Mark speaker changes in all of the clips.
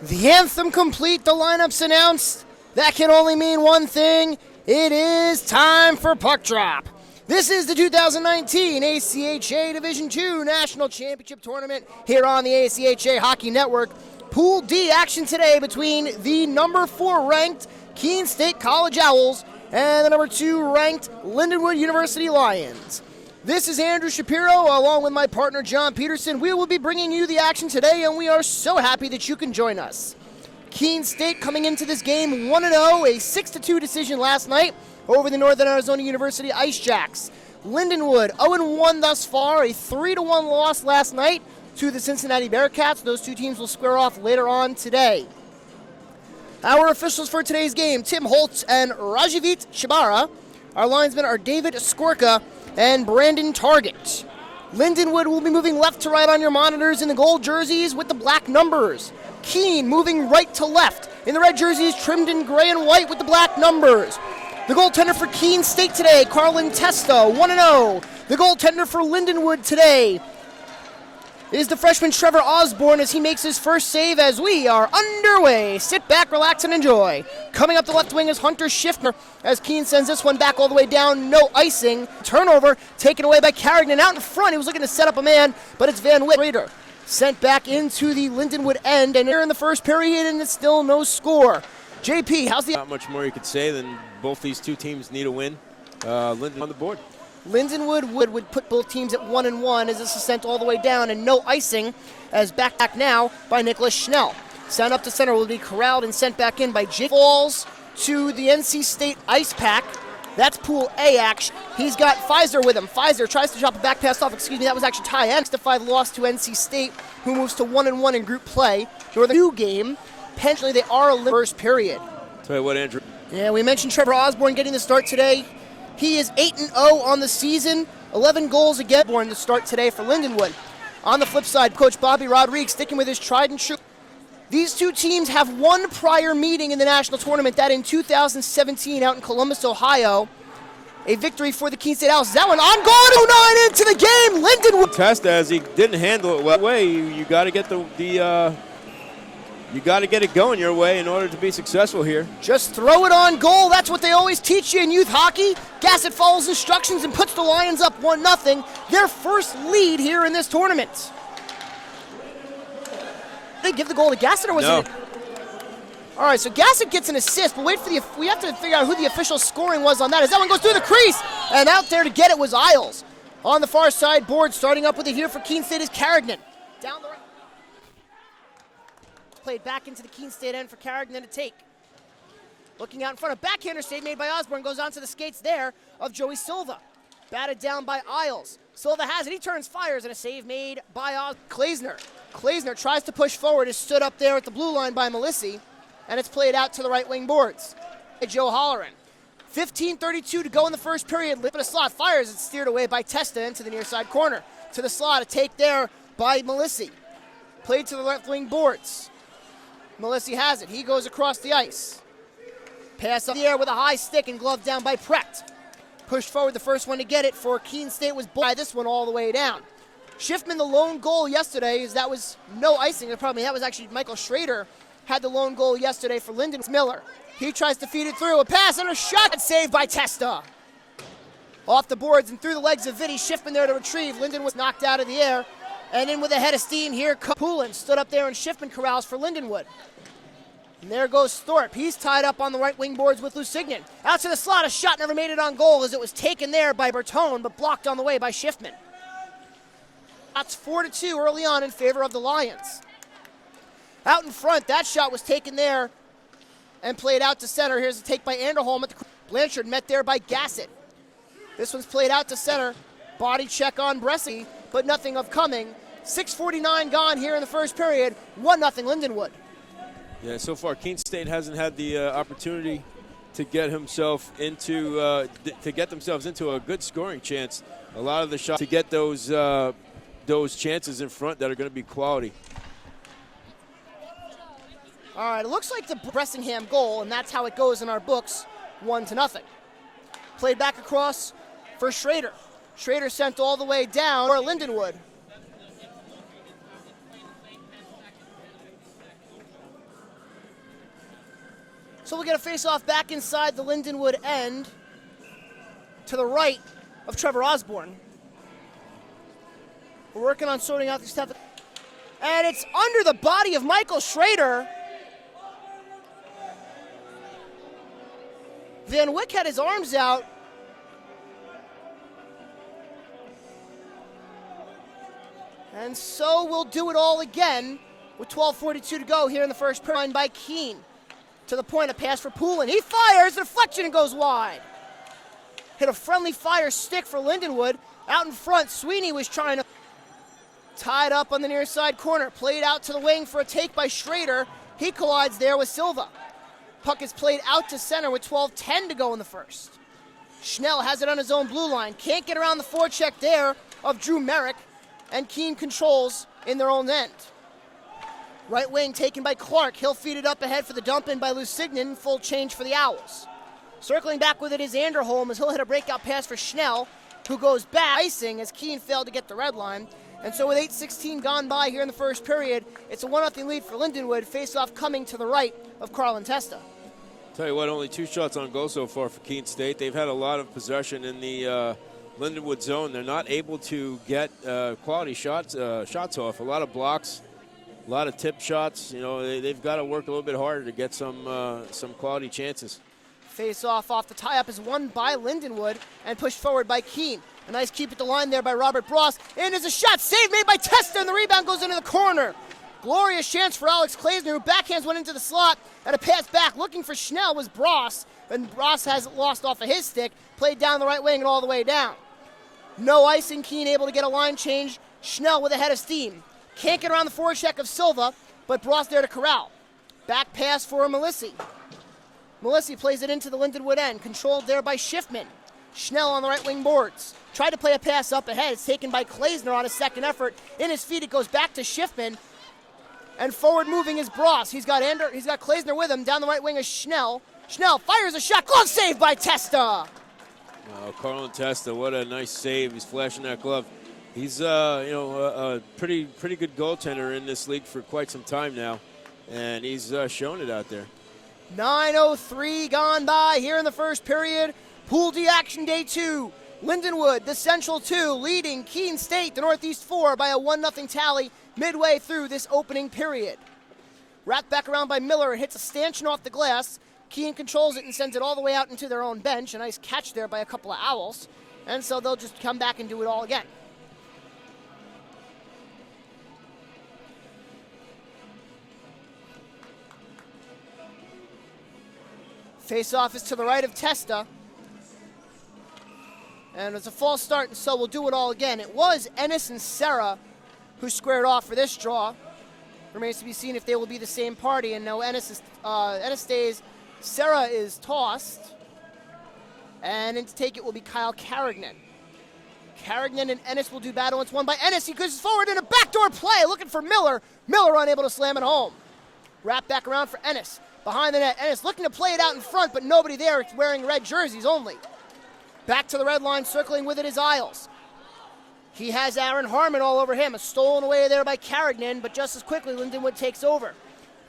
Speaker 1: The anthem complete, the lineups announced. That can only mean one thing. It is time for puck drop. This is the 2019 ACHA Division II National Championship Tournament here on the ACHA Hockey Network. Pool D action today between the number 4 ranked Keene State College Owls and the number 2 ranked Lindenwood University Lions. This is Andrew Shapiro along with my partner John Peterson. We will be bringing you the action today, and we are so happy that you can join us. Keene State coming into this game 1-0, a 6-2 decision last night over the Northern Arizona University Ice Jacks. Lindenwood 0-1 thus far, a 3-1 loss last night to the Cincinnati Bearcats. Those two teams will square off later on today. Our officials for today's game, Tim Holtz and Rajivit Shibara. Our linesmen are David Skorka and Brandon Target. Lindenwood will be moving left to right on your monitors in the gold jerseys with the black numbers. Keene moving right to left in the red jerseys trimmed in gray and white with the black numbers. The goaltender for Keene State today, Carlin Testa, 1-0. The goaltender for Lindenwood today is the freshman Trevor Osborne as he makes his first save as we are underway. Sit back, relax, and enjoy. Coming up the left wing is Hunter Schiffner as Keene sends this one back all the way down. No icing. Turnover taken away by Carrigan. Out in front, he was looking to set up a man, but it's Van Witt. Sent back into the Lindenwood end, and here in the first period, and it's still no score. JP, how's the...
Speaker 2: Not much more you could say than both these two teams need a win. Lindenwood on the board.
Speaker 1: Lindenwood would put both teams at 1-1 as this is sent all the way down, and no icing as back now by Nicholas Schnell. Sent up to center will be corralled and sent back in by Jake. Falls to the NC State Ice Pack. That's Pool A action. He's got Pfizer with him. Pfizer tries to drop a back pass off. That was actually Ty X. 5 loss to NC State, who moves to 1-1 in group play. For the new game, potentially they are a first period.
Speaker 2: Tell you what, Andrew.
Speaker 1: Yeah, we mentioned Trevor Osborne getting the start today. He is 8-0 on the season, 11 goals again. Born to start today for Lindenwood. On the flip side, Coach Bobby Rodriguez sticking with his tried and true. These two teams have one prior meeting in the national tournament, that in 2017 out in Columbus, Ohio. A victory for the Keene State Owls. That one on goal, 2-9 into the game. Lindenwood.
Speaker 2: Test as he didn't handle it well. You got to get you got to get it going your way in order to be successful here.
Speaker 1: Just throw it on goal. That's what they always teach you in youth hockey. Gassett follows instructions and puts the Lions up 1-0. Their first lead here in this tournament. They give the goal to Gassett, or was it? All right, so Gassett gets an assist, but we have to figure out who the official scoring was on that. As that one goes through the crease, and out there to get it was Isles. On the far side board, starting up with it here for Keene State is Carrigan. Down the right. Played back into the Keene State end for Carrigan to take. Looking out in front, of backhander save made by Osborne, goes onto the skates there of Joey Silva. Batted down by Isles. Silva has it, he turns, fires, and a save made by Klaesner. Klaesner tries to push forward, is stood up there at the blue line by Melissi, and it's played out to the right wing boards. Joe Holleran. 15:32 to go in the first period. Lip in a slot, fires, it's steered away by Testa into the near side corner. To the slot, a take there by Melissi. Played to the left wing boards. Melissi has it, he goes across the ice. Pass up the air with a high stick and glove down by Precht. Pushed forward, the first one to get it for Keene State was by this one all the way down. Schiffman, the lone goal yesterday, is that was no icing. The problem, that was actually Michael Schrader had the lone goal yesterday for Linden Miller. He tries to feed it through, a pass and a shot, saved by Testa. Off the boards and through the legs of Vinny. Schiffman there to retrieve. Linden was knocked out of the air. And in with a head of steam here, Poulin stood up there and Schiffman corrals for Lindenwood. And there goes Thorpe. He's tied up on the right wing boards with Lusignan. Out to the slot, a shot never made it on goal as it was taken there by Bertone, but blocked on the way by Schiffman. That's 4-2 early on in favor of the Lions. Out in front, that shot was taken there and played out to center. Here's a take by Anderholm at the Blanchard, met there by Gassett. This one's played out to center. Body check on Bresci, but nothing of coming. 6:49 gone here in the first period. 1-0 Lindenwood.
Speaker 2: Yeah, so far Keene State hasn't had the opportunity to get themselves into a good scoring chance. A lot of the shots to get those chances in front that are going to be quality.
Speaker 1: All right, it looks like the Bressingham goal, and that's how it goes in our books, 1-0. Played back across for Schrader. Schrader sent all the way down for Lindenwood. So we'll get a face-off back inside the Lindenwood end to the right of Trevor Osborne. We're working on sorting out these stuff. And it's under the body of Michael Schrader. Van Wyck had his arms out. And so we'll do it all again with 12:42 to go here in the first period by Keene. To the point, a pass for Poulin. He fires, deflection, and goes wide. Hit a friendly fire stick for Lindenwood. Out in front, Sweeney was trying to... Tied up on the near side corner. Played out to the wing for a take by Schrader. He collides there with Silva. Puck is played out to center with 12:10 to go in the first. Schnell has it on his own blue line. Can't get around the forecheck there of Drew Merrick. And Keene controls in their own end. Right wing taken by Clark. He'll feed it up ahead for the dump in by Lusignan. Full change for the Owls. Circling back with it is Anderholm as he'll hit a breakout pass for Schnell, who goes back, icing as Keene failed to get the red line. And so with 8:16 gone by here in the first period, it's a 1-0 lead for Lindenwood. Face-off coming to the right of Carlin Testa.
Speaker 2: Tell you what, only 2 shots on goal so far for Keene State. They've had a lot of possession in the Lindenwood zone. They're not able to get quality shots off. A lot of blocks, a lot of tip shots. You know, they've got to work a little bit harder to get some quality chances.
Speaker 1: Face-off off the tie-up is won by Lindenwood and pushed forward by Keene. A nice keep at the line there by Robert Bross. And there's a shot, save made by Testa, and the rebound goes into the corner. Glorious chance for Alex Klaesner, who backhands went into the slot. And a pass back looking for Schnell was Bross. And Bross has it lost off of his stick. Played down the right wing and all the way down. No icing, Keene able to get a line change. Schnell with a head of steam. Can't get around the forecheck of Silva, but Bross there to corral. Back pass for Melissi. Melissi plays it into the Lindenwood end, controlled there by Schiffman. Schnell on the right wing boards. Tried to play a pass up ahead. It's taken by Klaesner on a second effort. In his feet, it goes back to Schiffman. And forward moving is Bross. He's got Klaesner with him. Down the right wing is Schnell. Schnell fires a shot. Glove save by Testa.
Speaker 2: Carlin Testa, what a nice save. He's flashing that glove. He's a pretty good goaltender in this league for quite some time now, and he's shown it out there.
Speaker 1: 9:03 gone by here in the first period. Pool D action day 2. Lindenwood, the Central 2, leading Keene State, the Northeast 4, by a 1-0 tally midway through this opening period. Wrapped back around by Miller, it hits a stanchion off the glass. Keene controls it and sends it all the way out into their own bench. A nice catch there by a couple of Owls. And so they'll just come back and do it all again. Face-off is to the right of Testa. And it's a false start, and so we'll do it all again. It was Ennis and Serra who squared off for this draw. Remains to be seen if they will be the same party. And no, Ennis stays. Serra is tossed. And in to take it will be Kyle Carignan. Carignan and Ennis will do battle. It's won by Ennis. He goes forward in a backdoor play, looking for Miller. Miller unable to slam it home. Wrap back around for Ennis. Behind the net, Ennis looking to play it out in front, but nobody there. It's wearing red jerseys only. Back to the red line, circling with it is Isles. He has Aaron Harmon all over him. A stolen away there by Carignan, but just as quickly, Lindenwood takes over.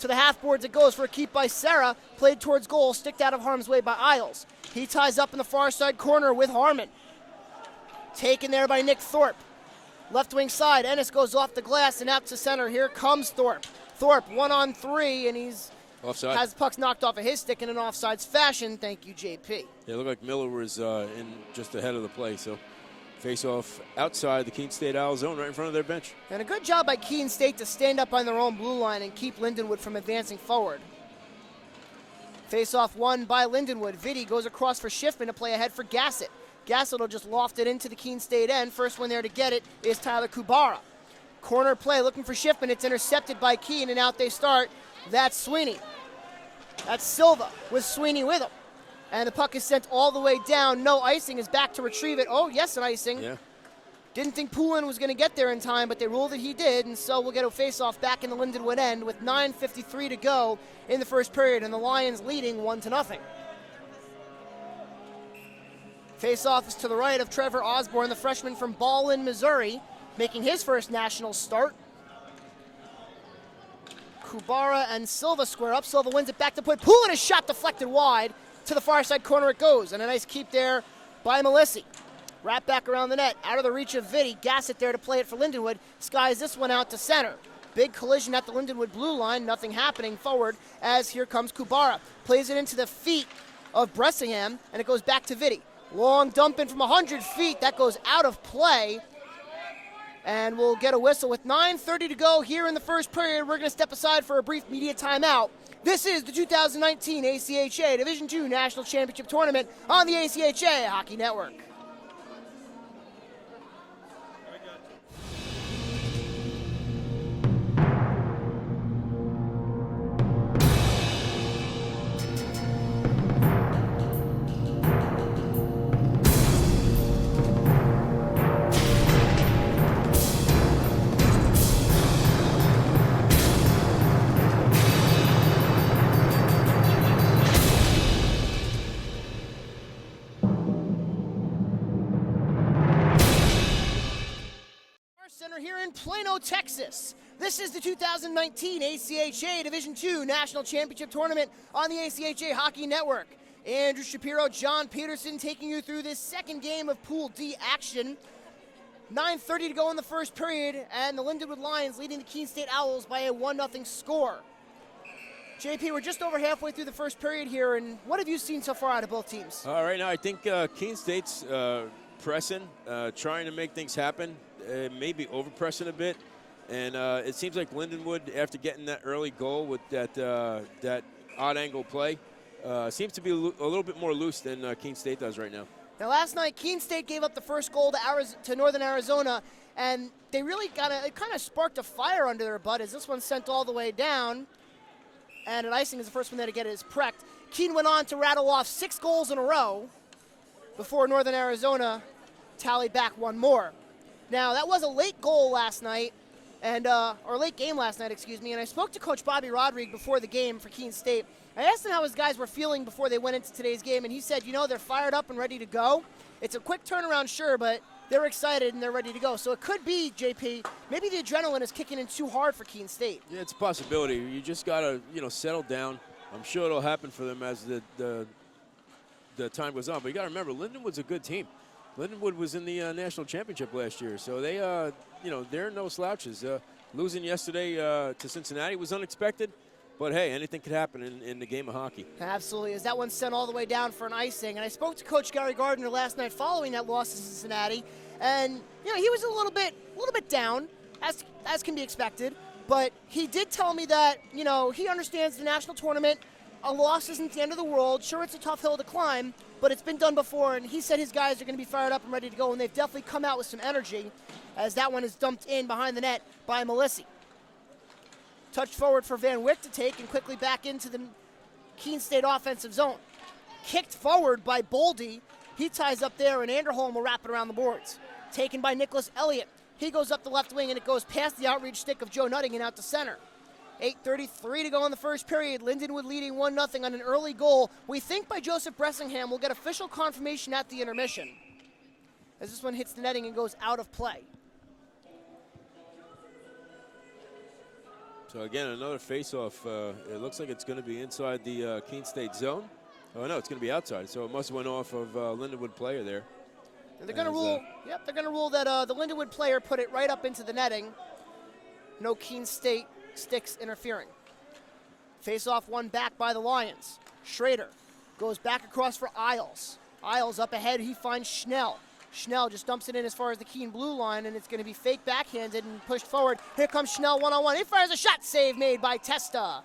Speaker 1: To the half boards it goes for a keep by Serra. Played towards goal, sticked out of harm's way by Isles. He ties up in the far side corner with Harmon. Taken there by Nick Thorpe. Left wing side, Ennis goes off the glass and out to center. Here comes Thorpe. Thorpe 1-on-3, and he's
Speaker 2: offside.
Speaker 1: Has the pucks knocked off of his stick in an offsides fashion. Thank you, JP.
Speaker 2: Yeah, it looked like Miller was in just ahead of the play. So face off outside the Keene State Owl zone right in front of their bench.
Speaker 1: And a good job by Keene State to stand up on their own blue line and keep Lindenwood from advancing forward. Face off won by Lindenwood. Vitti goes across for Schiffman to play ahead for Gassett. Gassett will just loft it into the Keene State end. First one there to get it is Tyler Kubara. Corner play looking for Schiffman. It's intercepted by Keene, and out they start. That's Sweeney. That's Silva with Sweeney with him. And the puck is sent all the way down. No icing, is back to retrieve it. Oh, yes, an icing.
Speaker 2: Yeah.
Speaker 1: Didn't think Poulin was going to get there in time, but they ruled that he did, and so we'll get a face-off back in the Lindenwood end with 9:53 to go in the first period, and the Lions leading 1-0. Face-off is to the right of Trevor Osborne, the freshman from Ballin, Missouri, making his first national start. Kubara and Silva square up. Silva wins it back to point. Poole and a shot deflected wide. To the far side corner it goes. And a nice keep there by Melissi. Wrap back around the net. Out of the reach of Vitti. Gassett there to play it for Lindenwood. Skies this one out to center. Big collision at the Lindenwood blue line. Nothing happening forward as here comes Kubara. Plays it into the feet of Bressingham, and it goes back to Vitti. Long dump in from 100 feet. That goes out of play. And we'll get a whistle with 9:30 to go here in the first period. We're going to step aside for a brief media timeout. This is the 2019 ACHA Division II National Championship Tournament on the ACHA Hockey Network. Center here in Plano, Texas. This is the 2019 ACHA Division II National Championship Tournament on the ACHA Hockey Network. Andrew Shapiro, John Peterson taking you through this second game of Pool D action. 9:30 to go in the first period, and the Lindenwood Lions leading the Keene State Owls by a 1-0 score. JP, we're just over halfway through the first period here, and what have you seen so far out of both teams?
Speaker 2: Right now, I think Keene State's pressing, trying to make things happen. Maybe over-pressing a bit. And it seems like Lindenwood, after getting that early goal with that odd-angle play, seems to be a little bit more loose than Keene State does right now.
Speaker 1: Now, last night, Keene State gave up the first goal to Northern Arizona, and they really it kind of sparked a fire under their butt as this one sent all the way down. And an icing is the first one there to get it is Precht. Keene went on to rattle off 6 goals in a row before Northern Arizona tallied back one more. Now, that was a late goal last night, or late game last night, excuse me, and I spoke to Coach Bobby Rodrigue before the game for Keene State. I asked him how his guys were feeling before they went into today's game, and he said, they're fired up and ready to go. It's a quick turnaround, sure, but they're excited and they're ready to go. So it could be, JP, maybe the adrenaline is kicking in too hard for Keene State.
Speaker 2: Yeah, it's a possibility. You just got to, settle down. I'm sure it'll happen for them as the time goes on. But you got to remember, Lindenwood's a good team. Lindenwood was in the national championship last year, so they, they're no slouches. Losing yesterday to Cincinnati was unexpected, but hey, anything could happen in the game of hockey.
Speaker 1: Absolutely, as that one sent all the way down for an icing. And I spoke to Coach Gary Gardner last night following that loss to Cincinnati, and he was a little bit down, as can be expected. But he did tell me that he understands the national tournament. A loss isn't the end of the world. Sure, it's a tough hill to climb, but it's been done before, and he said his guys are going to be fired up and ready to go, and they've definitely come out with some energy as that one is dumped in behind the net by Melissi. Touched forward for Van Wyck to take and quickly back into the Keene State offensive zone. Kicked forward by Boldy. He ties up there, and Anderholm will wrap it around the boards. Taken by Nicholas Elliott. He goes up the left wing, and it goes past the outreach stick of Joe Nutting and out to center. 8:33 to go in the first period. Lindenwood leading 1-0 on an early goal. We think by Joseph Bressingham. We'll get official confirmation at the intermission as this one hits the netting and goes out of play.
Speaker 2: So again, another face-off. It looks like it's going to be inside the Keene State zone. Oh no, it's going to be outside. So it must have went off of Lindenwood player there.
Speaker 1: And they're going to rule. Yep, they're going to rule that the Lindenwood player put it right up into the netting. No Keene State sticks interfering. Face-off won back by the Lions. Schrader goes back across for Isles. Isles up ahead. He finds Schnell. Schnell just dumps it in as far as the Keene blue line, and it's going to be fake backhanded and pushed forward. Here comes Schnell one-on-one. He fires a shot. Save made by Testa.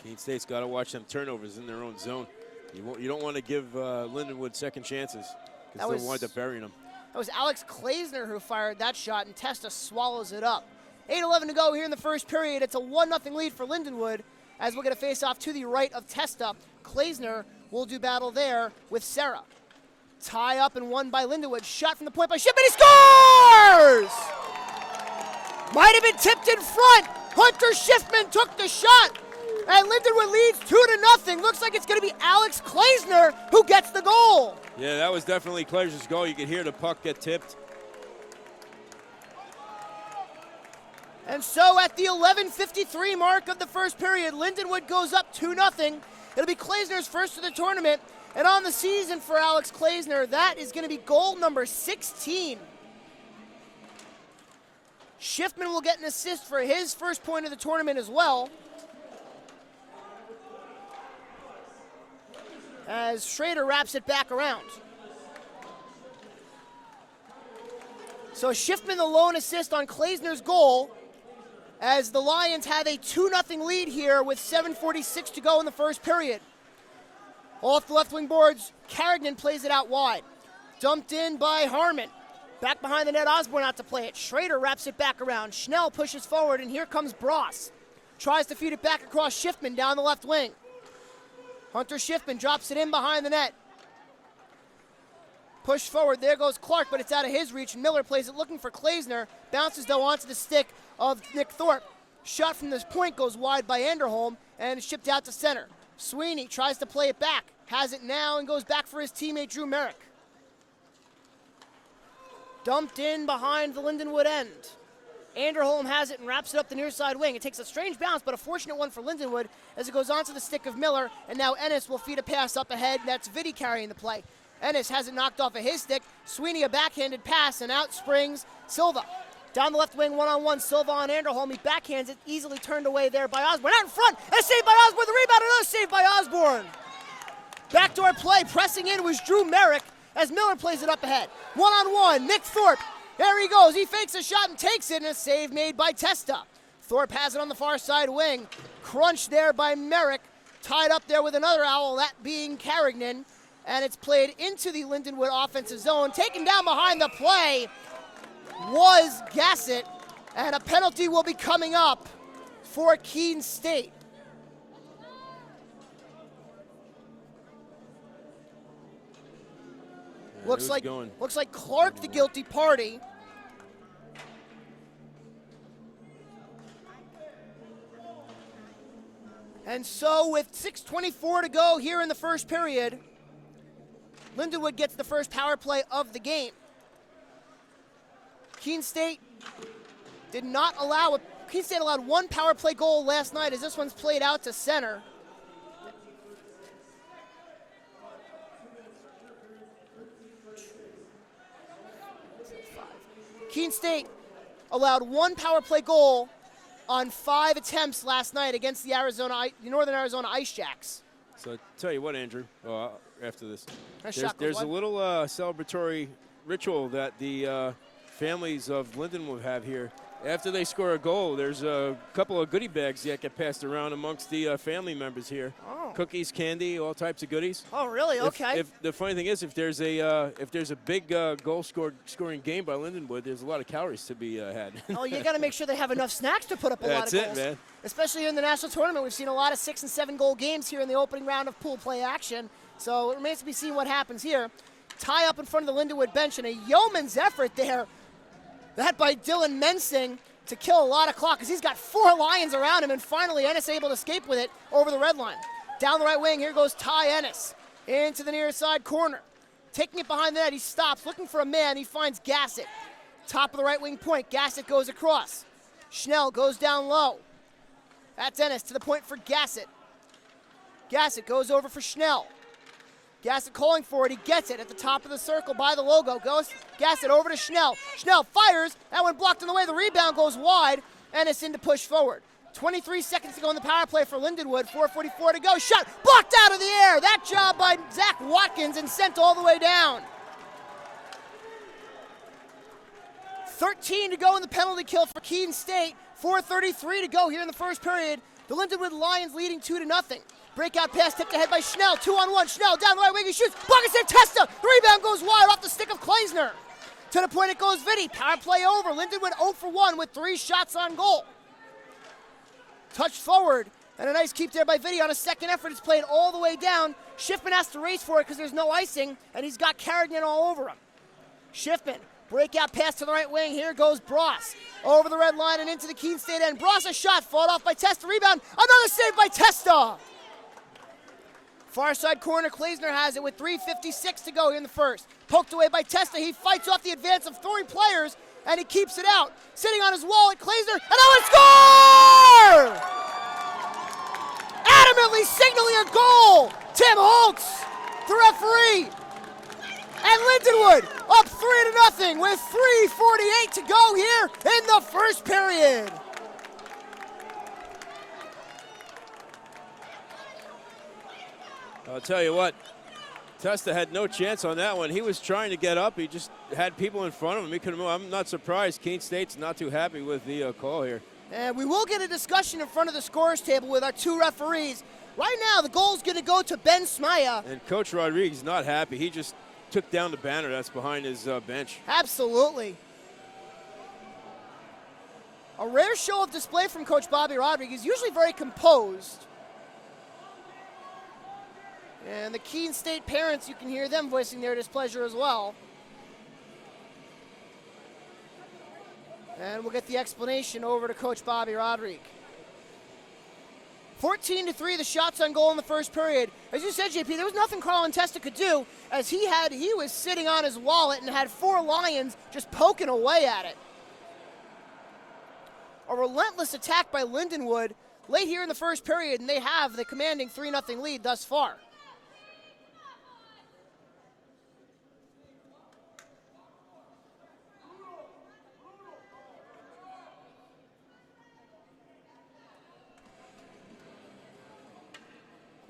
Speaker 2: Keene State's got to watch them turnovers in their own zone. You don't want to give Lindenwood second chances because they'll wind up burying them.
Speaker 1: That was Alex Klaesner who fired that shot, and Testa swallows it up. 8:11 to go here in the first period. It's a 1-0 lead for Lindenwood as we'll get a face-off to the right of Testa. Klaesner will do battle there with Serra. Tie up and won by Lindenwood. Shot from the point by Shipman. He scores! Might have been tipped in front. Hunter Schiffman took the shot. And Lindenwood leads 2-0. Looks like it's going to be Alex Klaesner who gets the goal.
Speaker 2: Yeah, that was definitely Klaesner's goal. You could hear the puck get tipped.
Speaker 1: And so at the 11:53 mark of the first period, Lindenwood goes up 2-0. It'll be Klaisner's first of the tournament. And on the season for Alex Klaisner, that is going to be goal number 16. Schiffman will get an assist for his first point of the tournament as well, as Schrader wraps it back around. So Schiffman the lone assist on Klaisner's goal, as the Lions have a 2-0 lead here with 7:46 to go in the first period. Off the left wing boards, Carrigan plays it out wide. Dumped in by Harmon. Back behind the net, Osborne out to play it. Schrader wraps it back around. Schnell pushes forward, and here comes Bross. Tries to feed it back across Schiffman down the left wing. Hunter Schiffman drops it in behind the net. Push forward, there goes Clark, but it's out of his reach. Miller plays it looking for Klaisner. Bounces though onto the stick of Nick Thorpe. Shot from this point goes wide by Anderholm and is shipped out to center. Sweeney tries to play it back. Has it now and goes back for his teammate Drew Merrick. Dumped in behind the Lindenwood end. Anderholm has it and wraps it up the near side wing. It takes a strange bounce, but a fortunate one for Lindenwood as it goes onto the stick of Miller, and now Ennis will feed a pass up ahead. That's Vitti carrying the play. Ennis has it knocked off of his stick. Sweeney a backhanded pass, and out springs Silva. Down the left wing, one-on-one, Silva on Anderholm. He backhands it, easily turned away there by Osborne. Out in front, and a save by Osborne. The rebound, another save by Osborne. Backdoor play, pressing in was Drew Merrick as Miller plays it up ahead. One-on-one, Nick Thorpe. There he goes. He fakes a shot and takes it, and a save made by Testa. Thorpe has it on the far side wing. Crunched there by Merrick. Tied up there with another owl, that being Carrigan. And it's played into the Lindenwood offensive zone. Taken down behind the play was Gassett, and a penalty will be coming up for Keene State. Looks like Clark the guilty party. And so with 6:24 to go here in the first period, Lindenwood gets the first power play of the game. Keene State allowed one power play goal last night as this one's played out to center. Keene State allowed one power play goal on 5 attempts last night against the Northern Arizona Ice Jacks.
Speaker 2: So I tell you what, Andrew, after this,
Speaker 1: There's
Speaker 2: a little celebratory ritual that the families of Lindenwood have here. After they score a goal, there's a couple of goodie bags that get passed around amongst the family members here.
Speaker 1: Oh.
Speaker 2: Cookies, candy, all types of goodies.
Speaker 1: Oh, really? Okay.
Speaker 2: If the funny thing is, if there's a big goal scoring game by Lindenwood, there's a lot of calories to be had.
Speaker 1: Oh, you got to make sure they have enough snacks to put up a lot of goals.
Speaker 2: That's it, man.
Speaker 1: Especially in the national tournament, we've seen a lot of 6 and 7 goal games here in the opening round of pool play action. So it remains to be seen what happens here. Tie up in front of the Lindenwood bench, and a yeoman's effort there. That by Dylan Mensing to kill a lot of clock, because he's got 4 Lions around him, and finally Ennis able to escape with it over the red line. Down the right wing, here goes Ty Ennis into the near side corner. Taking it behind the net, he stops, looking for a man, he finds Gassett. Top of the right wing point, Gassett goes across. Schnell goes down low. That's Ennis to the point for Gassett. Gassett goes over for Schnell. Gassett calling for it, he gets it at the top of the circle by the logo. Goes Gassett over to Schnell. Schnell fires, that one blocked on the way, the rebound goes wide. Ennis in to push forward. 23 seconds to go in the power play for Lindenwood, 4:44 to go. Shot blocked out of the air. That job by Zach Watkins and sent all the way down. 13 to go in the penalty kill for Keene State. 4:33 to go here in the first period. The Lindenwood Lions leading 2-0. Breakout pass tipped ahead by Schnell. 2-on-1. Schnell down the right wing. He shoots. Block and save. Testa. The rebound goes wide off the stick of Klaisner. To the point it goes Vitti. Power play over. Lindenwood 0 for 1 with 3 shots on goal. Touch forward. And a nice keep there by Vitti on a second effort. It's played all the way down. Schiffman has to race for it because there's no icing. And he's got Carrigan all over him. Schiffman. Breakout pass to the right wing. Here goes Bross. Over the red line and into the Keene State end. Bross a shot. Fought off by Testa. Rebound. Another save by Testa. Far side corner, Klaisner has it with 3:56 to go in the first. Poked away by Testa. He fights off the advance of 3 players and he keeps it out. Sitting on his wallet, Klaser, and score! Adamantly signaling a goal, Tim Holtz, the referee. And Lindenwood up 3-0 with 3:48 to go here in the first period.
Speaker 2: I'll tell you what, Testa had no chance on that one. He was trying to get up. He just had people in front of him. He couldn't move. I'm not surprised Keene State's not too happy with the call here.
Speaker 1: And we will get a discussion in front of the scorers table with our two referees. Right now, the goal's going to go to Ben Smaya.
Speaker 2: And Coach Rodriguez not happy. He just took down the banner that's behind his bench.
Speaker 1: Absolutely. A rare show of display from Coach Bobby Rodriguez, usually very composed. And the Keene State parents, you can hear them voicing their displeasure as well. And we'll get the explanation over to Coach Bobby Rodriguez. 14-3, the shots on goal in the first period. As you said, JP, there was nothing Carlin Testa could do, as he was sitting on his wallet and had four Lions just poking away at it. A relentless attack by Lindenwood late here in the first period, and they have the commanding 3-0 lead thus far.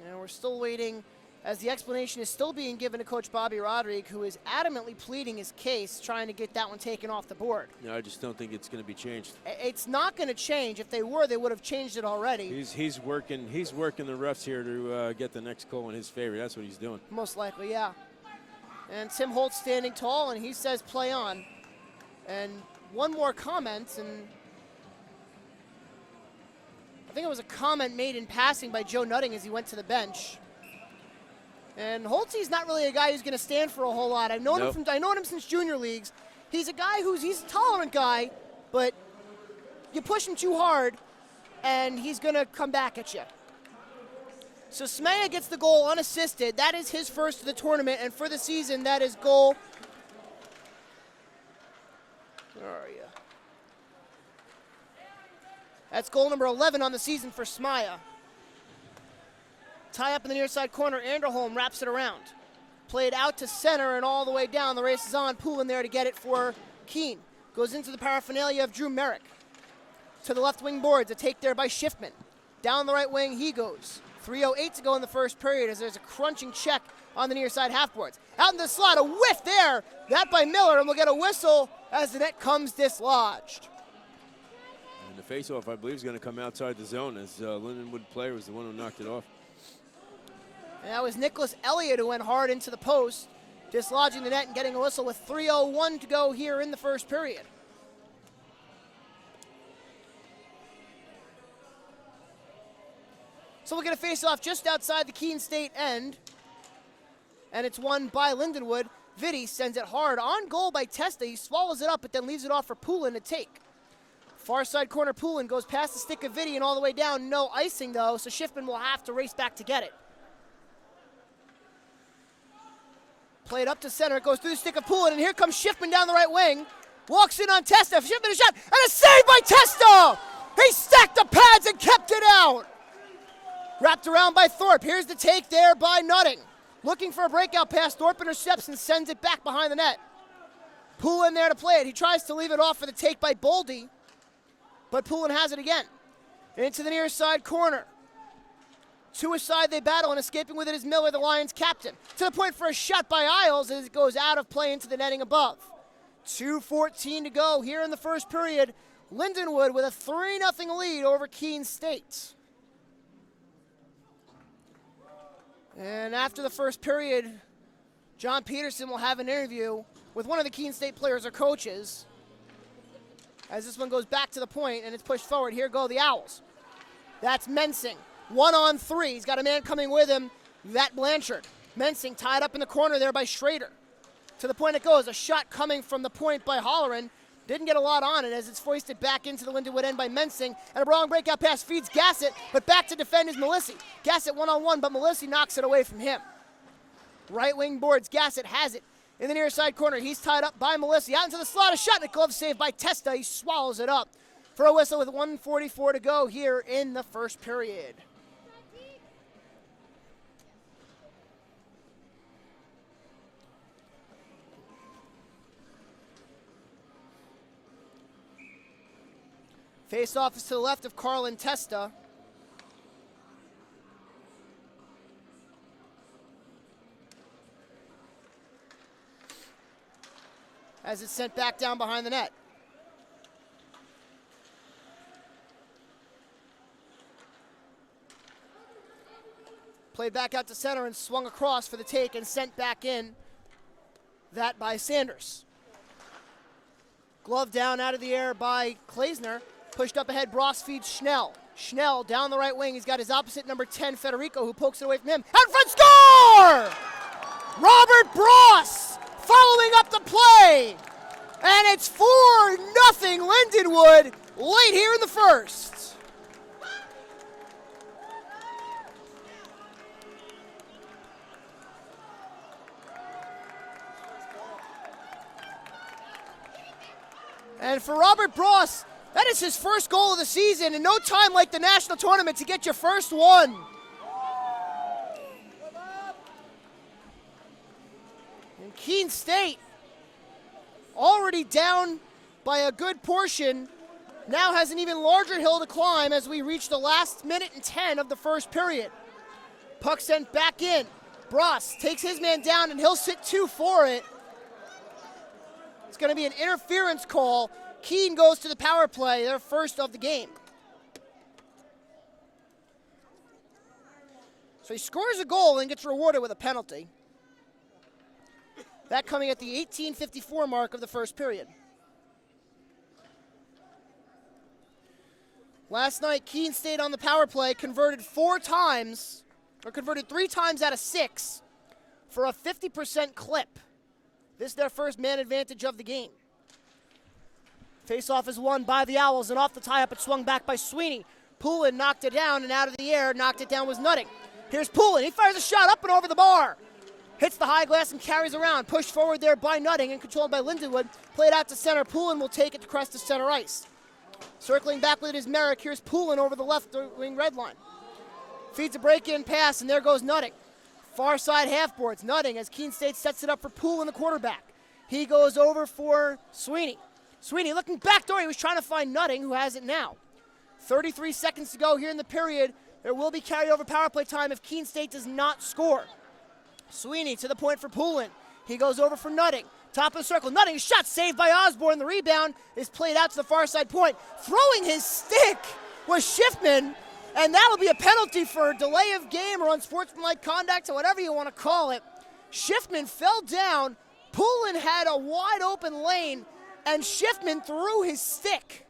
Speaker 1: And we're still waiting as the explanation is still being given to Coach Bobby Rodriguez, who is adamantly pleading his case, trying to get that one taken off the board.
Speaker 2: No, I just don't think it's going to be changed.
Speaker 1: It's not going to change. If they were, they would have changed it already.
Speaker 2: He's working the refs here to get the next call in his favor. That's what he's doing.
Speaker 1: Most likely, yeah. And Tim Holtz standing tall, and he says play on. And one more comment, and I think it was a comment made in passing by Joe Nutting as he went to the bench. And Holtzy's not really a guy who's going to stand for a whole lot. I've known him since junior leagues. He's a guy he's a tolerant guy, but you push him too hard, and he's going to come back at you. So Smaya gets the goal unassisted. That is his first of the tournament, and for the season, that is goal. Where are you? That's goal number 11 on the season for Smaya. Tie up in the near side corner. Anderholm wraps it around. Played out to center and all the way down. The race is on. Poulin there to get it for Keene. Goes into the paraphernalia of Drew Merrick. To the left wing boards. A take there by Schiffman. Down the right wing he goes. 3:08 to go in the first period as there's a crunching check on the near side half boards. Out in the slot. A whiff there. That by Miller. And we'll get a whistle as the net comes dislodged.
Speaker 2: And the faceoff, I believe, is going to come outside the zone as Lindenwood player was the one who knocked it off.
Speaker 1: And that was Nicholas Elliott who went hard into the post, dislodging the net and getting a whistle with 3:01 to go here in the first period. So we'll get a face-off just outside the Keene State end, and it's won by Lindenwood. Vitti sends it hard on goal by Testa. He swallows it up, but then leaves it off for Poulin to take. Far side corner, Poulin goes past the stick of Vitti and all the way down. No icing, though, so Schiffman will have to race back to get it. Played up to center. It goes through the stick of Poulin, and here comes Schiffman down the right wing. Walks in on Testa. Schiffman a shot, and a save by Testa! He stacked the pads and kept it out! Wrapped around by Thorpe. Here's the take there by Nutting. Looking for a breakout pass. Thorpe intercepts and sends it back behind the net. Poulin there to play it. He tries to leave it off for the take by Boldy, but Poulin has it again. Into the near side corner. To his side they battle, and escaping with it is Miller, the Lions captain. To the point for a shot by Isles as it goes out of play into the netting above. 2:14 to go here in the first period. Lindenwood with a 3-0 lead over Keene State. And after the first period, John Peterson will have an interview with one of the Keene State players or coaches as this one goes back to the point and it's pushed forward. Here go the Owls. That's Mensing. 1-on-3. He's got a man coming with him, that Blanchard. Mensing tied up in the corner there by Schrader. To the point it goes. A shot coming from the point by Holleran. Didn't get a lot on it as it's foisted back into the Lindenwood end by Mensing. And a wrong breakout pass feeds Gassett, but back to defend is Melissi. Gassett 1-on-1, but Melissi knocks it away from him. Right wing boards. Gassett has it in the near side corner. He's tied up by Melissa. Out into the slot, a shot and a glove save by Testa. He swallows it up for a whistle with 1:44 to go here in the first period. Face-off is to the left of Carlin Testa. As it's sent back down behind the net. Played back out to center and swung across for the take and sent back in. That by Sanders. Glove down out of the air by Klaesner. Pushed up ahead, Bross feeds Schnell. Schnell down the right wing. He's got his opposite number 10, Federico, who pokes it away from him. Out front, score! Robert Bross following up the play. And it's 4-0 Lindenwood late here in the first. And for Robert Bross, that is his first goal of the season, and no time like the national tournament to get your first one. And Keene State, already down by a good portion, now has an even larger hill to climb as we reach the last minute and 10 of the first period. Puck sent back in. Bross takes his man down, and he'll sit 2 for it. It's going to be an interference call. Keene goes to the power play, their first of the game. So he scores a goal and gets rewarded with a penalty. That coming at the 18:54 mark of the first period. Last night, Keene State on the power play converted 3 times out of 6 for a 50% clip. This is their first man advantage of the game. Face-off is won by the Owls, and off the tie-up, it swung back by Sweeney. Poulin knocked it down, and out of the air, knocked it down was Nutting. Here's Poulin. He fires a shot up and over the bar. Hits the high glass and carries around. Pushed forward there by Nutting and controlled by Lindenwood. Played out to center. Poulin will take it across the center ice. Circling back with his Merrick. Here's Poulin over the left wing red line. Feeds a break-in pass, and there goes Nutting. Far side half boards. Nutting as Keene State sets it up for Poulin, the quarterback. He goes over for Sweeney. Sweeney looking backdoor. He was trying to find Nutting, who has it now. 33 seconds to go here in the period. There will be carryover power play time if Keene State does not score. Sweeney to the point for Poulin. He goes over for Nutting. Top of the circle. Nutting, shot saved by Osborne. The rebound is played out to the far side point. Throwing his stick was Schiffman, and that'll be a penalty for delay of game or unsportsmanlike conduct or whatever you want to call it. Schiffman fell down. Poulin had a wide open lane, and Schiffman threw his stick.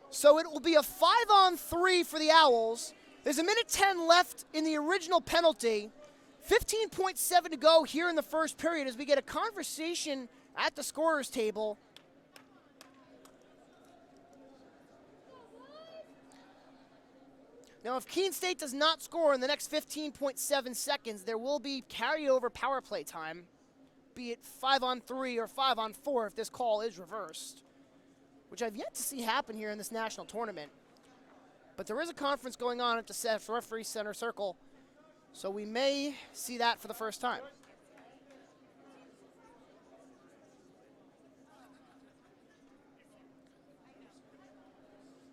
Speaker 1: So it will be a 5-on-3 for the Owls. There's 1:10 left in the original penalty. 15.7 to go here in the first period as we get a conversation at the scorer's table. Now, if Keene State does not score in the next 15.7 seconds, there will be carryover power play time, be it 5-on-3 or 5-on-4 if this call is reversed, which I've yet to see happen here in this national tournament. But there is a conference going on at the referee center circle, so we may see that for the first time.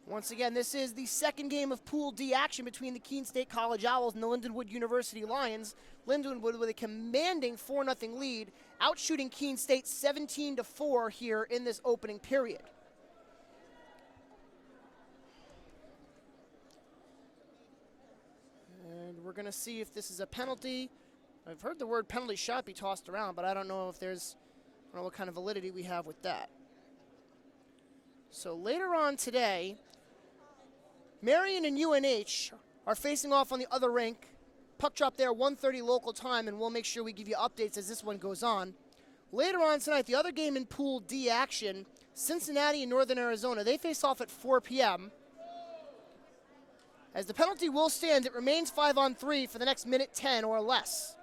Speaker 1: Once again, this is the second game of Pool D action between the Keene State College Owls and the Lindenwood University Lions. Lindenwood with a commanding 4-0 lead, outshooting Keene State 17-4 here in this opening period. And we're going to see if this is a penalty. I've heard the word penalty shot be tossed around, but I don't know if I don't know what kind of validity we have with that. So later on today, Marion and UNH are facing off on the other rink. Puck drop there, 1:30 local time, and we'll make sure we give you updates as this one goes on. Later on tonight, the other game in Pool D action, Cincinnati and Northern Arizona. They face off at 4 p.m. As the penalty will stand, it remains 5-on-3 for the next 1:10 or less.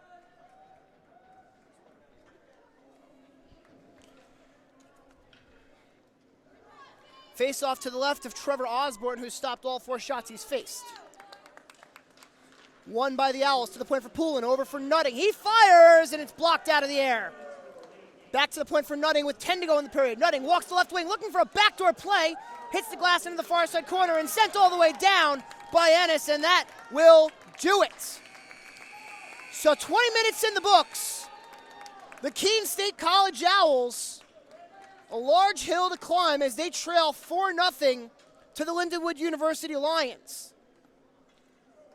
Speaker 1: Face off to the left of Trevor Osborne, who stopped all 4 shots he's faced. Won by the Owls to the point for Poulin, over for Nutting. He fires, and it's blocked out of the air. Back to the point for Nutting with 10 to go in the period. Nutting walks to left wing, looking for a backdoor play, hits the glass into the far side corner, and sent all the way down by Ennis, and that will do it. So 20 minutes in the books. The Keene State College Owls, a large hill to climb as they trail 4-0 to the Lindenwood University Lions.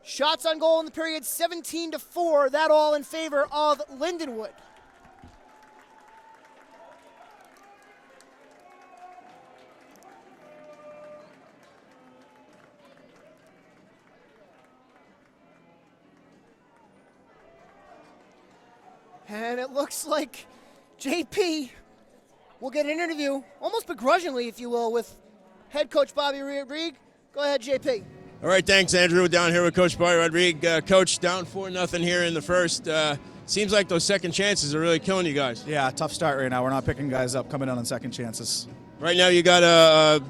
Speaker 1: Shots on goal in the period, 17-4, that all in favor of Lindenwood. And it looks like JP will get an interview, almost begrudgingly, if you will, with head coach Bobby Rodrigue. Go ahead, JP.
Speaker 2: All right, thanks, Andrew. Down here with Coach Bobby Rodrigue. Coach, down 4-0 here in the first. Seems like those second chances are really killing you guys.
Speaker 3: Yeah, tough start right now. We're not picking guys up coming in on second chances.
Speaker 2: Right now you got a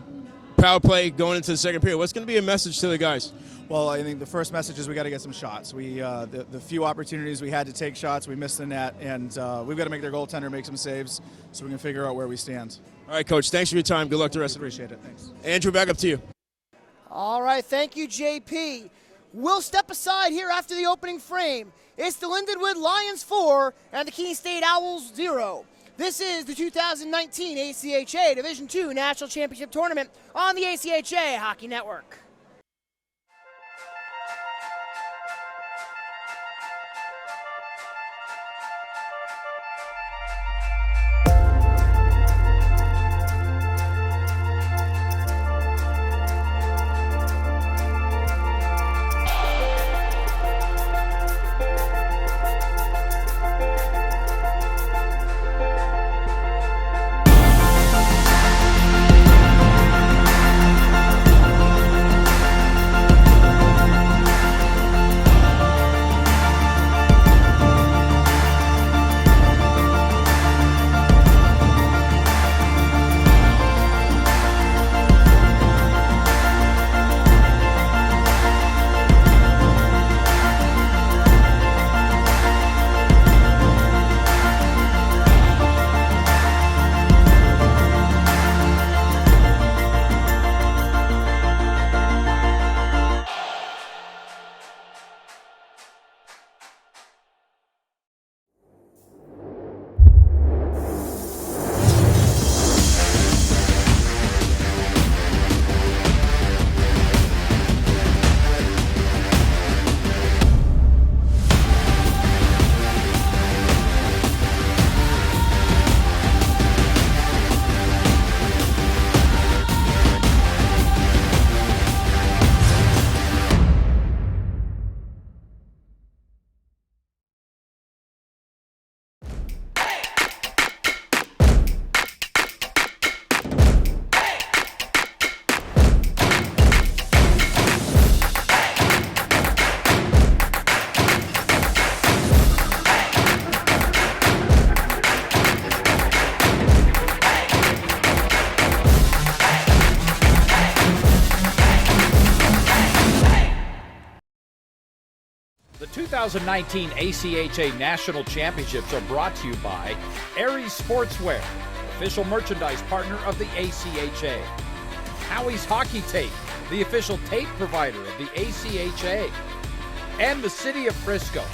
Speaker 2: power play going into the second period. What's going to be a message to the guys?
Speaker 3: Well, I think the first message is we got to get some shots. The few opportunities we had to take shots, we missed the net, and we've got to make their goaltender make some saves so we can figure out where we stand.
Speaker 2: All right, Coach. Thanks for your time. Good luck the rest of it.
Speaker 3: Appreciate it. Thanks.
Speaker 2: Andrew, back up to you.
Speaker 1: All right, thank you, JP. We'll step aside here after the opening frame. It's the Lindenwood Lions 4 and the Keene State Owls 0. This is the 2019 ACHA Division II National Championship Tournament on the ACHA Hockey Network.
Speaker 4: The 2019 ACHA National Championships are brought to you by Aries Sportswear, official merchandise partner of the ACHA. Howie's Hockey Tape, the official tape provider of the ACHA. And the City of Frisco.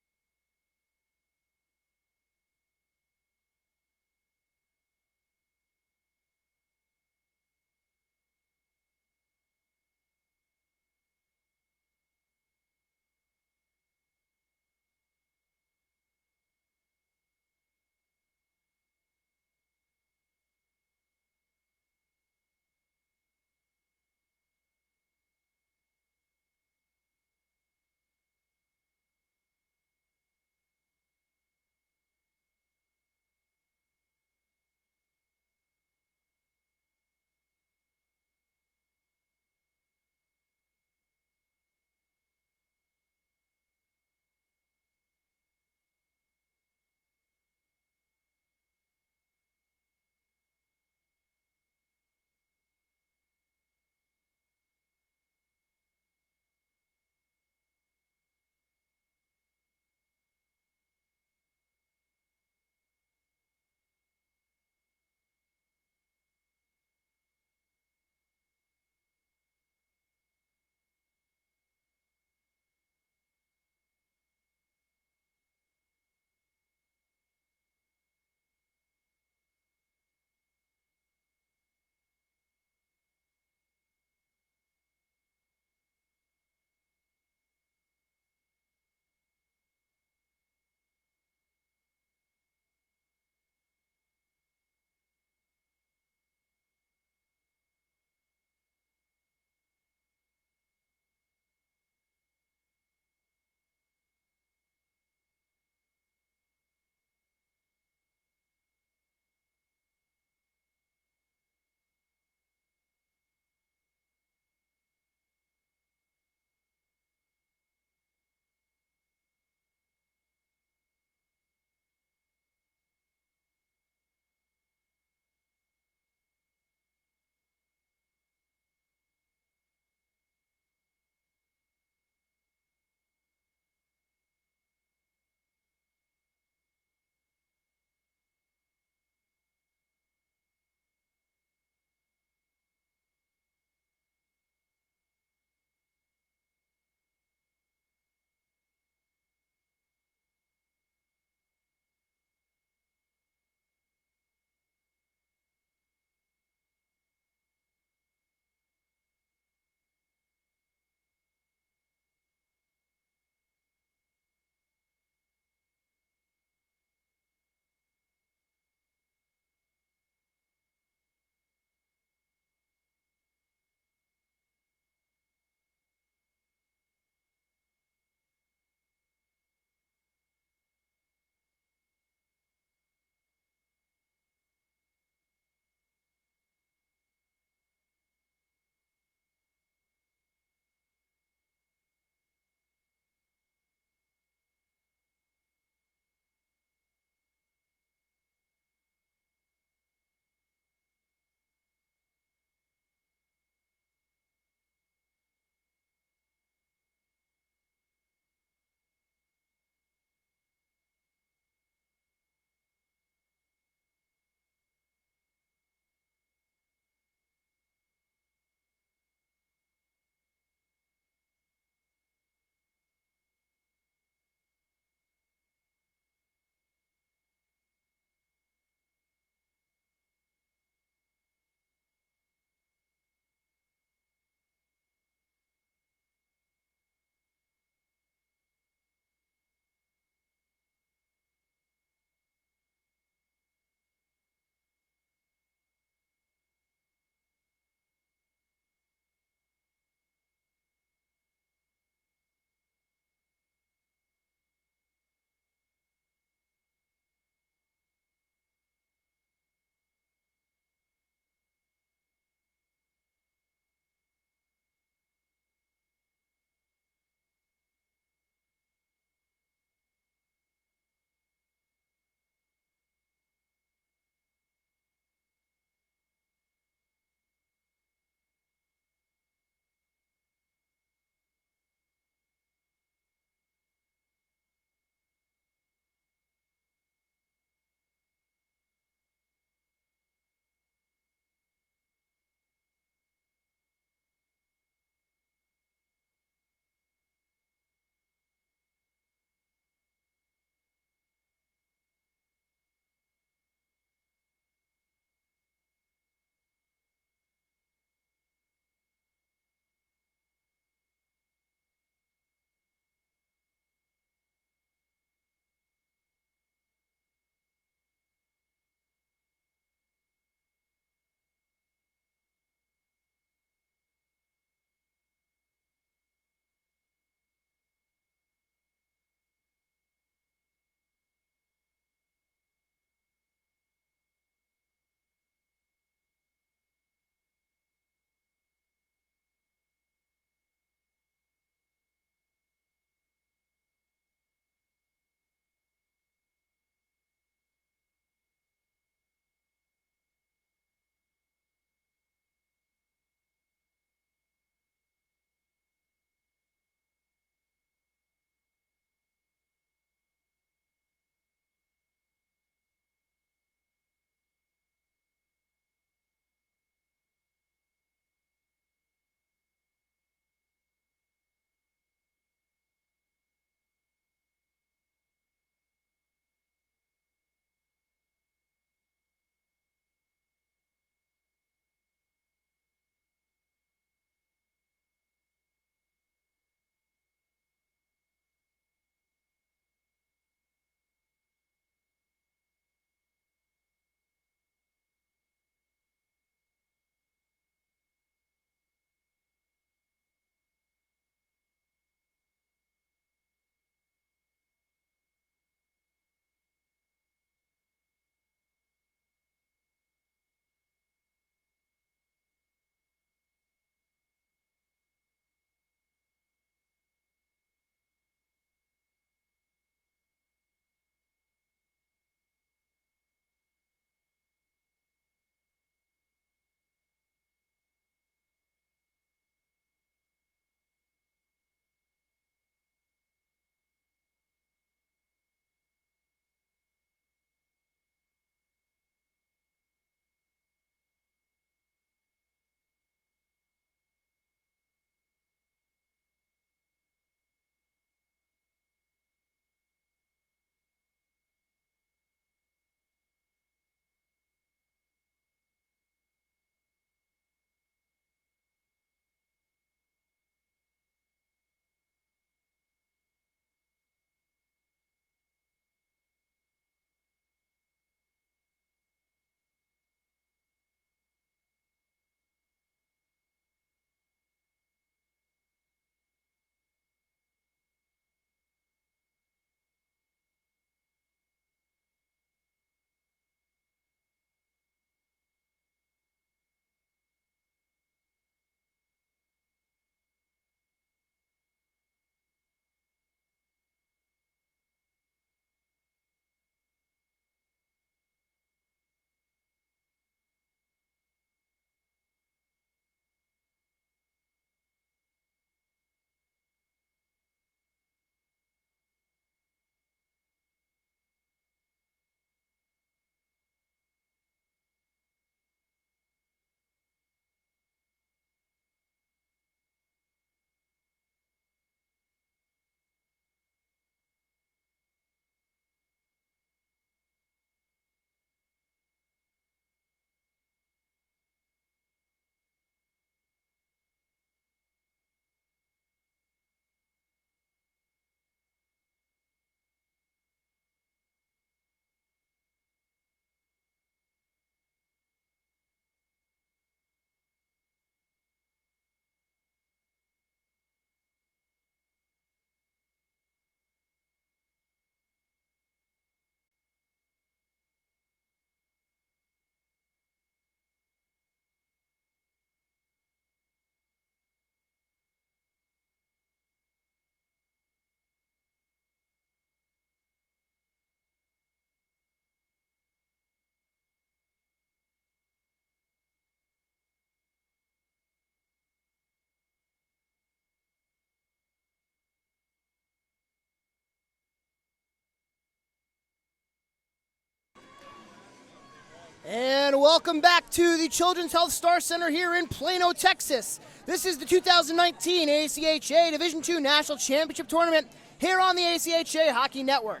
Speaker 1: And welcome back to the Children's Health Star Center here in Plano, Texas. This is the 2019 ACHA Division II National Championship Tournament here on the ACHA Hockey Network.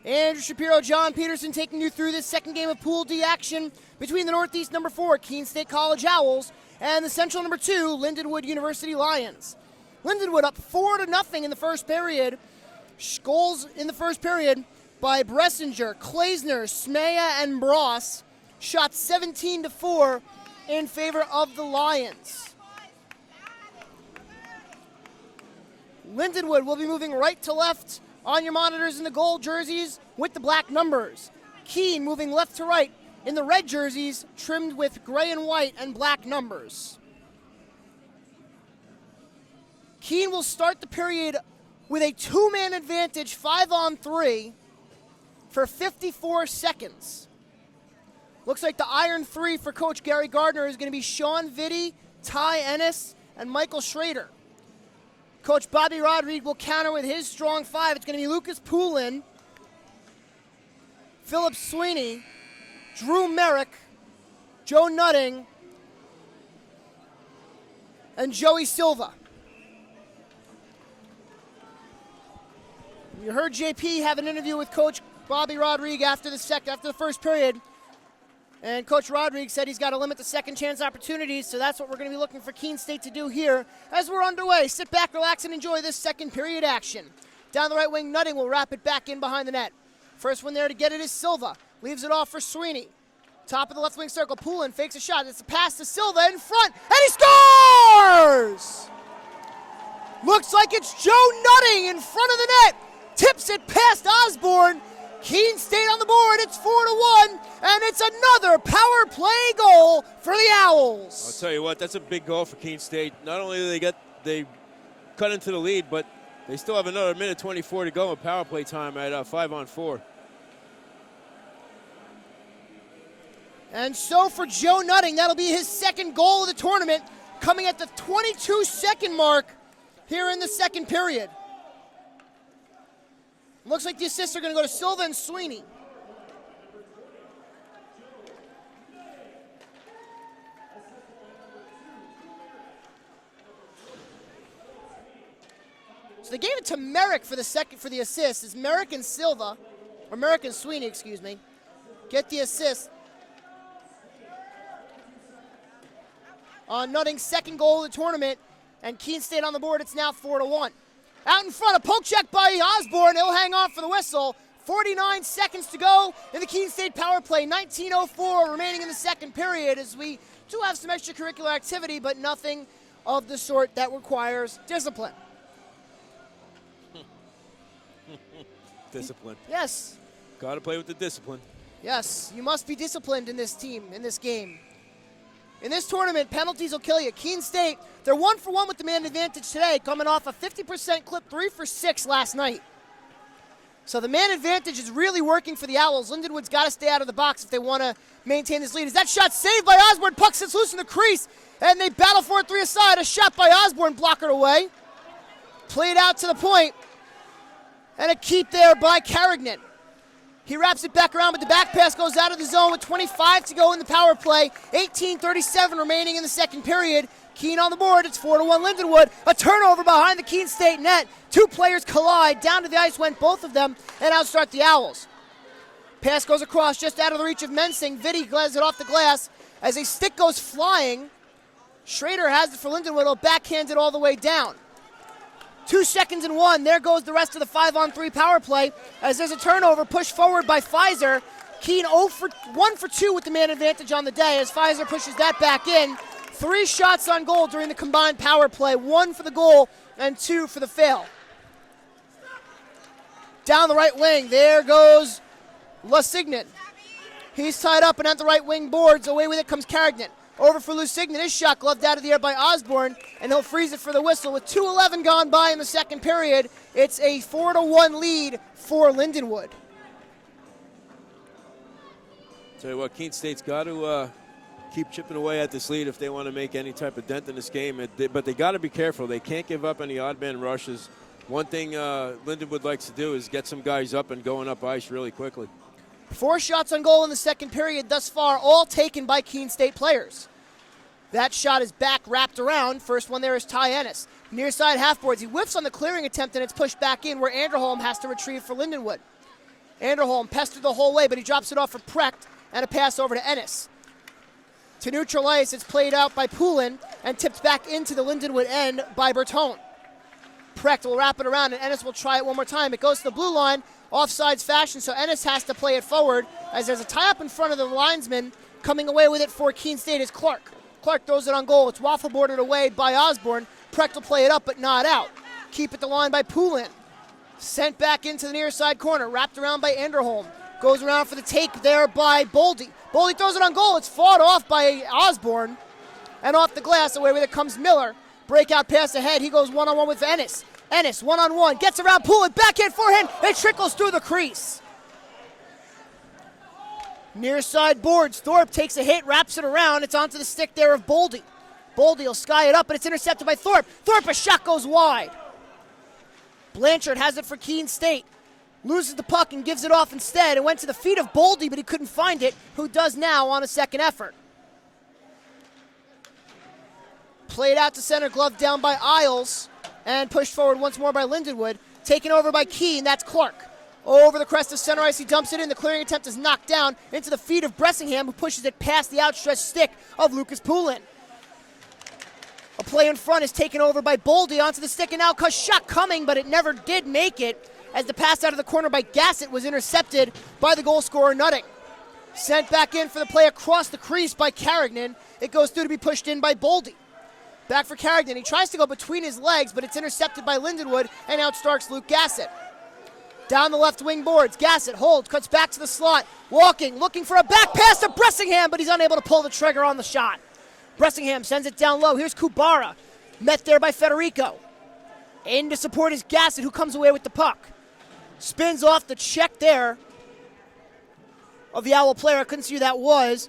Speaker 1: Andrew Shapiro, John Peterson taking you through this second game of Pool D action between the Northeast number 4 Keene State College Owls and the Central number 2 Lindenwood University Lions. Lindenwood up 4-0 in the first period. Goals in the first period by Bressinger, Klaesner, Smea, and Bross. Shot 17-4 in favor of the Lions. Lindenwood will be moving right to left on your monitors in the gold jerseys with the black numbers. Keene moving left to right in the red jerseys trimmed with gray and white and black numbers. Keene will start the period with a 2-man advantage, 5-on-3 for 54 seconds. Looks like the iron 3 for Coach Gary Gardner is going to be Sean Vitti, Ty Ennis, and Michael Schrader. Coach Bobby Rodriguez will counter with his strong 5. It's going to be Lucas Poulin, Philip Sweeney, Drew Merrick, Joe Nutting, and Joey Silva. You heard JP have an interview with Coach Bobby Rodriguez after the first period. And Coach Rodriguez said he's got to limit the second chance opportunities, so that's what we're going to be looking for Keene State to do here as we're underway. Sit back, relax, and enjoy this second period action. Down the right wing, Nutting will wrap it back in behind the net. First one there to get it is Silva. Leaves it off for Sweeney. Top of the left wing circle, Poulin fakes a shot. It's a pass to Silva in front, and he scores! Looks like it's Joe Nutting in front of the net. Tips it past Osborne. Keene State on the board, it's 4-1, and it's another power play goal for the Owls.
Speaker 2: I'll tell you what, that's a big goal for Keene State. Not only do they cut into the lead, but they still have another minute 24 to go in power play time at 5-on-4.
Speaker 1: And so for Joe Nutting, that'll be his second goal of the tournament, coming at the 22-second mark here in the second period. Looks like the assists are going to go to Silva and Sweeney. So they gave it to Merrick for the assist. It's Merrick and Silva, or Merrick and Sweeney, excuse me, get the assist on Nutting's second goal of the tournament, and Keene State on the board. It's now 4-1. Out in front, a poke check by Osborne. He'll hang on for the whistle. 49 seconds to go in the Keene State power play. 19:04 remaining in the second period as we do have some extracurricular activity, but nothing of the sort that requires discipline.
Speaker 2: Discipline.
Speaker 1: Yes.
Speaker 2: Got to play with the discipline.
Speaker 1: Yes, you must be disciplined in this team, in this game. In this tournament, penalties will kill you. Keene State, they're 1-for-1 with the man advantage today, coming off a 50% clip, 3 for 6 last night. So the man advantage is really working for the Owls. Lindenwood's got to stay out of the box if they want to maintain this lead. Is that shot saved by Osborne? Puck sits loose in the crease, and they battle for it 3 aside. A shot by Osborne, blockered away. Played out to the point, and a keep there by Carignan. He wraps it back around, but the back pass goes out of the zone with 25 to go in the power play. 18:37 remaining in the second period. Keene on the board. It's 4-1 Lindenwood. A turnover behind the Keene State net. 2 players collide. Down to the ice went both of them and outstart the Owls. Pass goes across just out of the reach of Mensing. Vitti glares it off the glass as a stick goes flying. Schrader has it for Lindenwood. He'll backhand it all the way down. 2 seconds and 1. There goes the rest of the 5-on-3 power play as there's a turnover pushed forward by Pfizer. Keene 1 for 2 with the man advantage on the day as Pfizer pushes that back in. 3 shots on goal during the combined power play. 1 for the goal and 2 for the fail. Down the right wing, there goes Lusignan. He's tied up and at the right wing boards. Away with it comes Carignan. Over for Lusignan. His shot gloved out of the air by Osborne, and he'll freeze it for the whistle. With 2:11 gone by in the second period, it's a 4-1 lead for Lindenwood.
Speaker 2: Tell you what, Keene State's got to keep chipping away at this lead if they want to make any type of dent in this game. But they got to be careful. They can't give up any odd man rushes. One thing Lindenwood likes to do is get some guys up and going up ice really quickly.
Speaker 1: 4 shots on goal in the second period thus far, all taken by Keene State players. That shot is back, wrapped around. First one there is Ty Ennis. Near side half boards. He whiffs on the clearing attempt, and it's pushed back in where Anderholm has to retrieve for Lindenwood. Anderholm pestered the whole way, but he drops it off for Precht, and a pass over to Ennis. To neutral ice, it's played out by Poulin and tipped back into the Lindenwood end by Bertone. Precht will wrap it around, and Ennis will try it one more time. It goes to the blue line, offsides fashion, so Ennis has to play it forward as there's a tie-up in front of the linesman. Coming away with it for Keene State is Clark. Clark throws it on goal. It's waffle-boarded away by Osborne. Precht will play it up, but not out. Keep at the line by Poulin. Sent back into the near side corner, wrapped around by Anderholm. Goes around for the take there by Boldy. Boldy throws it on goal. It's fought off by Osborne. And off the glass, away with it comes Miller. Breakout pass ahead. He goes one-on-one with Ennis. Ennis, one-on-one, gets around Poulin. Backhand forehand. It trickles through the crease. Near side boards. Thorpe takes a hit, wraps it around. It's onto the stick there of Boldy. Boldy will sky it up, but it's intercepted by Thorpe. Thorpe, a shot goes wide. Blanchard has it for Keene State. Loses the puck and gives it off instead. It went to the feet of Boldy, but he couldn't find it, who does now on a second effort. Played out to center, glove down by Isles, and pushed forward once more by Lindenwood. Taken over by Keene, that's Clark. Over the crest of center ice, he dumps it in. The clearing attempt is knocked down into the feet of Bressingham, who pushes it past the outstretched stick of Lucas Poulin. A play in front is taken over by Boldy onto the stick, and now a shot coming, but it never did make it, as the pass out of the corner by Gassett was intercepted by the goal scorer Nutting. Sent back in for the play across the crease by Carignan. It goes through to be pushed in by Boldy. Back for Carignan. He tries to go between his legs, but it's intercepted by Lindenwood and outstarks Luke Gassett. Down the left wing boards, Gassett holds, cuts back to the slot, walking, looking for a back pass to Bressingham, but he's unable to pull the trigger on the shot. Bressingham sends it down low. Here's Kubara, met there by Federico. In to support is Gassett, who comes away with the puck. Spins off the check there of the Owl player. I couldn't see who that was.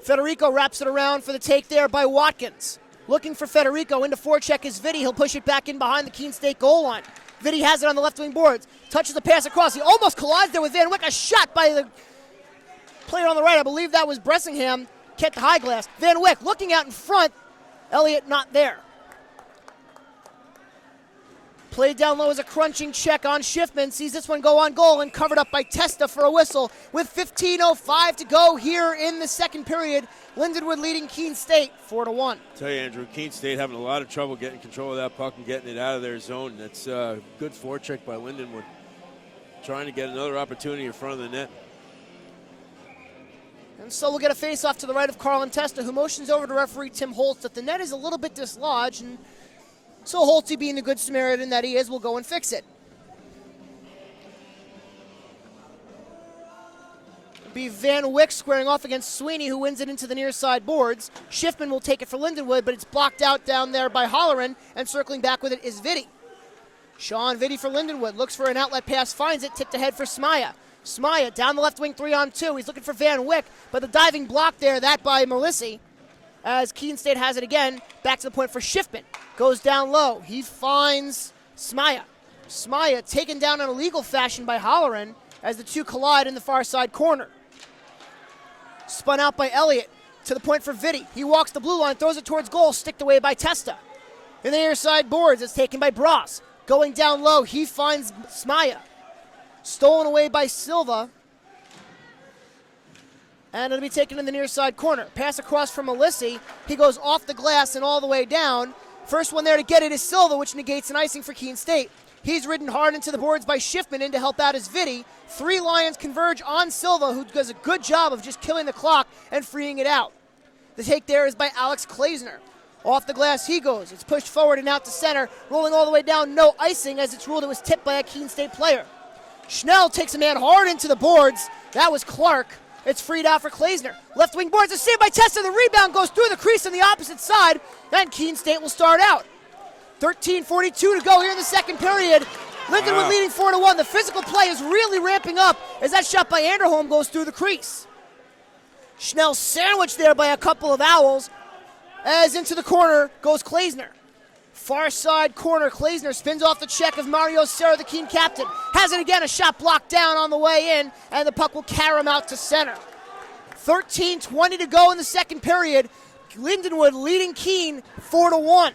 Speaker 1: Federico wraps it around for the take there by Watkins. Looking for Federico, into forecheck is Vitti. He'll push it back in behind the Keene State goal line. Vitti has it on the left wing boards. Touches the pass across. He almost collides there with Van Wyck. A shot by the player on the right. I believe that was Bressingham. Kept the high glass. Van Wyck looking out in front. Elliott not there. Played down low as a crunching check on Schiffman. Sees this one go on goal and covered up by Testa for a whistle. With 15:05 to go here in the second period. Lindenwood leading Keene State 4-1.
Speaker 2: Tell you, Andrew, Keene State having a lot of trouble getting control of that puck and getting it out of their zone. That's a good forecheck by Lindenwood. Trying to get another opportunity in front of the net.
Speaker 1: And so we'll get a face-off to the right of Carlin Testa, who motions over to referee Tim Holtz that the net is a little bit dislodged, and so Holtzy, being the good Samaritan that he is, will go and fix it. It'll be Van Wyck squaring off against Sweeney, who wins it into the near side boards. Schiffman will take it for Lindenwood, but it's blocked out down there by Holleran, and circling back with it is Vitti. Sean Vitti for Lindenwood, looks for an outlet pass, finds it, tipped ahead for Smaya. Smaya down the left wing 3-on-2. He's looking for Van Wyck, but the diving block there, that by Melissi. As Keene State has it again, back to the point for Schiffman. Goes down low. He finds Smaya. Smaya taken down in illegal fashion by Holleran as the two collide in the far side corner. Spun out by Elliott to the point for Vitti. He walks the blue line, throws it towards goal, sticked away by Testa. In the near side boards, it's taken by Bras. Going down low, he finds Smaya. Stolen away by Silva. And it'll be taken in the near side corner. Pass across from Melissi. He goes off the glass and all the way down. First one there to get it is Silva, which negates an icing for Keene State. He's ridden hard into the boards by Schiffman. In to help out is Vitti. 3 Lions converge on Silva, who does a good job of just killing the clock and freeing it out. The take there is by Alex Klaesner. Off the glass he goes. It's pushed forward and out to center. Rolling all the way down, no icing, as it's ruled it was tipped by a Keene State player. Schnell takes a man hard into the boards. That was Clark. It's freed out for Klaesner. Left wing boards, a save by Testa. The rebound goes through the crease on the opposite side, and Keene State will start out. 13:42 to go here in the second period. Lindenwood leading 4-1. The physical play is really ramping up as that shot by Anderholm goes through the crease. Schnell sandwiched there by a couple of Owls, as into the corner goes Klaesner. Far side corner, Klaesner spins off the check of Mario Serra, the Keene captain. Has it again, a shot blocked down on the way in, and the puck will carry him out to center. 13:20 to go in the second period. Lindenwood leading Keene 4-1.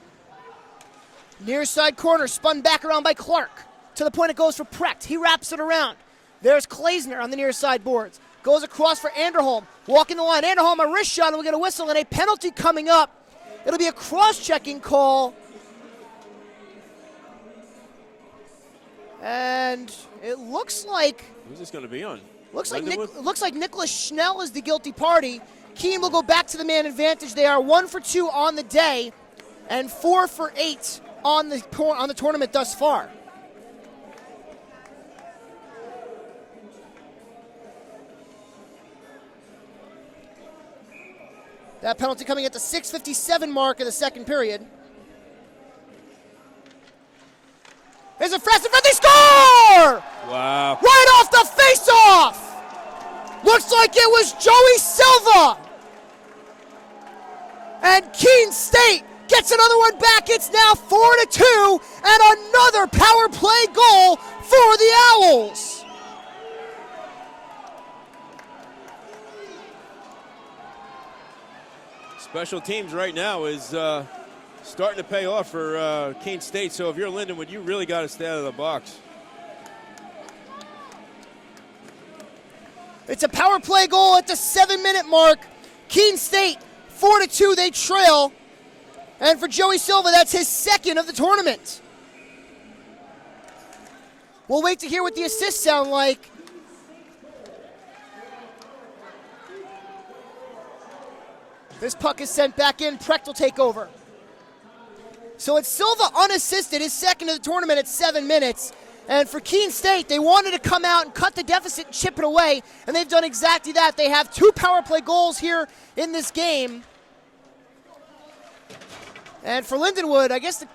Speaker 1: Near side corner, spun back around by Clark. To the point it goes for Precht. He wraps it around. There's Klaesner on the near side boards. Goes across for Anderholm. Walking the line. Anderholm, a wrist shot, and we'll get a whistle and a penalty coming up. It'll be a cross-checking call. And it looks like...
Speaker 2: Who's this going to be on?
Speaker 1: Looks like Nicholas Schnell is the guilty party. Keene will go back to the man advantage. They are 1 for 2 on the day and 4 for 8 on the tournament thus far. That penalty coming at the 6:57 mark of the second period. There's a fast and they score!
Speaker 2: Wow.
Speaker 1: Right off the face-off! Looks like it was Joey Silva! And Keene State gets another one back. It's now 4-2, and another power play goal for the Owls.
Speaker 2: Special teams right now is starting to pay off for Keene State. So if you're Lindenwood, you really got to stay out of the box.
Speaker 1: It's a power play goal at the 7-minute mark. Keene State, 4-2, they trail. And for Joey Silva, that's his second of the tournament. We'll wait to hear what the assists sound like. This puck is sent back in. Precht will take over. So it's Silva unassisted, his second of the tournament at 7 minutes. And for Keene State, they wanted to come out and cut the deficit and chip it away, and they've done exactly that. They have 2 power play goals here in this game. And for Lindenwood, I guess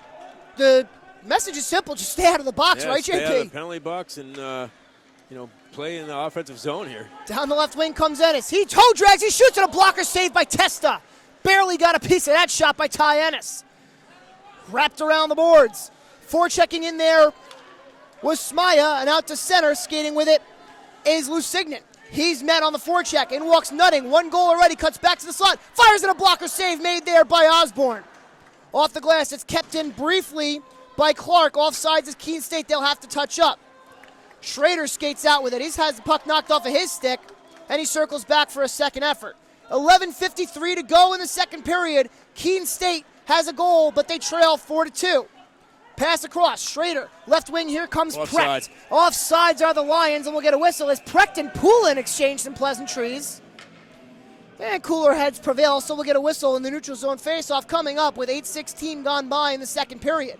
Speaker 1: the message is simple. Just stay out of the box, right, JP?
Speaker 2: Stay out of the penalty box and, play in the offensive zone here.
Speaker 1: Down the left wing comes Ennis. He toe drags. He shoots at a blocker saved by Testa. Barely got a piece of that shot by Ty Ennis. Wrapped around the boards. Forechecking in there was Smaya, and out to center, skating with it is Lusignan. He's met on the forecheck. In walks Nutting. 1 goal already. Cuts back to the slot. Fires in a blocker save made there by Osborne. Off the glass. It's kept in briefly by Clark. Offsides is Keene State. They'll have to touch up. Schrader skates out with it. He has the puck knocked off of his stick, and he circles back for a second effort. 11:53 to go in the second period. Keene State has a goal, but they trail 4-2. Pass across. Schrader, left wing, here comes Precht. Offsides are the Lions, and we'll get a whistle as Precht and Poulin exchange some pleasantries. And cooler heads prevail, so we'll get a whistle in the neutral zone faceoff coming up with 8:16 gone by in the second period.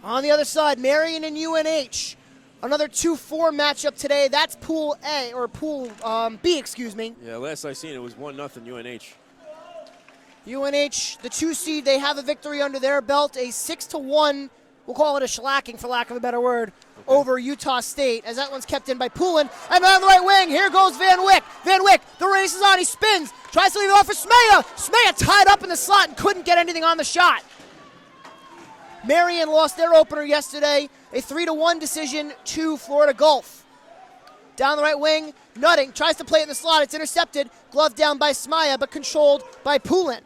Speaker 1: On the other side, Marion and UNH. Another 2-4 matchup today. That's Pool A, or Pool B, excuse me.
Speaker 2: Yeah, last I seen it was 1-0 UNH.
Speaker 1: UNH, the 2 seed, they have a victory under their belt. A 6-1, we'll call it a shellacking for lack of a better word, over Utah State, as that one's kept in by Poulin. And on the right wing, here goes Van Wyck. Van Wyck, the race is on, he spins. Tries to leave it off for Smaya. Smaya tied up in the slot and couldn't get anything on the shot. Marion lost their opener yesterday, a 3-1 decision to Florida Gulf. Down the right wing, Nutting tries to play it in the slot. It's intercepted, gloved down by Smaya, but controlled by Poulin.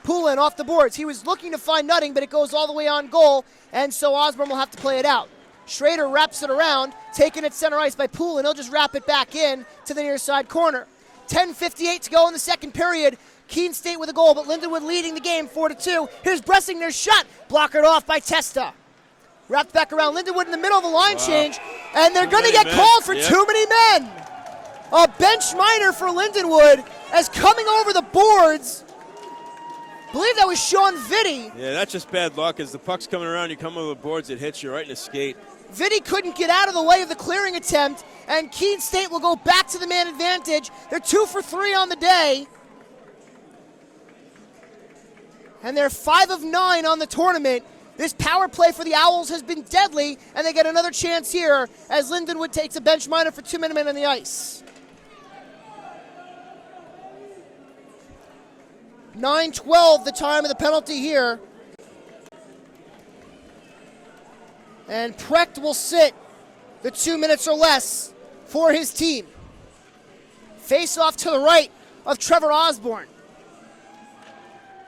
Speaker 1: Poulin off the boards. He was looking to find Nutting, but it goes all the way on goal, and so Osborne will have to play it out. Schrader wraps it around, taken at center ice by Poulin. He'll just wrap it back in to the near side corner. 10:58 to go in the second period. Keene State with a goal, but Lindenwood leading the game 4-2. Here's Bressinger's shot, blockered off by Testa. Wrapped back around. Lindenwood in the middle of the line change, and they're going to get called for too many men. A bench minor for Lindenwood as coming over the boards. I believe that was Sean Vitti.
Speaker 2: Yeah, that's just bad luck. As the puck's coming around, you come over the boards, it hits you right in the skate.
Speaker 1: Vitti couldn't get out of the way of the clearing attempt, and Keene State will go back to the man advantage. They're 2 for 3 on the day. And they're 5 of 9 on the tournament. This power play for the Owls has been deadly, and they get another chance here as Lindenwood takes a bench minor for 2 minute men on the ice. 9:12 the time of the penalty here. And Precht will sit the 2 minutes or less for his team. Face off to the right of Trevor Osborne.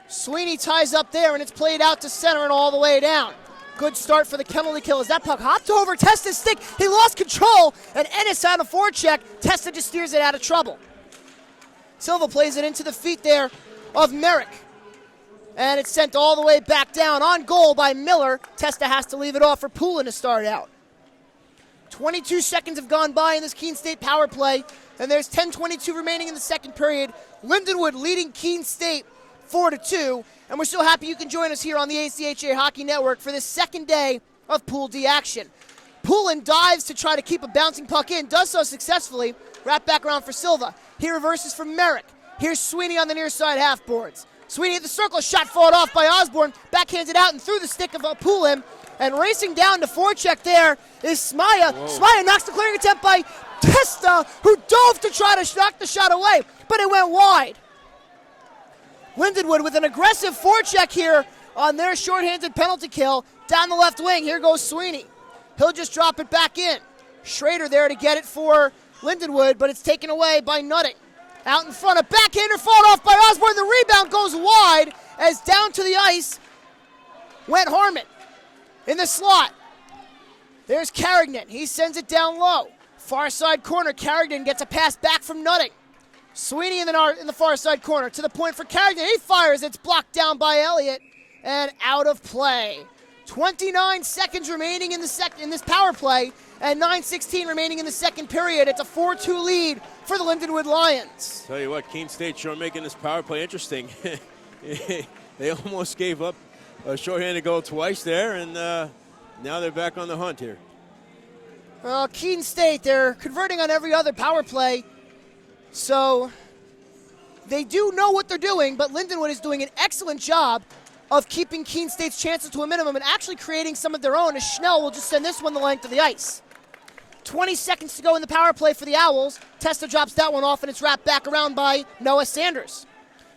Speaker 1: Sweeney ties up there, and it's played out to center and all the way down. Good start for the penalty kill as that puck hopped over Testa's stick. He lost control, and Ennis on a forecheck. Testa just steers it out of trouble. Silva plays it into the feet there of Merrick. And it's sent all the way back down on goal by Miller. Testa has to leave it off for Poulin to start out. 22 seconds have gone by in this Keene State power play, and there's 10:22 remaining in the second period. Lindenwood leading Keene State 4-2, and we're so happy you can join us here on the ACHA Hockey Network for this second day of Pool D action. Poulin dives to try to keep a bouncing puck in, does so successfully. Wrap back around for Silva. He reverses from Merrick. Here's Sweeney on the near side half boards. Sweeney at the circle, shot fought off by Osborne, backhands out and through the stick of Poulin, and racing down to forecheck there is Smaya. Smaya knocks the clearing attempt by Testa, who dove to try to knock the shot away, but it went wide. Lindenwood with an aggressive forecheck here on their shorthanded penalty kill. Down the left wing, here goes Sweeney. He'll just drop it back in. Schrader there to get it for Lindenwood, but it's taken away by Nutting. Out in front, a backhander fought off by Osborne. The rebound goes wide as down to the ice went Harmon in the slot. There's Carignan. He sends it down low. Far side corner, Carignan gets a pass back from Nutting. Sweeney in the far side corner to the point for Carignan. He fires. It's blocked down by Elliott and out of play. 29 seconds remaining in this power play and 9:16 remaining in the second period. It's a 4-2 lead for the Lindenwood Lions.
Speaker 2: Tell you what, Keene State sure making this power play interesting. They almost gave up a shorthanded goal twice there, and now they're back on the hunt here.
Speaker 1: Well, Keene State, they're converting on every other power play. So they do know what they're doing, but Lindenwood is doing an excellent job of keeping Keene State's chances to a minimum and actually creating some of their own, as Schnell will just send this one the length of the ice. 20 seconds to go in the power play for the Owls. Testa drops that one off, and it's wrapped back around by Noah Sanders.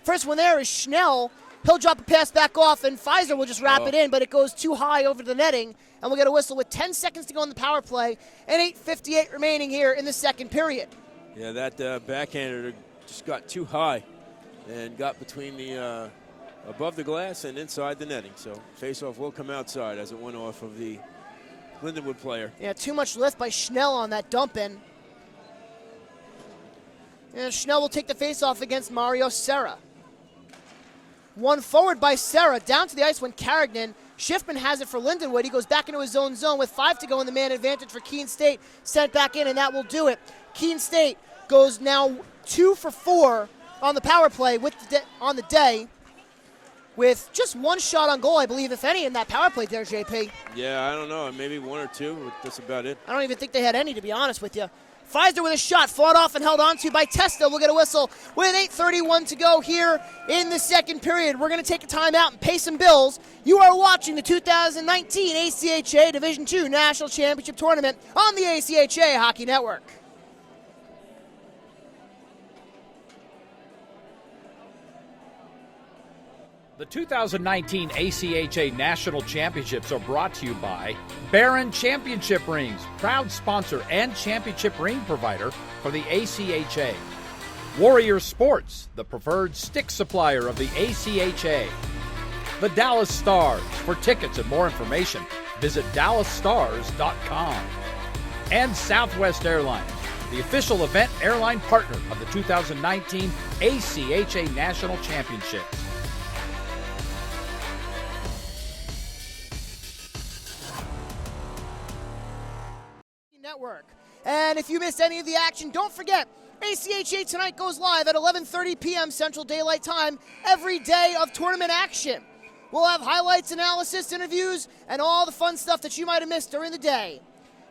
Speaker 1: First one there is Schnell. He'll drop a pass back off, and Pfizer will just wrap it in, but it goes too high over the netting, and we'll get a whistle with 10 seconds to go in the power play and 8:58 remaining here in the second period.
Speaker 2: Yeah, that backhander just got too high and got between the above the glass and inside the netting. So faceoff will come outside as it went off of the Lindenwood player.
Speaker 1: Yeah, too much lift by Schnell on that dump in. And Schnell will take the faceoff against Mario Serra. One forward by Serra. Down to the ice went Carignan. Schiffman has it for Lindenwood. He goes back into his own zone with 5 to go in the man advantage for Keene State. Sent back in, and that will do it. Keene State goes now 2 for 4 on the power play on the day, with just one shot on goal, I believe, if any, in that power play there, JP.
Speaker 2: Yeah, I don't know. Maybe 1 or 2, but that's about it.
Speaker 1: I don't even think they had any, to be honest with you. Pfizer with a shot, fought off and held onto by Testa. We'll get a whistle with 8:31 to go here in the second period. We're going to take a timeout and pay some bills. You are watching the 2019 ACHA Division II National Championship Tournament on the ACHA Hockey Network.
Speaker 4: The 2019 ACHA National Championships are brought to you by Barron Championship Rings, proud sponsor and championship ring provider for the ACHA. Warrior Sports, the preferred stick supplier of the ACHA. The Dallas Stars. For tickets and more information, visit dallasstars.com. And Southwest Airlines, the official event airline partner of the 2019 ACHA National Championships.
Speaker 1: Network. And if you missed any of the action, don't forget, ACHA Tonight goes live at 11:30 p.m. Central Daylight Time every day of tournament action. We'll have highlights, analysis, interviews, and all the fun stuff that you might have missed during the day.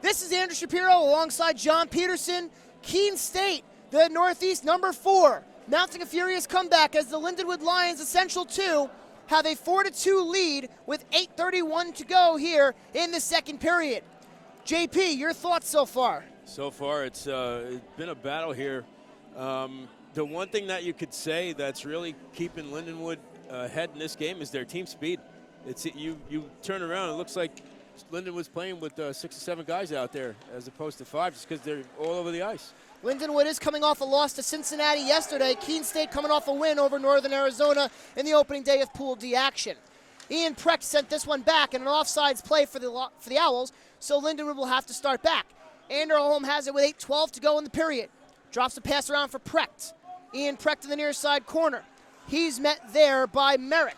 Speaker 1: This is Andrew Shapiro alongside John Peterson. Keene State, the Northeast number 4, mounting a furious comeback as the Lindenwood Lions Essential 2 have a 4-2 lead with 8:31 to go here in the second period. JP, your thoughts so far?
Speaker 2: So far, it's been a battle here. The one thing that you could say that's really keeping Lindenwood ahead in this game is their team speed. It's you turn around, it looks like Lindenwood's playing with 6 or 7 guys out there as opposed to 5, just because they're all over the ice.
Speaker 1: Lindenwood is coming off a loss to Cincinnati yesterday. Keene State coming off a win over Northern Arizona in the opening day of Pool D action. Ian Precht sent this one back in an offsides play for the Owls, so Lindenwood will have to start back. Anderholm has it with 8:12 to go in the period. Drops the pass around for Precht. Ian Precht in the near side corner. He's met there by Merrick.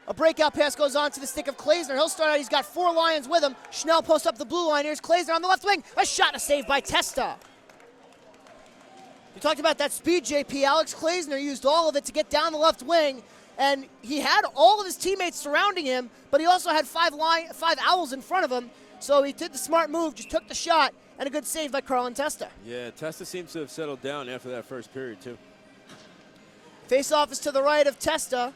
Speaker 1: A breakout pass goes on to the stick of Klaesner. He'll start out. He's got 4 Lions with him. Schnell posts up the blue line. Here's Klaesner on the left wing. A shot and a save by Testa. You talked about that speed, JP. Alex Klaesner used all of it to get down the left wing, and he had all of his teammates surrounding him, but he also had 5 Owls in front of him, so he did the smart move, just took the shot, and a good save by Carlin Testa.
Speaker 2: Yeah, Testa seems to have settled down after that first period, too.
Speaker 1: Face-off is to the right of Testa.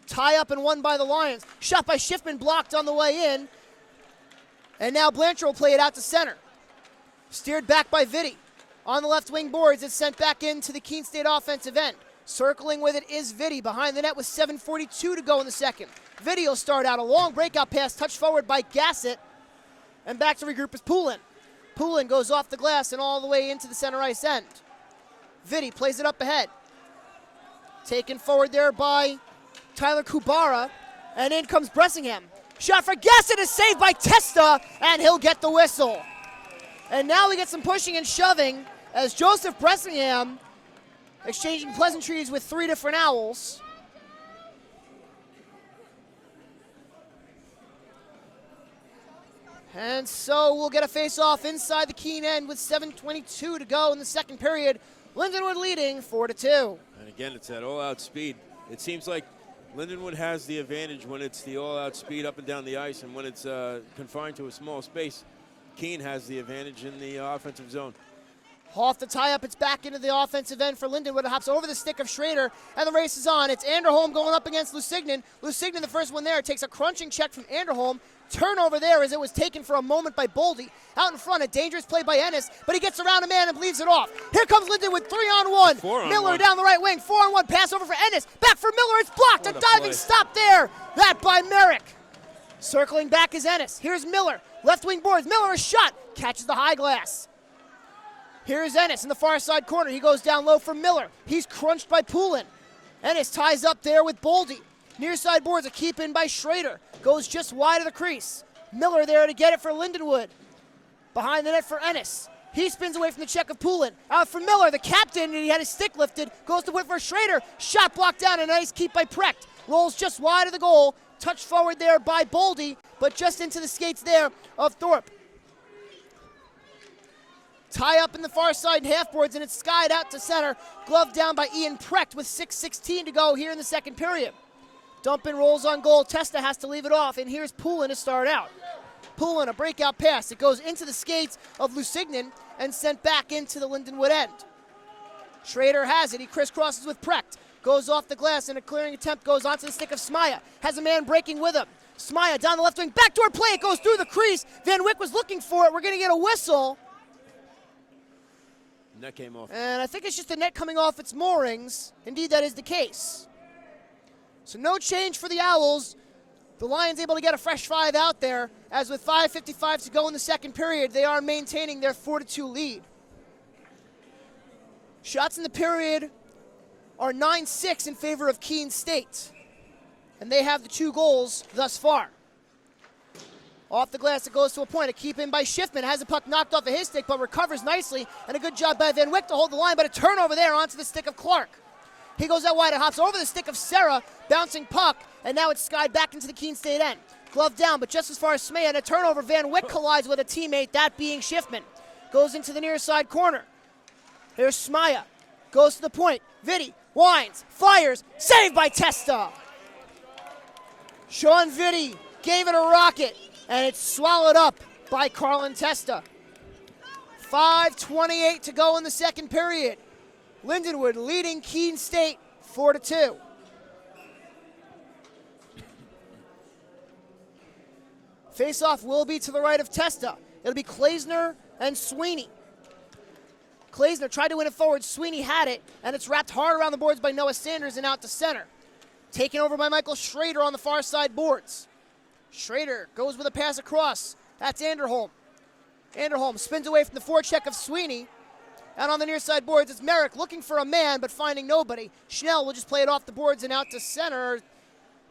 Speaker 1: Tie up and won by the Lions. Shot by Schiffman, blocked on the way in. And now Blanchard will play it out to center. Steered back by Vitti. On the left wing boards, it's sent back into the Keene State offensive end. Circling with it is Vitti behind the net with 7:42 to go in the second. Vitti will start out a long breakout pass, touched forward by Gassett. And back to regroup is Poulin. Poulin goes off the glass and all the way into the center ice end. Vitti plays it up ahead. Taken forward there by Tyler Kubara, and in comes Bressingham. Shot for Gassett is saved by Testa, and he'll get the whistle. And now we get some pushing and shoving as Joseph Bressingham exchanging pleasantries with 3 different Owls. And so we'll get a face-off inside the Keene end with 7:22 to go in the second period. Lindenwood leading 4-2.
Speaker 2: And again, it's that all-out speed. It seems like Lindenwood has the advantage when it's the all-out speed up and down the ice, and when it's confined to a small space, Keene has the advantage in the offensive zone.
Speaker 1: Off the tie-up, it's back into the offensive end for Lindenwood. It hops over the stick of Schrader, and the race is on. It's Anderholm going up against Lusignan. Lusignan, the first one there, takes a crunching check from Anderholm. Turnover there as it was taken for a moment by Boldy. Out in front, a dangerous play by Ennis, but he gets around a man and leaves it off. Here comes Lindenwood, 3-on-1.
Speaker 2: 4-on-1.
Speaker 1: Miller down the right wing, 4-on-1, pass over for Ennis. Back for Miller, it's blocked.
Speaker 2: What
Speaker 1: A
Speaker 2: a
Speaker 1: diving
Speaker 2: play.
Speaker 1: stop there. That by Merrick. Circling back is Ennis. Here's Miller. Left wing boards. Miller a shot. Catches the high glass. Here's Ennis in the far side corner. He goes down low for Miller. He's crunched by Poulin. Ennis ties up there with Boldy. Near side boards, a keep in by Schrader. Goes just wide of the crease. Miller there to get it for Lindenwood. Behind the net for Ennis. He spins away from the check of Poulin. Out for Miller, the captain, and he had his stick lifted. Goes to win for Schrader. Shot blocked down, a nice keep by Precht. Rolls just wide of the goal. Touched forward there by Boldy, but just into the skates there of Thorpe. Tie up in the far side half boards, and it's skied out to center. Glove down by Ian Precht with 6:16 to go here in the second period. Dump and rolls on goal. Testa has to leave it off, and here's Poulin to start out. Poulin, a breakout pass. It goes into the skates of Lusignan and sent back into the Lindenwood end. Schrader has it. He crisscrosses with Precht. Goes off the glass, and a clearing attempt goes onto the stick of Smaya. Has a man breaking with him. Smaya down the left wing. Backdoor play. It goes through the crease. Van Wyck was looking for it. We're going to get a whistle.
Speaker 2: Net came off.
Speaker 1: And I think it's just the net coming off its moorings. Indeed, that is the case. So no change for the Owls. The Lions able to get a fresh 5 out there, as with 5:55 to go in the second period, they are maintaining their 4-2 lead. Shots in the period are 9-6 in favor of Keene State, and they have the 2 goals thus far. Off the glass, it goes to a point. A keep in by Schiffman. Has the puck knocked off of his stick, but recovers nicely, and a good job by Van Wyck to hold the line, but a turnover there onto the stick of Clark. He goes out wide and hops over the stick of Serra, bouncing puck, and now it's skied back into the Keene State end. Glove down, but just as far as Smay, and a turnover. Van Wyck collides with a teammate, that being Schiffman. Goes into the near side corner. Here's Smaya. Goes to the point. Vitti winds, fires, saved by Testa. Sean Vitti gave it a rocket, and it's swallowed up by Carlin Testa. 5:28 to go in the second period. Lindenwood leading Keene State 4-2. Face-off will be to the right of Testa. It'll be Klaesner and Sweeney. Klaesner tried to win it forward. Sweeney had it, and it's wrapped hard around the boards by Noah Sanders and out to center. Taken over by Michael Schrader on the far side boards. Schrader goes with a pass across. That's Anderholm. Anderholm spins away from the forecheck of Sweeney. And on the near side boards, it's Merrick looking for a man but finding nobody. Schnell will just play it off the boards and out to center.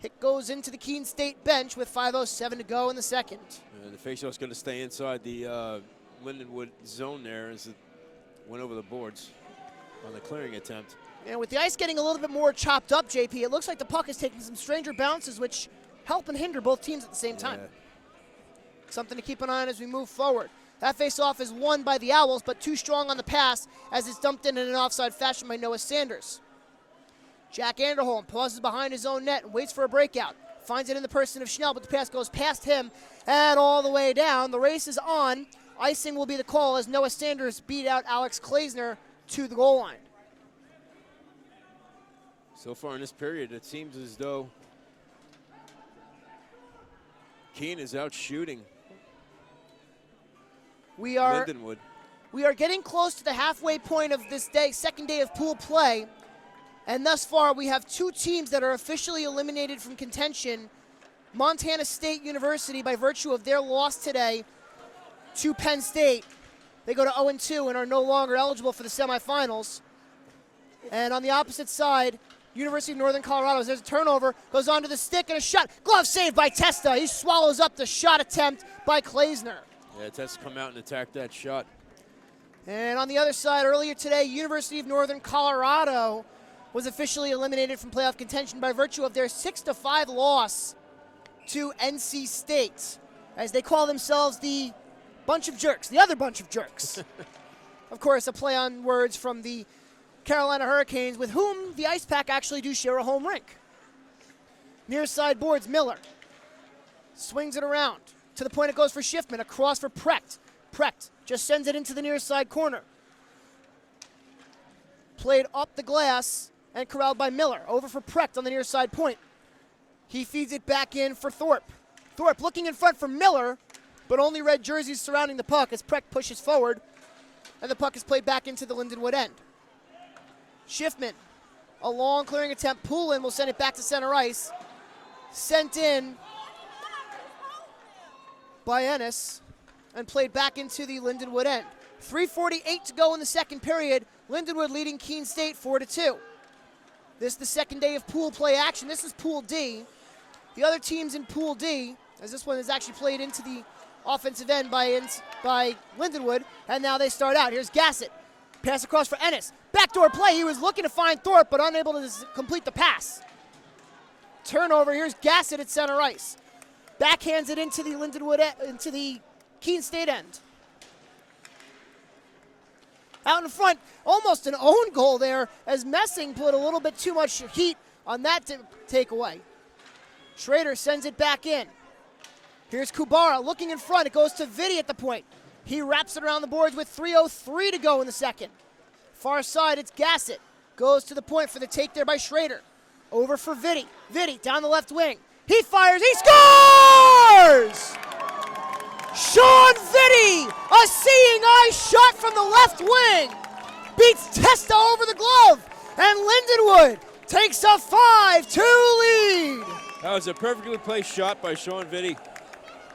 Speaker 1: It goes into the Keene State bench with 5:07 to go in the second.
Speaker 2: The faceoff's going to stay inside the Lindenwood zone there as it went over the boards on the clearing attempt.
Speaker 1: And with the ice getting a little bit more chopped up, JP, it looks like the puck is taking some stranger bounces, which help and hinder both teams at the same time.
Speaker 2: Yeah.
Speaker 1: Something to keep an eye on as we move forward. That faceoff is won by the Owls, but too strong on the pass as it's dumped in an offside fashion by Noah Sanders. Jack Anderholm pauses behind his own net and waits for a breakout. Finds it in the person of Schnell, but the pass goes past him and all the way down. The race is on. Icing will be the call as Noah Sanders beat out Alex Klaesner to the goal line.
Speaker 2: So far in this period, it seems as though Keene is out shooting
Speaker 1: We are
Speaker 2: Lindenwood.
Speaker 1: getting close to the halfway point of this day, second day of pool play. And thus far, we have two teams that are officially eliminated from contention. Montana State University, by virtue of their loss today to Penn State, they go to 0-2 and are no longer eligible for the semifinals. And on the opposite side, University of Northern Colorado, there's a turnover, goes onto the stick and a shot. Glove saved by Testa. He swallows up the shot attempt by Klaesner.
Speaker 2: Yeah, Testa come out and attack that shot.
Speaker 1: And on the other side, earlier today, University of Northern Colorado was officially eliminated from playoff contention by virtue of their 6-5 loss to NC State, as they call themselves the bunch of jerks, the other bunch of jerks. Of course, a play on words from the Carolina Hurricanes, with whom the Ice Pack actually do share a home rink. Near side boards, Miller swings it around. To the point it goes for Schiffman, across for Precht. Precht just sends it into the near side corner. Played up the glass and corralled by Miller. Over for Precht on the near side point. He feeds it back in for Thorpe. Thorpe looking in front for Miller, but only red jerseys surrounding the puck as Precht pushes forward, and the puck is played back into the Lindenwood end. Schiffman, a long clearing attempt. Poulin will send it back to center ice. Sent in by Ennis and played back into the Lindenwood end. 3:48 to go in the second period. Lindenwood leading Keene State 4-2. This is the second day of pool play action. This is Pool D. The other teams in Pool D, as this one is actually played into the offensive end by Lindenwood, and now they start out. Here's Gassett. Pass across for Ennis. Backdoor play. He was looking to find Thorpe, but unable to complete the pass. Turnover. Here's Gassett at center ice. Backhands it into the Lindenwood, into the Keene State end. Out in front, almost an own goal there, as Messing put a little bit too much heat on that takeaway. Schrader sends it back in. Here's Kubara looking in front. It goes to Vitti at the point. He wraps it around the boards with 3:03 to go in the second. Far side, it's Gassett. Goes to the point for the take there by Schrader. Over for Vitti. Vitti down the left wing. He fires. He scores! Sean Vitti, a seeing eye shot from the left wing, beats Testa over the glove, and Lindenwood takes a 5-2 lead.
Speaker 2: That was a perfectly placed shot by Sean Vitti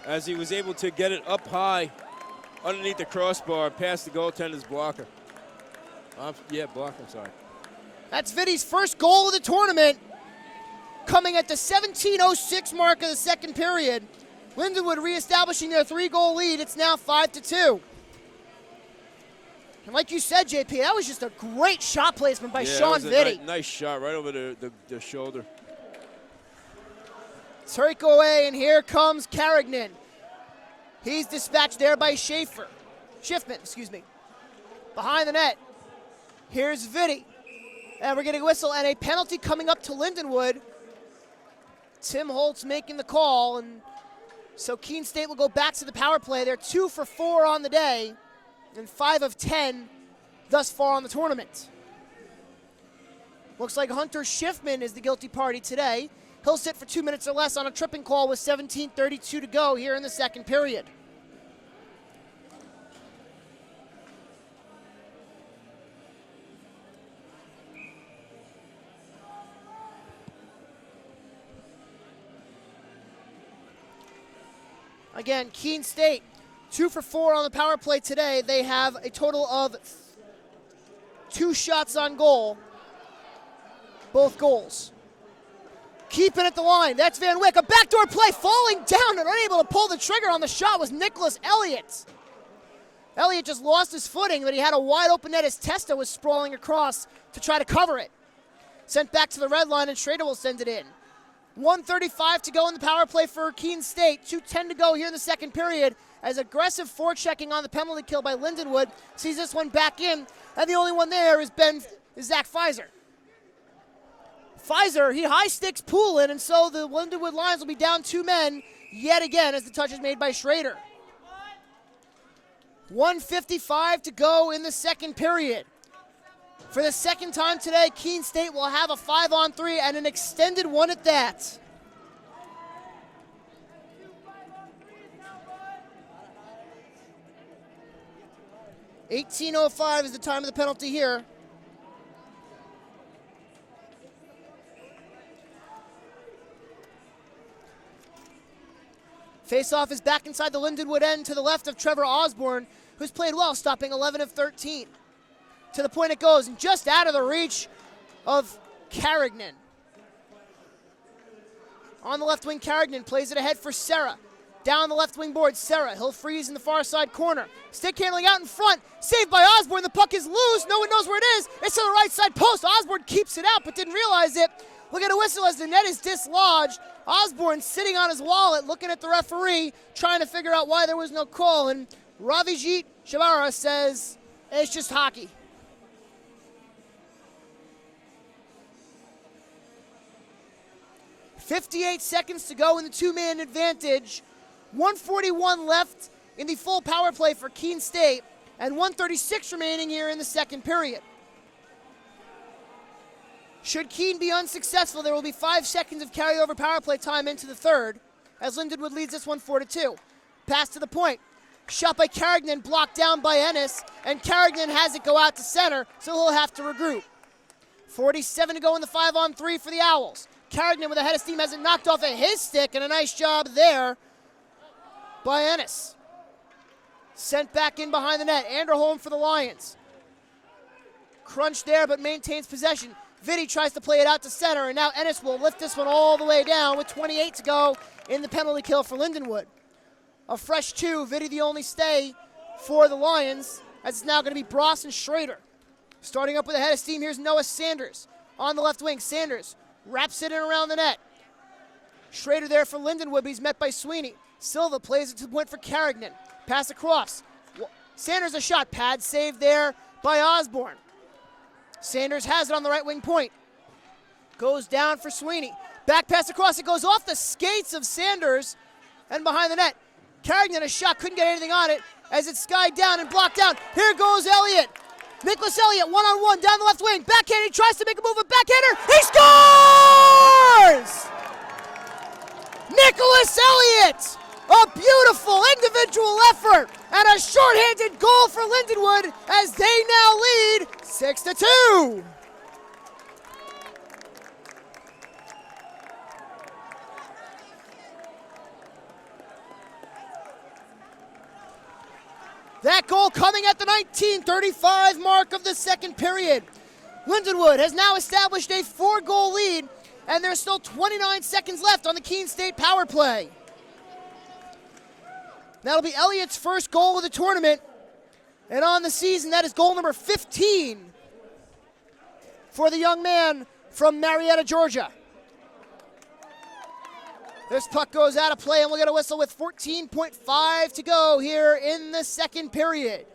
Speaker 2: as he was able to get it up high underneath the crossbar past the goaltender's blocker. Blocker, I'm sorry.
Speaker 1: That's Vitti's first goal of the tournament, coming at the 17:06 mark of the second period. Lindenwood reestablishing their 3-goal lead. It's now 5-2. And like you said, JP, that was just a great shot placement by Sean Vitti.
Speaker 2: Nice shot right over the shoulder.
Speaker 1: Turk away, and here comes Carignan. He's dispatched there by Schiffman, behind the net. Here's Vitti. And we're getting a whistle and a penalty coming up to Lindenwood. Tim Holtz making the call, and so Keene State will go back to the power play. They're 2 for 4 on the day and 5 of 10 thus far on the tournament. Looks like Hunter Schiffman is the guilty party today. He'll sit for 2 minutes or less on a tripping call with 17:32 to go here in the second period. Again, Keene State, 2 for 4 on the power play today. They have a total of 2 shots on goal, both goals. Keeping at the line, that's Van Wyck. A backdoor play, falling down and unable to pull the trigger on the shot was Nicholas Elliott. Elliott just lost his footing, but he had a wide open net as Testa was sprawling across to try to cover it. Sent back to the red line, and Schrader will send it in. 1:35 to go in the power play for Keene State. 2:10 to go here in the second period as aggressive forechecking on the penalty kill by Lindenwood sees this one back in, and the only one there is Zach Pfizer. Pfizer, he high sticks Poulin, and so the Lindenwood Lions will be down 2 men yet again as the touch is made by Schrader. 1:55 to go in the second period. For the second time today, Keene State will have a 5-on-3 and an extended one at that. $18:05 is the time of the penalty here. Face-off is back inside the Lindenwood end to the left of Trevor Osborne, who's played well, stopping 11 of 13. To the point it goes, and just out of the reach of Carignan. On the left wing, Carignan plays it ahead for Serra. Down the left wing board, Serra. He'll freeze in the far side corner. Stick handling out in front. Saved by Osborne. The puck is loose. No one knows where it is. It's to the right side post. Osborne keeps it out, but didn't realize it. We'll get a whistle as the net is dislodged. Osborne sitting on his wallet, looking at the referee, trying to figure out why there was no call. And Ravijit Shabara says, it's just hockey. .58 seconds to go in the 2-man advantage. 1:41 left in the full power play for Keene State, and 1:36 remaining here in the second period. Should Keene be unsuccessful, there will be 5 seconds of carryover power play time into the third, as Lindenwood leads this one 4-2. Pass to the point. Shot by Carignan, blocked down by Ennis, and Carignan has it go out to center, so he'll have to regroup. 47 to go in the 5-on-3 for the Owls. Carignan with a head of steam has it knocked off of his stick, and a nice job there by Ennis. Sent back in behind the net. Anderholm for the Lions. Crunch there, but maintains possession. Vitti tries to play it out to center, and now Ennis will lift this one all the way down with 28 to go in the penalty kill for Lindenwood. A fresh 2, Vitti the only stay for the Lions, as it's now going to be Bross and Schrader. Starting up with a head of steam, here's Noah Sanders. On the left wing, Sanders wraps it in around the net. Schrader there for Lindenwood, but he's met by Sweeney. Silva plays it to the point for Carignan. Pass across. Sanders a shot. Pad saved there by Osborne. Sanders has it on the right wing point. Goes down for Sweeney. Back pass across. It goes off the skates of Sanders and behind the net. Carignan a shot. Couldn't get anything on it as it's skied down and blocked down. Here goes Elliott. Nicholas Elliott, one-on-one, down the left wing. Backhand, he tries to make a move, a backhander. He scores! Nicholas Elliott! A beautiful individual effort and a shorthanded goal for Lindenwood as they now lead 6-2. That goal coming at the 19:35 mark of the second period. Lindenwood has now established a 4-goal lead, and there's still 29 seconds left on the Keene State power play. That'll be Elliott's first goal of the tournament, and on the season, that is goal number 15 for the young man from Marietta, Georgia. This puck goes out of play, and we'll get a whistle with 14.5 to go here in the second period.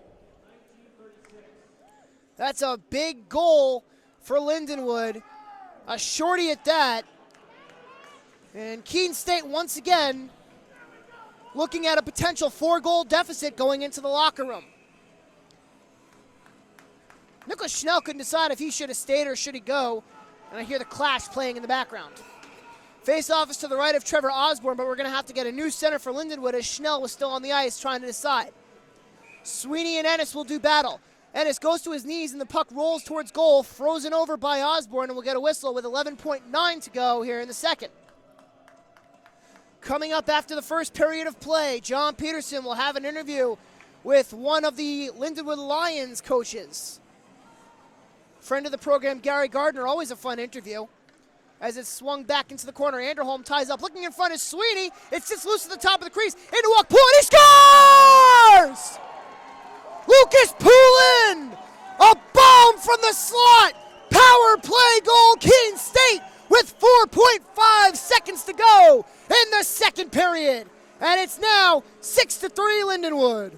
Speaker 1: That's a big goal for Lindenwood. A shorty at that. And Keene State once again looking at a potential 4-goal deficit going into the locker room. Nicholas Schnell couldn't decide if he should have stayed or should he go. And I hear the Clash playing in the background. Face-off is to the right of Trevor Osborne, but we're going to have to get a new center for Lindenwood as Schnell was still on the ice trying to decide. Sweeney and Ennis will do battle. Ennis goes to his knees and the puck rolls towards goal, frozen over by Osborne, and we'll get a whistle with 11.9 to go here in the second. Coming up after the first period of play, John Peterson will have an interview with one of the Lindenwood Lions coaches. Friend of the program, Gary Gardner, always a fun interview. As it's swung back into the corner, Anderholm ties up. Looking in front is Sweeney. It sits loose at the top of the crease. Into walk Poulin. He scores! Lucas Poulin! A bomb from the slot. Power play goal, Keene State, with 4.5 seconds to go in the second period. And it's now 6-3 Lindenwood.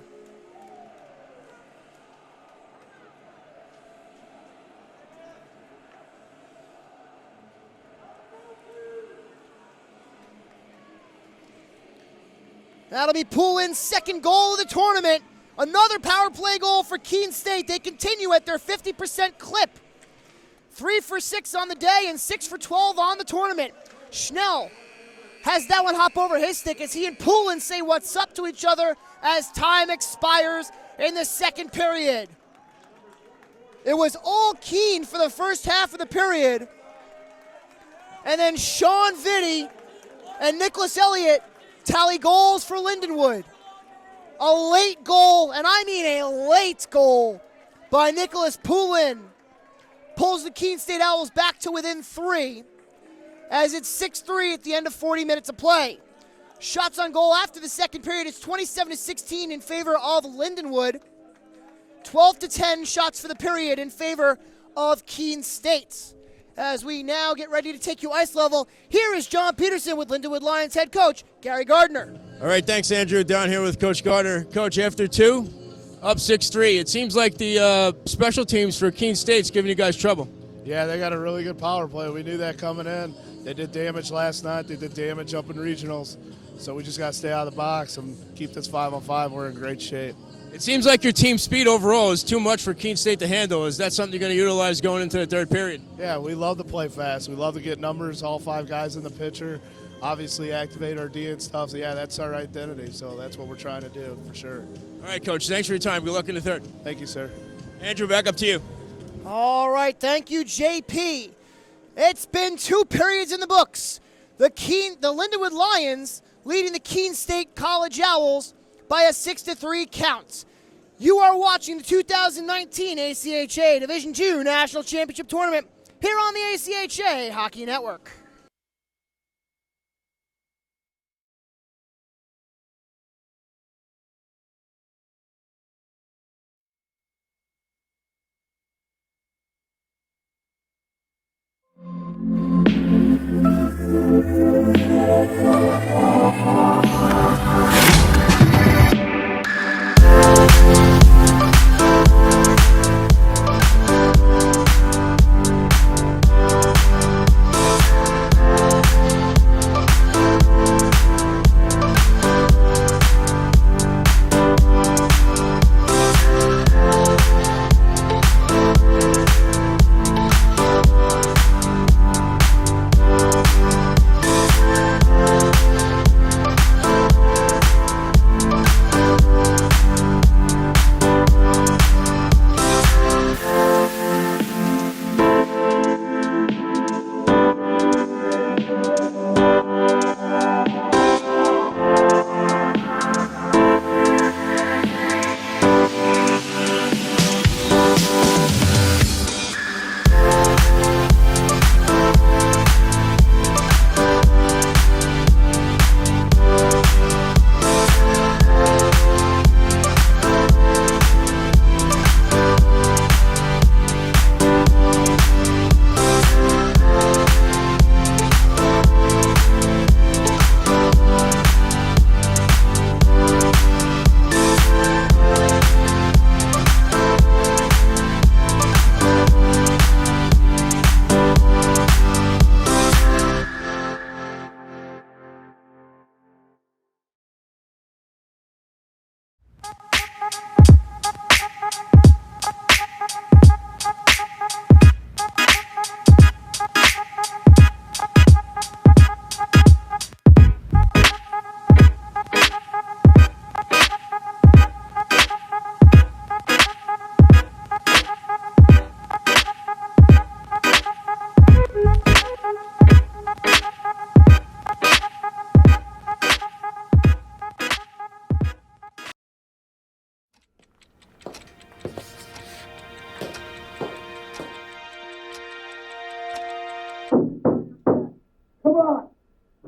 Speaker 1: That'll be Poulin's second goal of the tournament. Another power play goal for Keene State. They continue at their 50% clip. 3 for 6 on the day and 6 for 12 on the tournament. Schnell has that one hop over his stick as he and Poulin say what's up to each other as time expires in the second period. It was all Keene for the first half of the period. And then Sean Vitti and Nicholas Elliott tally goals for Lindenwood. A late goal, and I mean a late goal, by Nicholas Poulin pulls the Keene State Owls back to within 3 as it's 6-3 at the end of 40 minutes of play. Shots on goal after the second period is 27-16 in favor of Lindenwood. 12-10 shots for the period in favor of Keene State. As we now get ready to take you ice level, here is John Peterson with Lindenwood Lions head coach Gary Gardner.
Speaker 2: All right, thanks, Andrew. Down here with Coach Gardner. Coach, after 2, up 6-3. It seems like the special teams for Keene State's giving you guys trouble.
Speaker 5: Yeah, they got a really good power play. We knew that coming in. They did damage last night. They did damage up in regionals. So we just got to stay out of the box and keep this 5-on-5. We're in great shape.
Speaker 2: It seems like your team speed overall is too much for Keene State to handle. Is that something you're going to utilize going into the third period?
Speaker 5: Yeah, we love to play fast. We love to get numbers, all 5 guys in the picture, obviously activate our D and stuff. So, yeah, that's our identity. So that's what we're trying to do for sure.
Speaker 2: All right, Coach, thanks for your time. Good luck in the third.
Speaker 5: Thank you, sir.
Speaker 2: Andrew, back up to you.
Speaker 1: All right, thank you, JP. It's been 2 periods in the books. The Lindenwood Lions leading the Keene State College Owls by a 6-3 count. You are watching the 2019 ACHA Division II National Championship Tournament here on the ACHA Hockey Network.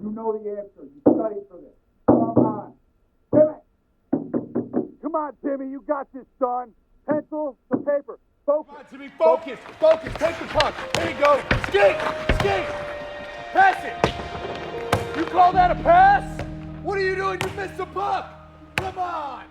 Speaker 6: You know the answer. You studied for this. Come on. Timmy! Come on, Timmy. You got this, son. Pencil to paper. Focus. Come on, Timmy. Focus. Focus. Take the puck. There you go. Skate. Skate. Pass it. You call that a pass? What are you doing? You missed the puck. Come on.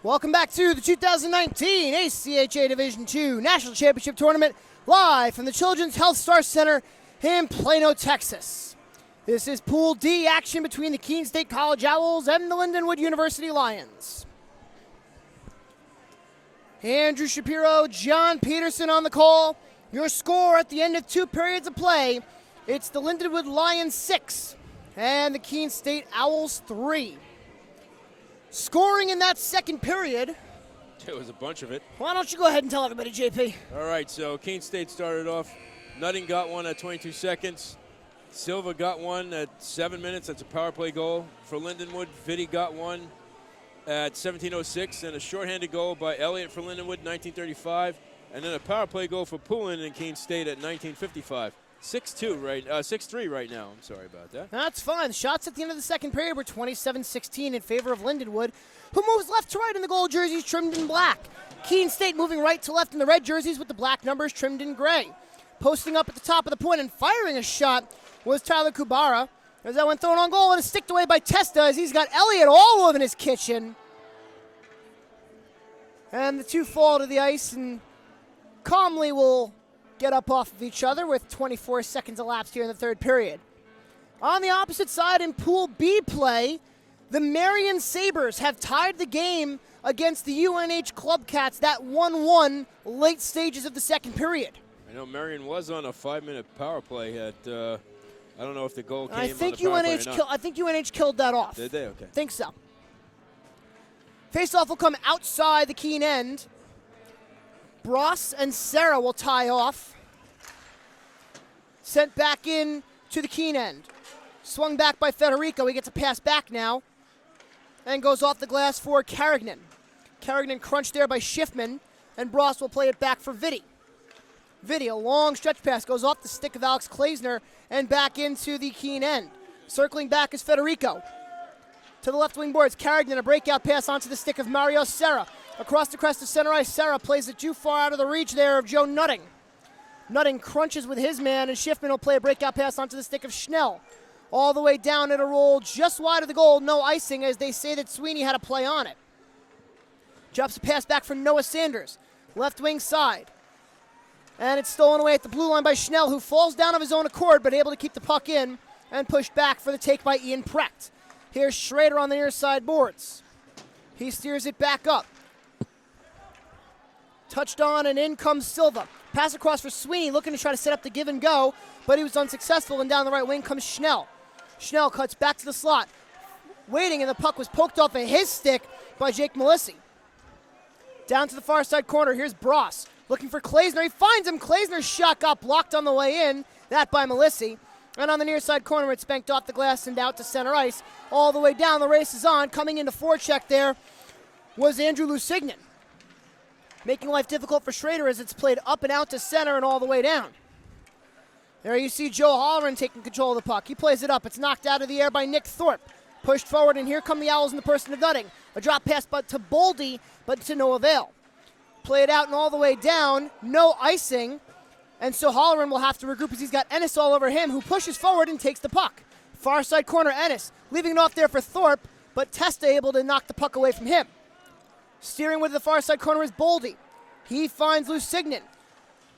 Speaker 1: Welcome back to the 2019 ACHA Division II National Championship Tournament, live from the Children's Health Star Center in Plano, Texas. This is Pool D action between the Keene State College Owls and the Lindenwood University Lions. Andrew Shapiro, John Peterson on the call. Your score at the end of 2 periods of play, it's the Lindenwood Lions 6 and the Keene State Owls 3. Scoring in that second period.
Speaker 2: It was a bunch of it.
Speaker 1: Why don't you go ahead and tell everybody, JP?
Speaker 2: All right, so Keene State started off. Nutting got one at 22 seconds. Silva got one at 7 minutes. That's a power play goal for Lindenwood. Vitti got one at 17:06, and a shorthanded goal by Elliott for Lindenwood, 19:35, and then a power play goal for Poulin in Keene State at 19:55. 6-3 right now. I'm sorry about that.
Speaker 1: That's fine. Shots at the end of the second period were 27-16 in favor of Lindenwood, who moves left to right in the gold jerseys trimmed in black. Keene State moving right to left in the red jerseys with the black numbers trimmed in gray. Posting up at the top of the point and firing a shot was Tyler Kubara, as that one thrown on goal and is sticked away by Testa, as he's got Elliott all over his kitchen. And the two fall to the ice and calmly will get up off of each other with 24 seconds elapsed here in the third period. On the opposite side in Pool B play, the Marion Sabres have tied the game against the UNH Club Cats, that 1-1 late stages of the second period.
Speaker 2: I know Marion was on a 5-minute power play at, I don't know if the goal came
Speaker 1: I think
Speaker 2: on the power play or not.
Speaker 1: I think UNH killed that off.
Speaker 2: Did they? Okay.
Speaker 1: Think so. Faceoff will come outside the Keene end. Bross and Serra will tie off. Sent back in to the Keene end. Swung back by Federico. He gets a pass back now. And goes off the glass for Carignan. Carignan crunched there by Schiffman. And Bross will play it back for Vitti. Vitti, a long stretch pass, goes off the stick of Alex Kleisner and back into the Keene end. Circling back is Federico. To the left wing boards, Carignan, a breakout pass onto the stick of Mario Serra. Across the crest of center ice, Serra plays it too far out of the reach there of Joe Nutting. Nutting crunches with his man, and Schiffman will play a breakout pass onto the stick of Schnell. All the way down at a roll just wide of the goal, no icing, as they say that Sweeney had a play on it. Drops a pass back for Noah Sanders, left wing side. And it's stolen away at the blue line by Schnell, who falls down of his own accord, but able to keep the puck in and pushed back for the take by Ian Precht. Here's Schrader on the near side boards. He steers it back up. Touched on, and in comes Silva. Pass across for Sweeney, looking to try to set up the give and go, but he was unsuccessful, and down the right wing comes Schnell. Schnell cuts back to the slot. Waiting, and the puck was poked off of his stick by Jake Melissi. Down to the far side corner, here's Bross. Looking for Kleisner, he finds him. Kleisner's shot got blocked on the way in, that by Melissi. And on the near side corner, it's banked off the glass and out to center ice. All the way down, the race is on. Coming into forecheck there was Andrew Lusignan, making life difficult for Schrader as it's played up and out to center and all the way down. There you see Joe Holleran taking control of the puck. He plays it up. It's knocked out of the air by Nick Thorpe. Pushed forward, and here come the Owls in the person of Nutting. A drop pass but to Boldy, but to no avail. Play it out and all the way down. No icing. And so Holleran will have to regroup as he's got Ennis all over him, who pushes forward and takes the puck. Far side corner, Ennis, leaving it off there for Thorpe, but Testa able to knock the puck away from him. Steering with the far side corner is Boldy. He finds Lusignan.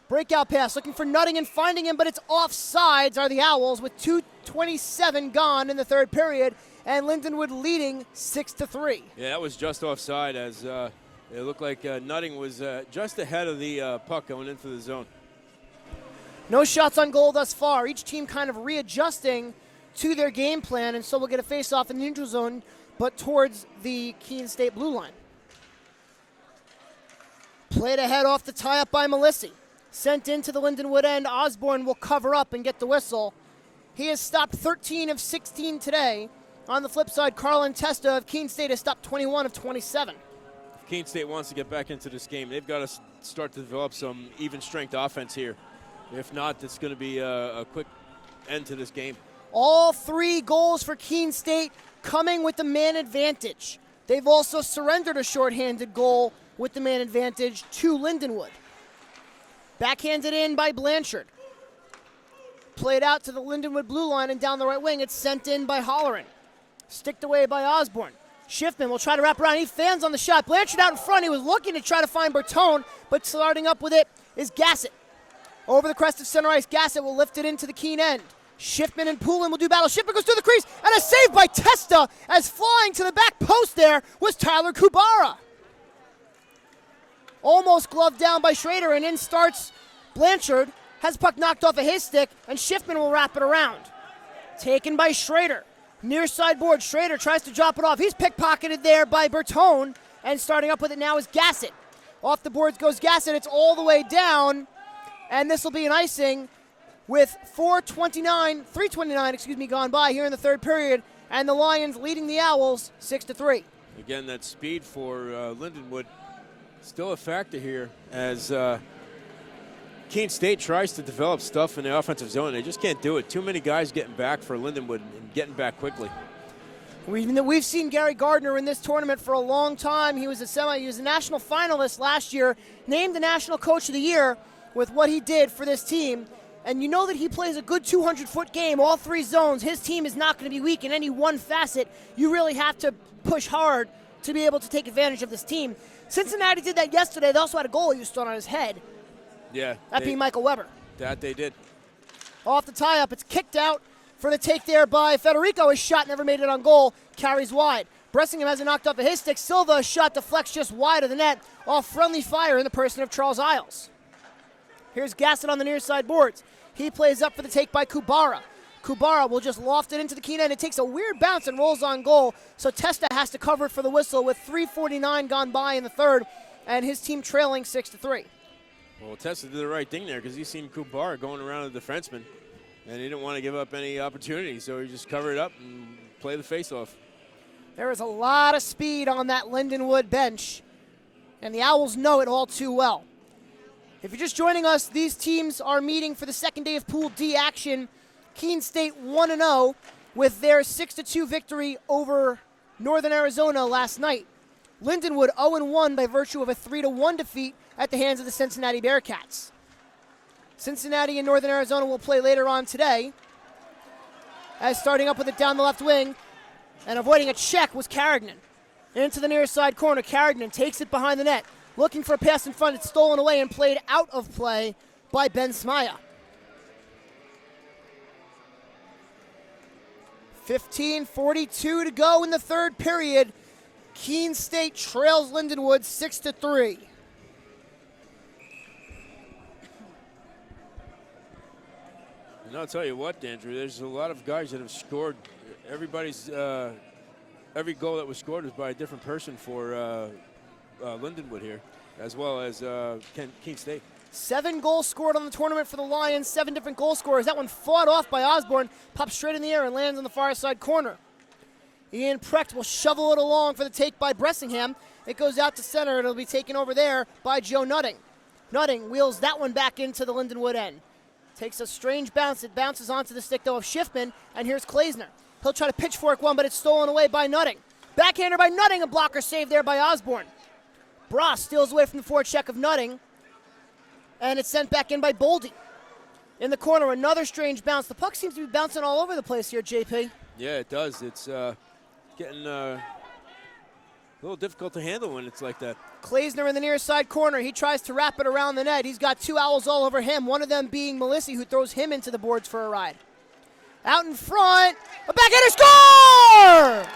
Speaker 1: Breakout pass, looking for Nutting and finding him, but it's offsides are the Owls with 2:27 gone in the third period, and Lindenwood leading 6-3.
Speaker 2: Yeah, that was just offside, as it looked like Nutting was just ahead of the puck going into the zone.
Speaker 1: No shots on goal thus far. Each team kind of readjusting to their game plan, and so we'll get a face-off in the neutral zone, but towards the Keene State blue line. Played ahead off the tie-up by Melissi. Sent into the Lindenwood end. Osborne will cover up and get the whistle. He has stopped 13 of 16 today. On the flip side, Carlin Testa of Keene State has stopped 21 of 27.
Speaker 2: If Keene State wants to get back into this game, they've got to start to develop some even strength offense here. If not, it's going to be a quick end to this game.
Speaker 1: All 3 goals for Keene State coming with the man advantage. They've also surrendered a shorthanded goal with the man advantage to Lindenwood. Backhanded in by Blanchard. Played out to the Lindenwood blue line and down the right wing. It's sent in by Holleran. Sticked away by Osborne. Schiffman will try to wrap around. He fans on the shot. Blanchard out in front. He was looking to try to find Bertone, but starting up with it is Gassett. Over the crest of center ice, Gassett will lift it into the Keene end. Schiffman and Poulin will do battle. Schiffman goes through the crease, and a save by Testa as flying to the back post there was Tyler Kubara. Almost gloved down by Schrader, and in starts Blanchard. Has the puck knocked off of his stick, and Schiffman will wrap it around. Taken by Schrader. Near side board, Schrader tries to drop it off. He's pickpocketed there by Bertone, and starting up with it now is Gassett. Off the boards goes Gassett. It's all the way down, and this will be an icing with 3:29 gone by here in the third period, and the Lions leading the Owls 6-3.
Speaker 2: Again, that speed for Lindenwood still a factor here as Keene State tries to develop stuff in the offensive zone. They just can't do it. Too many guys getting back for Lindenwood and getting back quickly.
Speaker 1: We've seen Gary Gardner in this tournament for a long time. He was a national finalist last year, named the National Coach of the Year with what he did for this team. And you know that he plays a good 200-foot game, all three zones. His team is not going to be weak in any one facet. You really have to push hard to be able to take advantage of this team. Cincinnati did that yesterday. They also had a goalie who stood on his head.
Speaker 2: Yeah.
Speaker 1: That being Michael Weber.
Speaker 2: That they did.
Speaker 1: Off the tie-up, it's kicked out for the take there by Federico. His shot never made it on goal. Carries wide. Bressingham has it knocked off of his stick. Silva's shot deflects just wide of the net. Off friendly fire in the person of Charles Isles. Here's Gassett on the near side boards. He plays up for the take by Kubara. Kubara will just loft it into the Keene end. It takes a weird bounce and rolls on goal, so Testa has to cover it for the whistle with 3:49 gone by in the third, and his team trailing 6-3.
Speaker 2: Well, Testa did the right thing there because he's seen Kubara going around the defenseman, and he didn't want to give up any opportunity, so he just covered it up and play the face-off.
Speaker 1: There is a lot of speed on that Lindenwood bench, and the Owls know it all too well. If you're just joining us, these teams are meeting for the second day of Pool D action. Keene State 1-0 with their 6-2 victory over Northern Arizona last night. Lindenwood 0-1 by virtue of a 3-1 defeat at the hands of the Cincinnati Bearcats. Cincinnati and Northern Arizona will play later on today. As starting up with it down the left wing and avoiding a check was Carignan. Into the near side corner, Carignan takes it behind the net. Looking for a pass in front, it's stolen away and played out of play by Ben Smaya. 15:42 to go in the third period. Keene State trails Lindenwood 6-3.
Speaker 2: And I'll tell you what, Andrew, there's a lot of guys that have scored. Every goal that was scored was by a different person for Lindenwood here, as well as Keene State.
Speaker 1: 7 goals scored on the tournament for the Lions, 7 different goal scorers. That one fought off by Osborne, pops straight in the air and lands on the far side corner. Ian Precht will shovel it along for the take by Bressingham. It goes out to center. It'll be taken over there by Joe Nutting. Nutting wheels that one back into the Lindenwood end. Takes a strange bounce. It bounces onto the stick, though, of Schiffman, and here's Klaesner. He'll try to pitchfork one, but it's stolen away by Nutting. Backhander by Nutting, a blocker save there by Osborne. Bras steals away from the forecheck of Nutting, and it's sent back in by Boldy. In the corner, another strange bounce. The puck seems to be bouncing all over the place here, JP.
Speaker 2: Yeah, it does. It's getting a little difficult to handle when it's like that.
Speaker 1: Klaesner in the near side corner. He tries to wrap it around the net. He's got 2 Owls all over him, one of them being Melissi, who throws him into the boards for a ride. Out in front, a backhander score!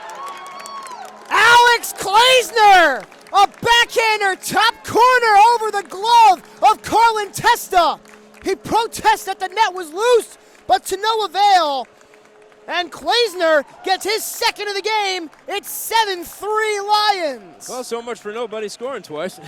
Speaker 1: Alex Klaesner! A backhander, top corner over the glove of Carlin Testa. He protests that the net was loose, but to no avail. And Klaesner gets his second of the game. It's 7-3 Lions.
Speaker 2: Well, so much for nobody scoring twice.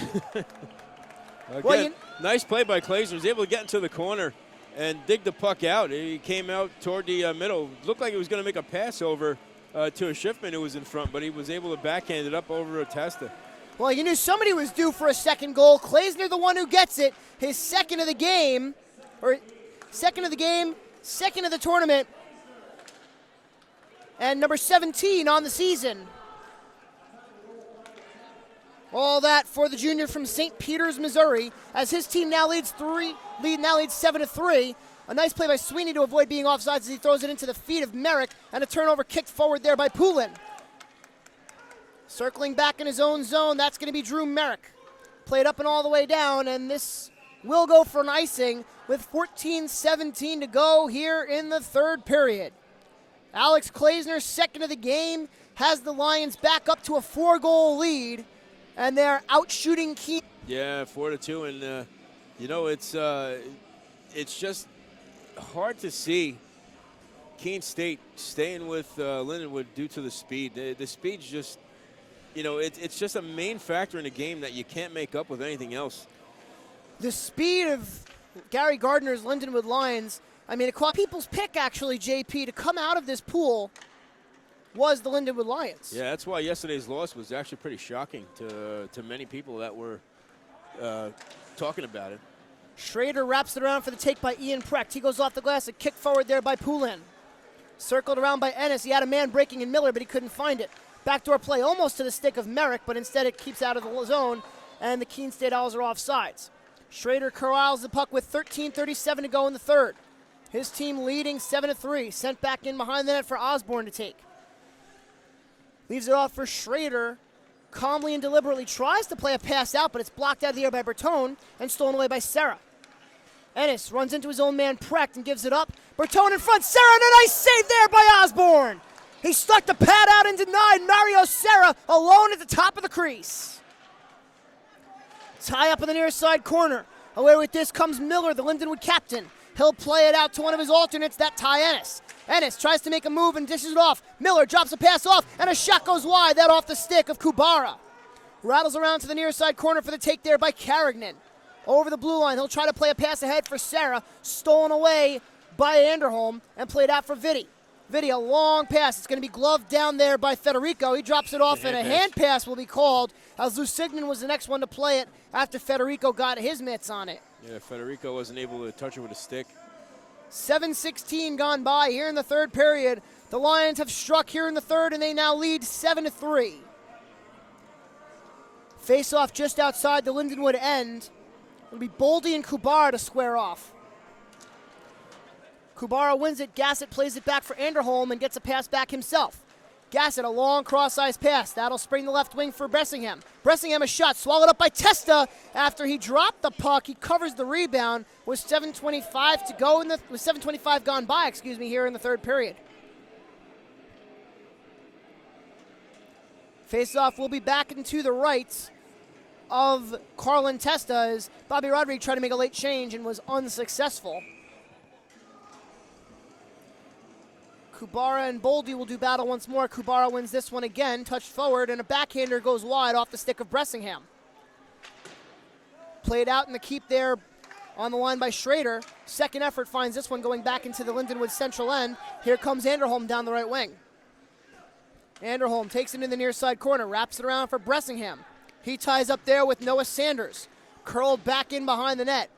Speaker 2: Again, nice play by Klaesner. He was able to get into the corner and dig the puck out. He came out toward the middle. Looked like he was going to make a pass over to a Schiffman who was in front, but he was able to backhand it up over a Testa.
Speaker 1: Well, you knew somebody was due for a second goal. Klaesner, the one who gets it, his second of the game, second of the tournament, and number 17 on the season. All that for the junior from St. Peters, Missouri, as his team now leads 7-3. A nice play by Sweeney to avoid being offsides as he throws it into the feet of Merrick, and a turnover kicked forward there by Poulin. Circling back in his own zone, that's going to be Drew Merrick. Played up and all the way down, and this will go for an icing with 14-17 to go here in the third period. Alex Klaesner, second of the game, has the Lions back up to a 4-goal lead, and they're out-shooting Keene.
Speaker 2: Yeah, 4-2, and it's just hard to see Keene State staying with Lindenwood due to the speed. The speed's just, it's just a main factor in a game that you can't make up with anything else.
Speaker 1: The speed of Gary Gardner's Lindenwood Lions, it caught people's pick, actually, JP, to come out of this pool was the Lindenwood Lions.
Speaker 2: Yeah, that's why yesterday's loss was actually pretty shocking to many people that were talking about it.
Speaker 1: Schrader wraps it around for the take by Ian Precht. He goes off the glass, a kick forward there by Poulin. Circled around by Ennis. He had a man breaking in Miller, but he couldn't find it. Backdoor play almost to the stick of Merrick, but instead it keeps out of the zone, and the Keene State Owls are offsides. Schrader corrals the puck with 13:37 to go in the third. His team leading 7-3. Sent back in behind the net for Osborne to take. Leaves it off for Schrader. Calmly and deliberately tries to play a pass out, but it's blocked out of the air by Bertone and stolen away by Serra. Ennis runs into his own man Precht and gives it up. Bertone in front. Serra, and a nice save there by Osborne. He stuck the pad out and denied Mario Serra alone at the top of the crease. Tie up in the near side corner. Away with this comes Miller, the Lindenwood captain. He'll play it out to one of his alternates, that Ty Ennis. Ennis tries to make a move and dishes it off. Miller drops a pass off, and a shot goes wide. That off the stick of Kubara. Rattles around to the near side corner for the take there by Carignan. Over the blue line, he'll try to play a pass ahead for Serra. Stolen away by Anderholm and played out for Vitti. Vitti, a long pass. It's going to be gloved down there by Federico. He drops it off, and a hand pass will be called, as Lusignan was the next one to play it after Federico got his mitts on it.
Speaker 2: Yeah, Federico wasn't able to touch it with a stick.
Speaker 1: 7:16 gone by here in the third period. The Lions have struck here in the third, and they now lead 7-3. Face-off just outside the Lindenwood end. It'll be Boldy and Kubara to square off. Kubara wins it. Gassett plays it back for Anderholm and gets a pass back himself. Gassett, a long cross-ice pass. That'll spring the left wing for Bressingham. Bressingham, a shot swallowed up by Testa after he dropped the puck. He covers the rebound with 7:25 to go with 7:25 gone by, here in the third period. Face-off will be back into the right of Carlin Testa as Bobby Rodriguez tried to make a late change and was unsuccessful. Kubara and Boldy will do battle once more. Kubara wins this one again, touched forward, and a backhander goes wide off the stick of Bressingham. Played out in the keep there on the line by Schrader. Second effort finds this one going back into the Lindenwood central end. Here comes Anderholm down the right wing. Anderholm takes it in the near side corner, wraps it around for Bressingham. He ties up there with Noah Sanders. Curled back in behind the net.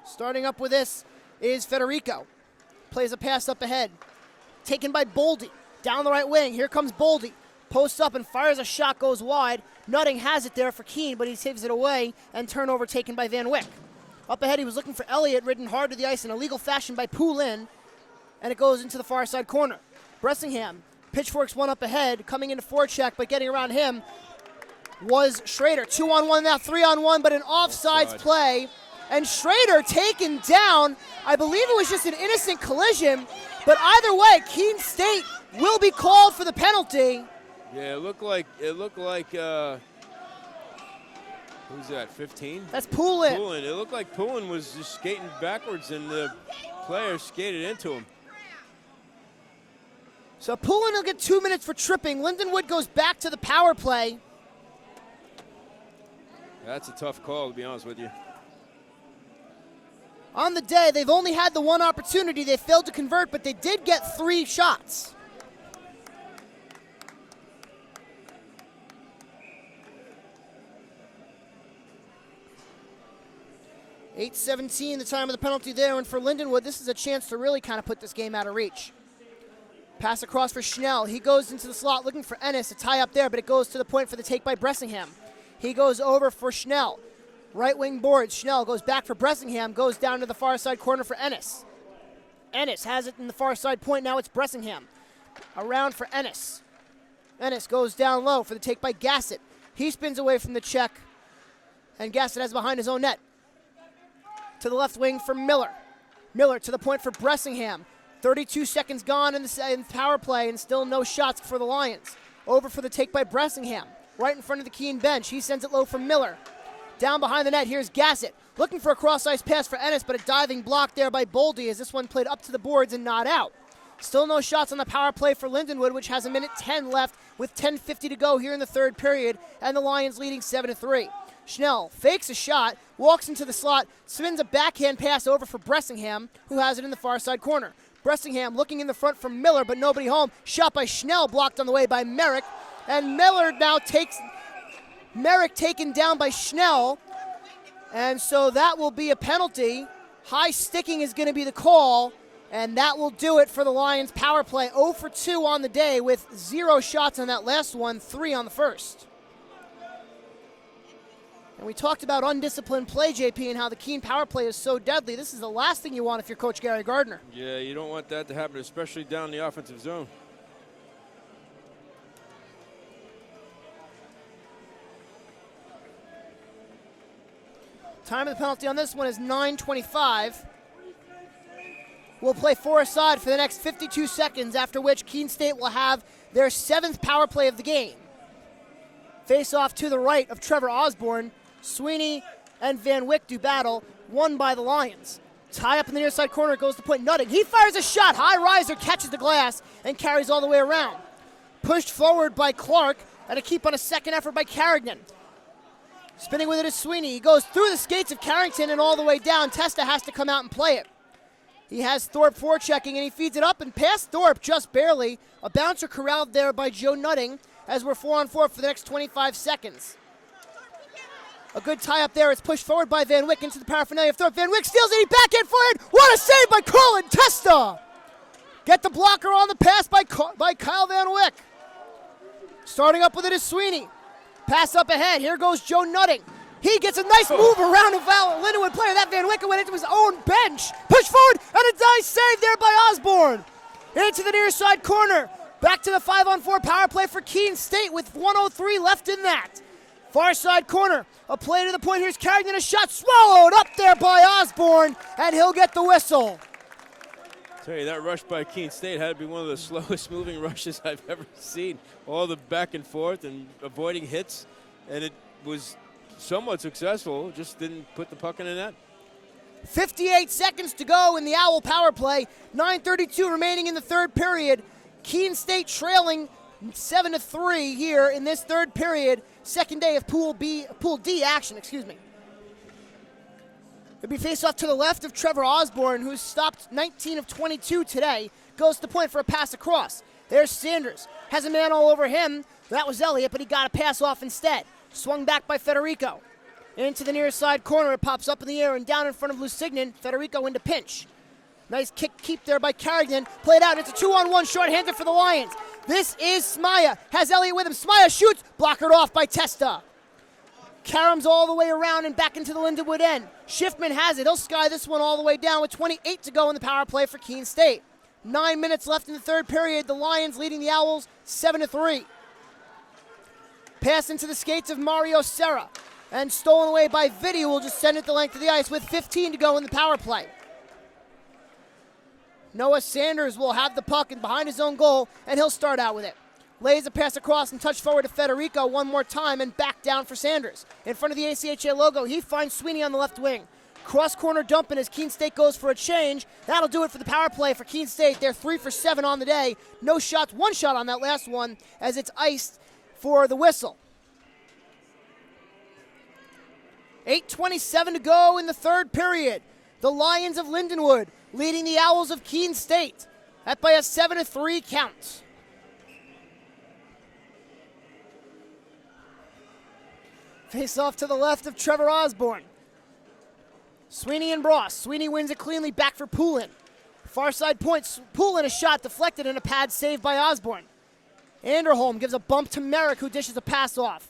Speaker 1: Starting up with this is Federico. Plays a pass up ahead. Taken by Boldy. Down the right wing. Here comes Boldy. Posts up and fires a shot, goes wide. Nutting has it there for Keene, but he saves it away, and turnover taken by Van Wyck. Up ahead, he was looking for Elliott, ridden hard to the ice in illegal fashion by Poulin, and it goes into the far side corner. Bressingham pitchforks one up ahead, coming into forecheck, but getting around him was Schrader. 2-on-1 now, 3-on-1, but an offsides play. And Schrader taken down. I believe it was just an innocent collision, but either way, Keene State will be called for the penalty.
Speaker 2: Yeah, it looked like who's that, 15?
Speaker 1: That's Poulin.
Speaker 2: It looked like Poulin was just skating backwards, and the player skated into him.
Speaker 1: So Poulin will get 2 minutes for tripping. Lindenwood goes back to the power play.
Speaker 2: That's a tough call, to be honest with you.
Speaker 1: On the day, they've only had the one opportunity. They failed to convert, but they did get 3 shots. $8:17, the time of the penalty there, and for Lindenwood, this is a chance to really kind of put this game out of reach. Pass across for Schnell. He goes into the slot looking for Ennis, a tie up there, but it goes to the point for the take by Bressingham. He goes over for Schnell. Right wing boards. Schnell goes back for Bressingham, goes down to the far side corner for Ennis. Ennis has it in the far side point. Now it's Bressingham. Around for Ennis. Ennis goes down low for the take by Gassett. He spins away from the check, and Gassett has behind his own net. To the left wing for Miller. Miller to the point for Bressingham. 32 seconds gone in the power play, and still no shots for the Lions. Over for the take by Bressingham. Right in front of the Keene bench. He sends it low from Miller. Down behind the net, here's Gassett. Looking for a cross-ice pass for Ennis, but a diving block there by Boldy as this one played up to the boards and not out. Still no shots on the power play for Lindenwood, which has a minute 10 left with 10:50 to go here in the third period, and the Lions leading 7-3. Schnell fakes a shot, walks into the slot, spins a backhand pass over for Bressingham, who has it in the far side corner. Bressingham looking in the front for Miller, but nobody home. Shot by Schnell, blocked on the way by Merrick, and Miller now takes Merrick taken down by Schnell, and so that will be a penalty. High sticking is going to be the call, and that will do it for the Lions power play. 0 for 2 on the day with 0 shots on that last one, 3 on the first. And we talked about undisciplined play, JP, and how the Keene power play is so deadly. This is the last thing you want if you're Coach Gary Gardner.
Speaker 2: Yeah, you don't want that to happen, especially down the offensive zone.
Speaker 1: Time of the penalty on this one is 9:25. We'll play 4 aside for the next 52 seconds, after which Keene State will have their 7th power play of the game. Face off to the right of Trevor Osborne. Sweeney and Van Wyck do battle, won by the Lions. Tie up in the near side corner, goes to point Nutting. He fires a shot, high riser, catches the glass, and carries all the way around. Pushed forward by Clark, and a keep on a second effort by Carrigan. Spinning with it is Sweeney. He goes through the skates of Carrington and all the way down. Testa has to come out and play it. He has Thorpe forechecking, and he feeds it up and past Thorpe just barely. A bouncer corralled there by Joe Nutting as we're 4-on-4 for the next 25 seconds. A good tie-up there. It's pushed forward by Van Wyck into the paraphernalia of Thorpe. Van Wyck steals it. He backhand forward. What a save by Colin Testa! Get the blocker on the pass by Kyle Van Wyck. Starting up with it is Sweeney. Pass up ahead. Here goes Joe Nutting. He gets a nice move around a Lindenwood player. That Van Wyck went into his own bench. Push forward, and a nice save there by Osborne. Into the near side corner. Back to the 5-on-4 power play for Keene State with 1:03 left in that. Far side corner. A play to the point. Here's Carrington. A shot swallowed up there by Osborne, and he'll get the whistle.
Speaker 2: Tell you, that rush by Keene State had to be one of the slowest moving rushes I've ever seen. All the back and forth and avoiding hits, and it was somewhat successful, just didn't put the puck in the net.
Speaker 1: 58 seconds to go in the Owl power play. 9:32 remaining in the third period. Keene State trailing 7-3 here in this third period. Second day of Pool D action, It'll be face off to the left of Trevor Osborne, who's stopped 19 of 22 today. Goes to the point for a pass across. There's Sanders. Has a man all over him. That was Elliott, but he got a pass off instead. Swung back by Federico. Into the near side corner. It pops up in the air and down in front of Lusignan. Federico into pinch. Nice keep there by Carrigan. Played out. It's a 2-on-1 shorthanded for the Lions. This is Smaya. Has Elliott with him. Smaya shoots. Blockered off by Testa. Karam's all the way around and back into the Lindenwood end. Schiffman has it. He'll sky this one all the way down with 28 to go in the power play for Keene State. 9 minutes left in the third period. The Lions leading the Owls 7-3. Pass into the skates of Mario Serra. And stolen away by Vitti, who will just send it the length of the ice with 15 to go in the power play. Noah Sanders will have the puck and behind his own goal, and he'll start out with it. Lays a pass across and touch forward to Federico one more time and back down for Sanders. In front of the ACHA logo, he finds Sweeney on the left wing. Cross corner dumping as Keene State goes for a change. That'll do it for the power play for Keene State. They're 3 for 7 on the day. No shots, 1 shot on that last one as it's iced for the whistle. 8:27 to go in the third period. The Lions of Lindenwood leading the Owls of Keene State. That by a 7-3 count. Face off to the left of Trevor Osborne. Sweeney and Bross. Sweeney wins it cleanly back for Poulin. Far side points. Poulin a shot deflected and a pad saved by Osborne. Anderholm gives a bump to Merrick, who dishes a pass off.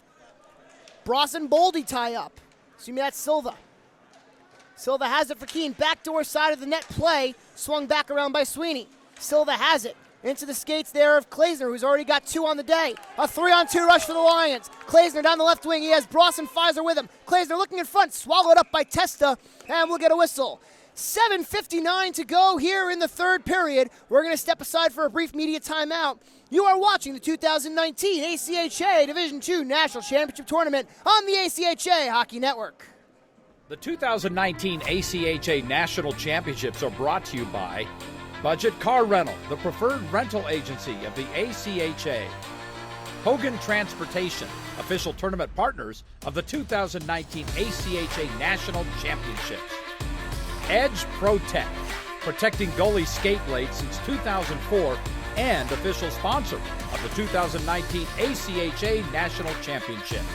Speaker 1: Bross and Boldy tie up. Assuming that's Silva. Silva has it for Keene. Backdoor side of the net play. Swung back around by Sweeney. Silva has it. Into the skates there of Klaesner, who's already got 2 on the day. A 3-on-2 rush for the Lions. Klaesner down the left wing. He has Bross and Pfizer with him. Klaesner looking in front, swallowed up by Testa, and we'll get a whistle. 7:59 to go here in the third period. We're going to step aside for a brief media timeout. You are watching the 2019 ACHA Division II National Championship Tournament on the ACHA Hockey Network.
Speaker 4: The 2019 ACHA National Championships are brought to you by Budget Car Rental, the preferred rental agency of the ACHA. Hogan Transportation, official tournament partners of the 2019 ACHA National Championships. Edge Protect, protecting goalie skate blades since 2004 and official sponsor of the 2019 ACHA National Championships.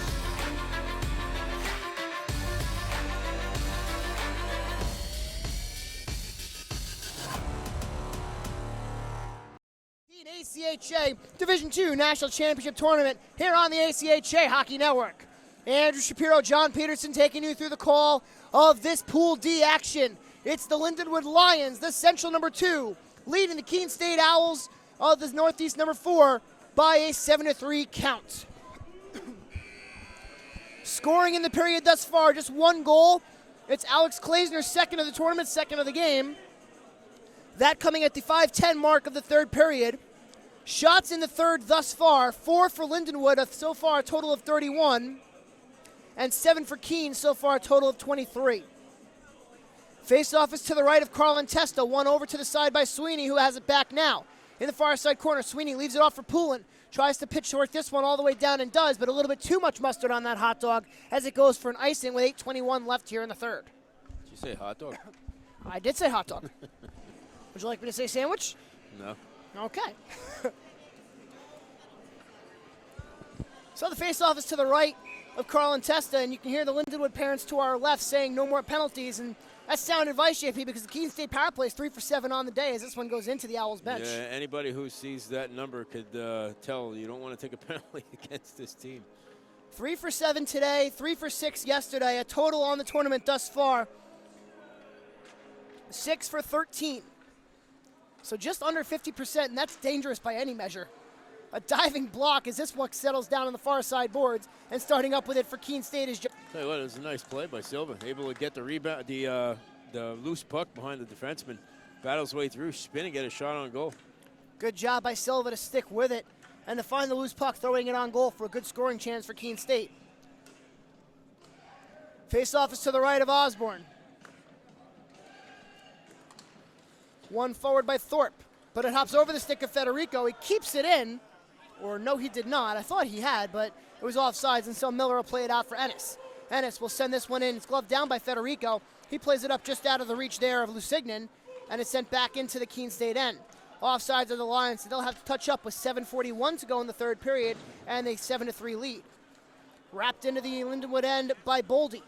Speaker 1: ACHA Division II National Championship Tournament here on the ACHA Hockey Network. Andrew Shapiro, John Peterson taking you through the call of this Pool D action. It's the Lindenwood Lions, the Central number 2, leading the Keene State Owls of the Northeast number 4 by a 7-3 count. Scoring in the period thus far, just 1 goal. It's Alex Klaesner's second of the tournament, second of the game. That coming at the 5:10 mark of the third period. Shots in the third thus far, 4 for Lindenwood, so far a total of 31, and 7 for Keene, so far a total of 23. Face-off is to the right of Carlin Testa, one over to the side by Sweeney, who has it back now. In the far side corner, Sweeney leaves it off for Poulin, tries to pitch short this one all the way down and does, but a little bit too much mustard on that hot dog as it goes for an icing with 8:21 left here in the third.
Speaker 2: Did you say hot dog?
Speaker 1: I did say hot dog. Would you like me to say sandwich?
Speaker 2: No.
Speaker 1: Okay. So the face-off is to the right of Carlin Testa, and you can hear the Lindenwood parents to our left saying no more penalties, and that's sound advice, JP, because the Keene State power play is 3 for 7 on the day as this one goes into the Owls bench.
Speaker 2: Yeah, anybody who sees that number could tell you don't want to take a penalty against this team.
Speaker 1: 3 for 7 today, 3 for 6 yesterday, a total on the tournament thus far, 6 for 13. So just under 50%, and that's dangerous by any measure. A diving block as this one settles down on the far side boards, and starting up with it for Keene State is.
Speaker 2: Tell you what, it was a nice play by Silva, able to get the rebound, the loose puck behind the defenseman, battles way through, spin and get a shot on goal.
Speaker 1: Good job by Silva to stick with it and to find the loose puck, throwing it on goal for a good scoring chance for Keene State. Face-off is to the right of Osborne. One forward by Thorpe, but it hops over the stick of Federico. He keeps it in, or no, he did not. I thought he had, but it was offsides, and so Miller will play it out for Ennis. Ennis will send this one in. It's gloved down by Federico. He plays it up just out of the reach there of Lusignan, and it's sent back into the Keene State end. Offsides of the Lions, so they'll have to touch up with 7:41 to go in the third period, and a 7-3 lead. Wrapped into the Lindenwood end by Boldy.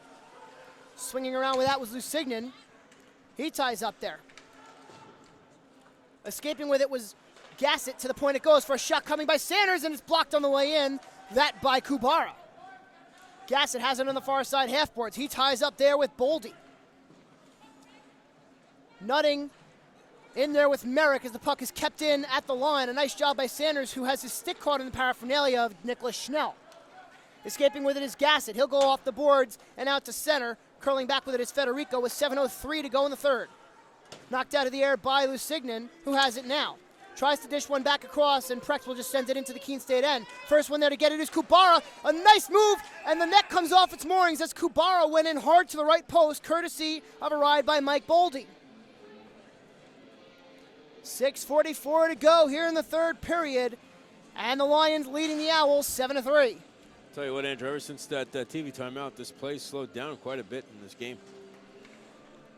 Speaker 1: Swinging around with that was Lusignan. He ties up there. Escaping with it was Gassett, to the point it goes for a shot coming by Sanders, and it's blocked on the way in. That by Kubara. Gassett has it on the far side half boards. He ties up there with Boldy. Nutting in there with Merrick as the puck is kept in at the line. A nice job by Sanders, who has his stick caught in the paraphernalia of Nicholas Schnell. Escaping with it is Gassett. He'll go off the boards and out to center. Curling back with it is Federico with 7:03 to go in the third. Knocked out of the air by Lusignan, who has it now. Tries to dish one back across, and Prex will just send it into the Keene State end. First one there to get it is Kubara. A nice move, and the net comes off its moorings as Kubara went in hard to the right post, courtesy of a ride by Mike Boldy. 6:44 to go here in the third period, and the Lions leading the Owls 7-3.
Speaker 2: Tell you what, Andrew, ever since that TV timeout, this play slowed down quite a bit in this game.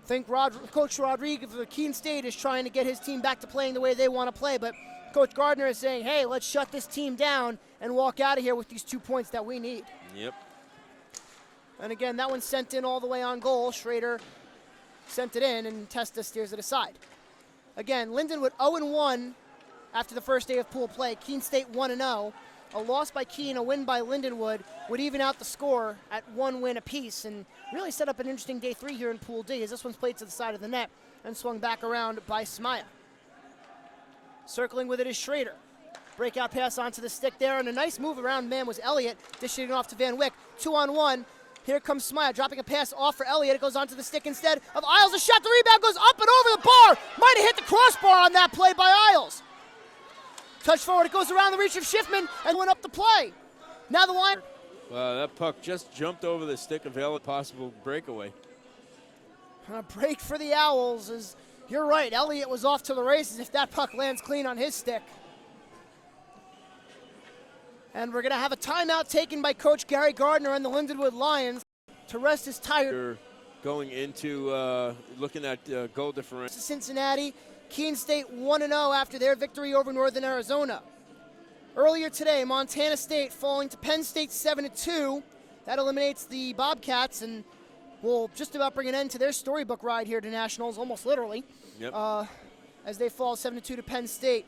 Speaker 1: I think Coach Rodriguez of Keene State is trying to get his team back to playing the way they want to play, but Coach Gardner is saying, hey, let's shut this team down and walk out of here with these 2 points that we need.
Speaker 2: Yep.
Speaker 1: And again, that one's sent in all the way on goal. Schrader sent it in, and Testa steers it aside. Again, Lindenwood 0-1 after the first day of pool play. Keene State 1-0. A loss by Keene, a win by Lindenwood would even out the score at 1 win apiece, and really set up an interesting day 3 here in Pool D, as this one's played to the side of the net and swung back around by Smaya. Circling with it is Schrader. Breakout pass onto the stick there, and a nice move around man was Elliott, dishing it off to Van Wyck. 2-on-1. Here comes Smile, dropping a pass off for Elliott. It goes onto the stick instead of Isles. A shot, the rebound goes up and over the bar. Might have hit the crossbar on that play by Isles. Touch forward, it goes around the reach of Schiffman and went up the play. Now the line.
Speaker 2: Wow, that puck just jumped over the stick of Elliott. Possible breakaway.
Speaker 1: A break for the Owls. Is you're right, Elliott was off to the races if that puck lands clean on his stick. And we're going to have a timeout taken by Coach Gary Gardner and the Lindenwood Lions to rest his tired.
Speaker 2: Going into looking at goal differential.
Speaker 1: Cincinnati, Keene State 1-0 after their victory over Northern Arizona. Earlier today, Montana State falling to Penn State 7-2. That eliminates the Bobcats and will just about bring an end to their storybook ride here to Nationals, almost literally.
Speaker 2: Yep.
Speaker 1: As they fall 7-2 to Penn State.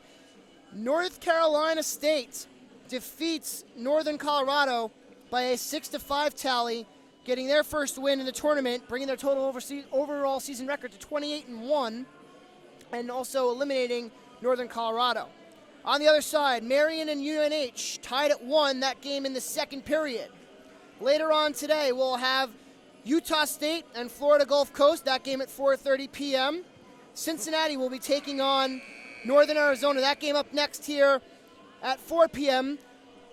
Speaker 1: North Carolina State defeats Northern Colorado by a 6-5 tally, getting their first win in the tournament, bringing their total overall season record to 28-1, and also eliminating Northern Colorado. On the other side, Marion and UNH tied at 1, that game in the second period. Later on today, we'll have Utah State and Florida Gulf Coast, that game at 4:30 p.m. Cincinnati will be taking on Northern Arizona, that game up next here at 4 p.m.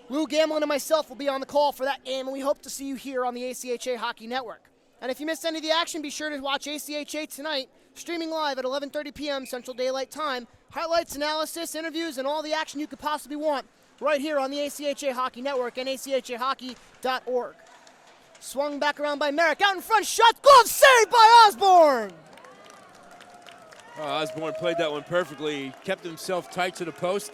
Speaker 1: Lou Gamlin and myself will be on the call for that game, and we hope to see you here on the ACHA Hockey Network. And if you missed any of the action, be sure to watch ACHA tonight, streaming live at 11:30 p.m. Central Daylight Time. Highlights, analysis, interviews, and all the action you could possibly want right here on the ACHA Hockey Network and achahockey.org. Swung back around by Merrick. Out in front, shot, glove saved by Osborne!
Speaker 2: Osborne played that one perfectly. He kept himself tight to the post,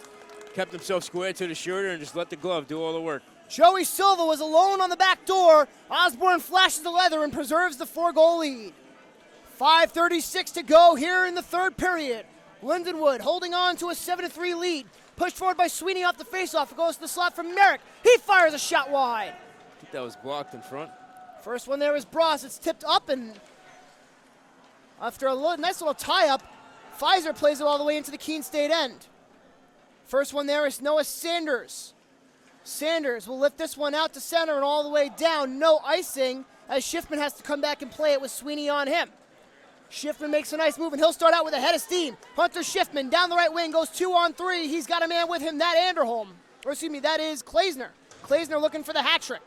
Speaker 2: kept himself square to the shooter, and just let the glove do all the work.
Speaker 1: Joey Silva was alone on the back door. Osborne flashes the leather and preserves the 4-goal lead. 5:36 to go here in the third period. Lindenwood holding on to a 7-3 lead. Pushed forward by Sweeney off the faceoff. It goes to the slot from Merrick. He fires a shot wide.
Speaker 2: I think that was blocked in front.
Speaker 1: First one there is Bross. It's tipped up, and after a nice little tie-up, Pfizer plays it all the way into the Keene State end. First one there is Noah Sanders. Sanders will lift this one out to center and all the way down. No icing, as Schiffman has to come back and play it with Sweeney on him. Schiffman makes a nice move, and he'll start out with a head of steam. Hunter Schiffman down the right wing, goes 2-on-3. He's got a man with him, that is Klaesner. Klaesner looking for the hat trick.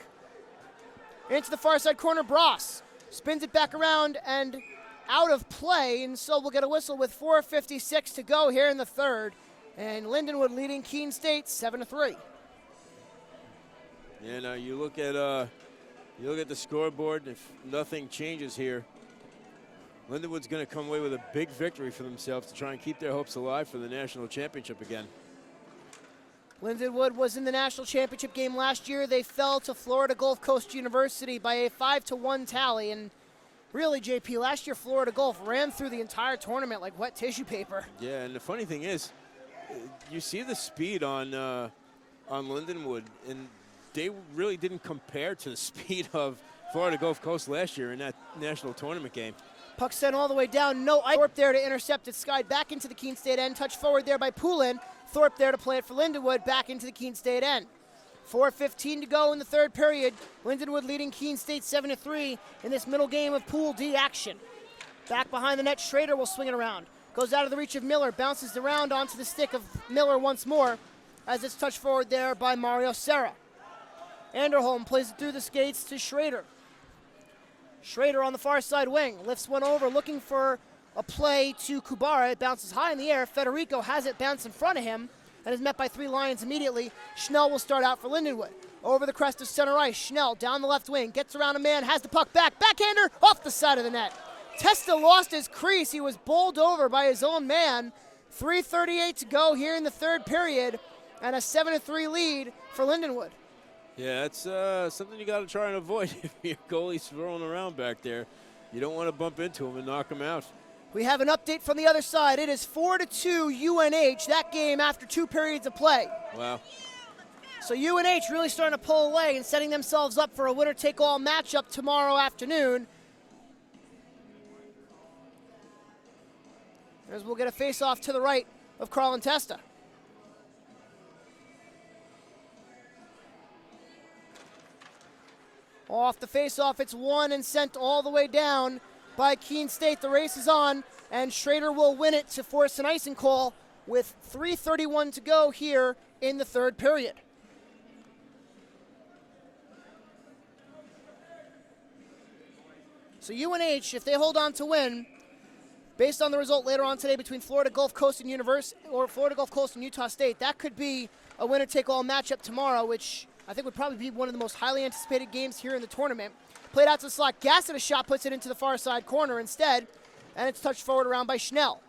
Speaker 1: Into the far side corner, Bross spins it back around and out of play, and so we'll get a whistle with 4:56 to go here in the third. And Lindenwood leading Keene State 7-3.
Speaker 2: Yeah, now you look at the scoreboard. If nothing changes here, Lindenwood's going to come away with a big victory for themselves to try and keep their hopes alive for the national championship again.
Speaker 1: Lindenwood was in the national championship game last year. They fell to Florida Gulf Coast University by a 5-1 tally. And really, JP, last year Florida Gulf ran through the entire tournament like wet tissue paper.
Speaker 2: Yeah, and the funny thing is, you see the speed on Lindenwood, and they really didn't compare to the speed of Florida Gulf Coast last year in that national tournament game.
Speaker 1: Puck sent all the way down. No Thorpe there to intercept it. Skied back into the Keene State end. Touch forward there by Poulin. Thorpe there to play it for Lindenwood. Back into the Keene State end. 4:15 to go in the third period. Lindenwood leading Keene State 7-3 in this middle game of Pool D action. Back behind the net, Schrader will swing it around. Goes out of the reach of Miller. Bounces around onto the stick of Miller once more as it's touched forward there by Mario Serra. Anderholm plays it through the skates to Schrader. Schrader on the far side wing, lifts one over, looking for a play to Kubara. It bounces high in the air. Federico has it bounce in front of him and is met by 3 Lions immediately. Schnell will start out for Lindenwood. Over the crest of center ice, Schnell down the left wing, gets around a man, has the puck back. Backhander off the side of the net. Testa lost his crease. He was bowled over by his own man. 3:38 to go here in the third period, and a 7-3 lead for Lindenwood.
Speaker 2: Yeah, that's something you got to try and avoid if your goalie's throwing around back there. You don't want to bump into him and knock him out.
Speaker 1: We have an update from the other side. It is 4-2 UNH, that game after 2 periods of play.
Speaker 2: Wow.
Speaker 1: So UNH really starting to pull away and setting themselves up for a winner-take-all matchup tomorrow afternoon. As we'll get a face-off to the right of Carlin Testa. Off the face-off, it's won and sent all the way down by Keene State. The race is on, and Schrader will win it to force an icing call with 3:31 to go here in the third period. So UNH, if they hold on to win, based on the result later on today between Florida Gulf Coast and Florida Gulf Coast and Utah State, that could be a winner-take-all matchup tomorrow, which I think would probably be one of the most highly anticipated games here in the tournament. Played out to the slot. Gassett a shot, puts it into the far side corner instead, and it's touched forward around by Schnell.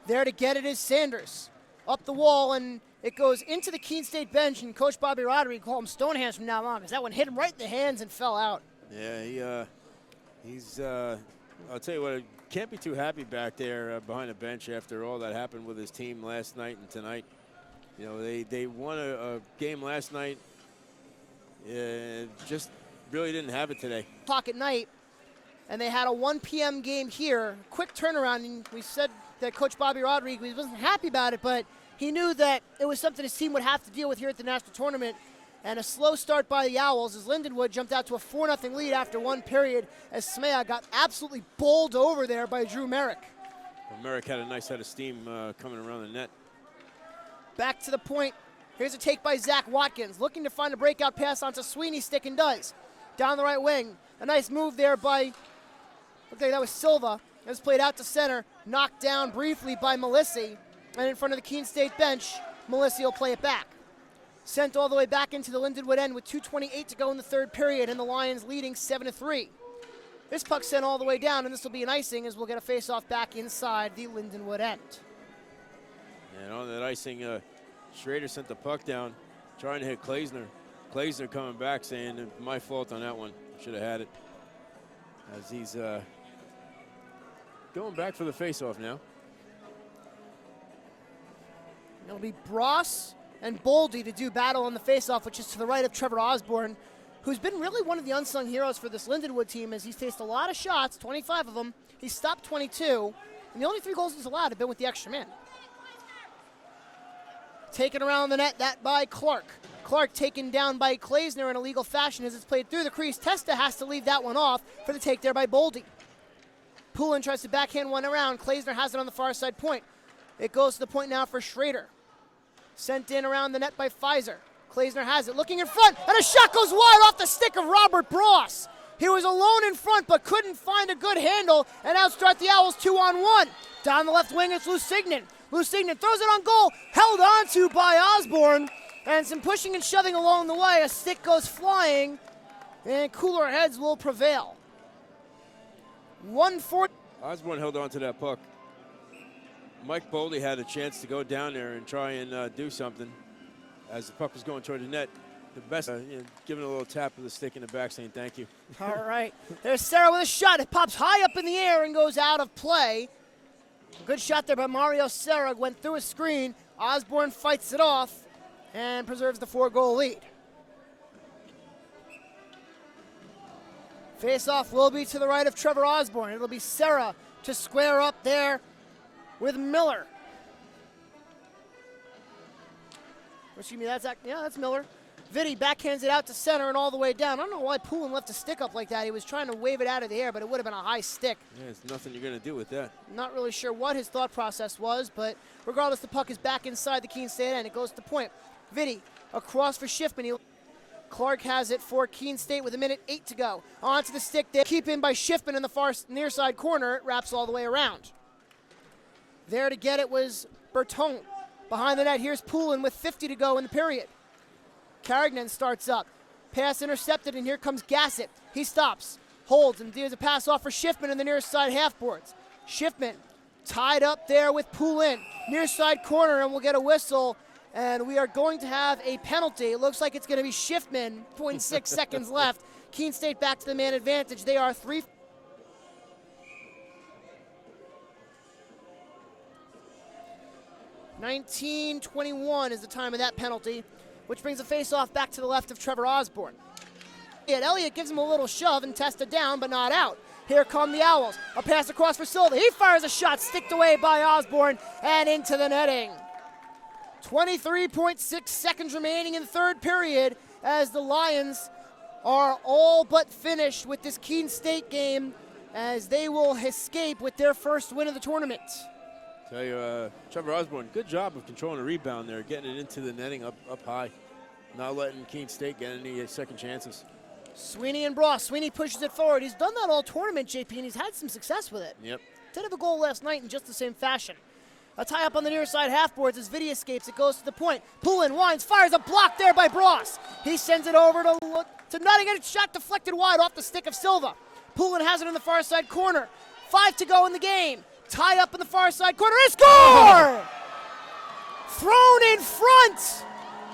Speaker 1: There to get it is Sanders. Up the wall, and it goes into the Keene State bench, and Coach Bobby Roderick called him stone hands from now on, because that one hit him right in the hands and fell out.
Speaker 2: Yeah, he's I'll tell you what, can't be too happy back there behind the bench after all that happened with his team last night and tonight. You know, they won a game last night. Just really didn't have it today.
Speaker 1: Clock at night, and they had a 1 p.m. game here. Quick turnaround, and we said that Coach Bobby Rodriguez wasn't happy about it, but he knew that it was something his team would have to deal with here at the national tournament. And a slow start by the Owls as Lindenwood jumped out to a 4-0 lead after one period as Smea got absolutely bowled over there by Drew Merrick.
Speaker 2: Well, Merrick had a nice head of steam coming around the net.
Speaker 1: Back to the point. Here's a take by Zach Watkins, looking to find a breakout pass onto Sweeney, stick and does. Down the right wing, a nice move there by, looked like that was Silva. It was played out to center, knocked down briefly by Melissi, and in front of the Keene State bench, Melissi will play it back. Sent all the way back into the Lindenwood end with 2:28 to go in the third period, and the Lions leading 7-3. This puck sent all the way down, and this will be an icing as we'll get a face-off back inside the Lindenwood end.
Speaker 2: And on that icing, Schrader sent the puck down, trying to hit Klaesner. Klaesner coming back saying, my fault on that one. Should have had it. As he's going back for the face-off now.
Speaker 1: It'll be Bross and Boldy to do battle on the face-off, which is to the right of Trevor Osborne, who's been really one of the unsung heroes for this Lindenwood team as he's faced a lot of shots, 25 of them. He's stopped 22, and the only 3 goals he's allowed have been with the extra man. Taken around the net, that by Clark. Clark taken down by Klaesner in illegal fashion as it's played through the crease. Testa has to leave that one off for the take there by Boldy. Poulin tries to backhand one around. Klaesner has it on the far side point. It goes to the point now for Schrader. Sent in around the net by Pfizer. Klaesner has it, looking in front, and a shot goes wide off the stick of Robert Bross. He was alone in front, but couldn't find a good handle, and outstart the Owls 2-on-1. Down the left wing, it's Lusignan. Lusignan throws it on goal, held onto by Osborne, and some pushing and shoving along the way. A stick goes flying, and cooler heads will prevail. 140.
Speaker 2: Osborne held on to that puck. Mike Boldy had a chance to go down there and try and do something as the puck was going toward the net. The best, giving a little tap of the stick in the back saying thank you.
Speaker 1: All right. There's Serra with a shot. It pops high up in the air and goes out of play. Good shot there by Mario Serra. Went through a screen. Osborne fights it off and preserves the 4-goal lead. Face-off will be to the right of Trevor Osborne. It'll be Serra to square up there with Miller. Excuse me, that's Miller. Vitti backhands it out to center and all the way down. I don't know why Poulin left a stick up like that. He was trying to wave it out of the air, but it would have been a high stick.
Speaker 2: Yeah, there's nothing you're going to do with that.
Speaker 1: Not really sure what his thought process was, but regardless, the puck is back inside the Keene State end. It goes to the point. Vitti across for Schiffman. Clark has it for Keene State with 1:08 to go. Onto the stick there. Keep in by Schiffman in the far near side corner. It wraps all the way around. There to get it was Bertone. Behind the net, here's Poulin with 50 to go in the period. Carignan starts up. Pass intercepted, and here comes Gassett. He stops, holds, and there's a pass off for Schiffman in the near side half boards. Schiffman tied up there with Poulin. Near side corner, and we'll get a whistle, and we are going to have a penalty. It looks like it's going to be Schiffman. 0.6 seconds left. Keene State back to the man advantage. They are 3. .19:21 is the time of that penalty, which brings a face-off back to the left of Trevor Osborne. Elliott gives him a little shove and Testa down, but not out. Here come the Owls. A pass across for Silva. He fires a shot, sticked away by Osborne, and into the netting. 23.6 seconds remaining in the third period as the Lions are all but finished with this Keene State game, as they will escape with their first win of the tournament.
Speaker 2: Tell you, Trevor Osborne, good job of controlling the rebound there, getting it into the netting up high, not letting Keene State get any second chances.
Speaker 1: Sweeney and Bross. Sweeney pushes it forward. He's done that all tournament, JP, and he's had some success with it.
Speaker 2: Yep.
Speaker 1: Did have a goal last night in just the same fashion. A tie up on the near side half boards as Vitti escapes. It goes to the point. Poulin winds, fires a block there by Bross. He sends it over to Nutting, and a shot deflected wide off the stick of Silva. Poulin has it in the far side corner. 5 to go in the game. Tie up in the far side corner. And score! Thrown in front.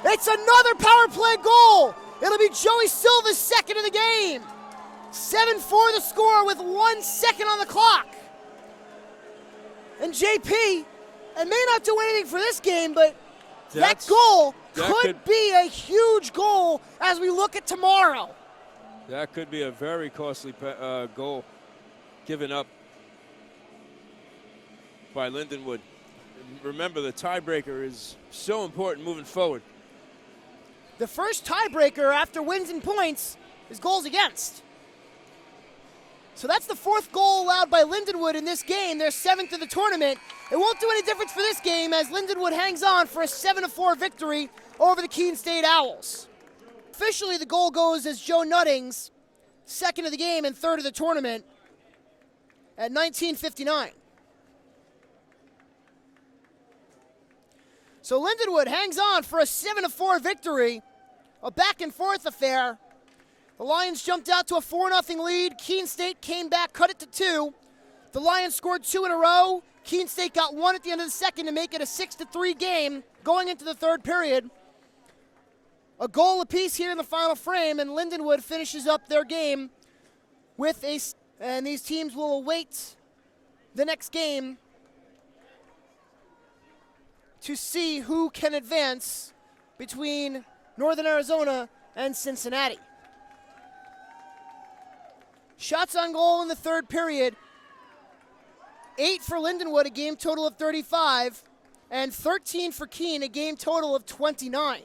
Speaker 1: It's another power play goal. It'll be Joey Silva's second of the game. 7-4 the score with 1 second on the clock. And JP, it may not do anything for this game, but that goal could be a huge goal as we look at tomorrow.
Speaker 2: That could be a very costly goal given up by Lindenwood. Remember, the tiebreaker is so important moving forward.
Speaker 1: The first tiebreaker after wins and points is goals against. So that's the 4th goal allowed by Lindenwood in this game, their 7th of the tournament. It won't do any difference for this game as Lindenwood hangs on for a 7-4 victory over the Keene State Owls. Officially, the goal goes as Joe Nutting's 2nd of the game and 3rd of the tournament at 19:59. So Lindenwood hangs on for a 7-4 victory, a back-and-forth affair. The Lions jumped out to a 4-0 lead. Keene State came back, cut it to 2. The Lions scored 2 in a row. Keene State got 1 at the end of the second to make it a 6-3 game going into the 3rd period. A goal apiece here in the final frame, and Lindenwood finishes up their game with and these teams will await the next game to see who can advance between Northern Arizona and Cincinnati. Shots on goal in the 3rd period. 8 for Lindenwood, a game total of 35, and 13 for Keene, a game total of 29.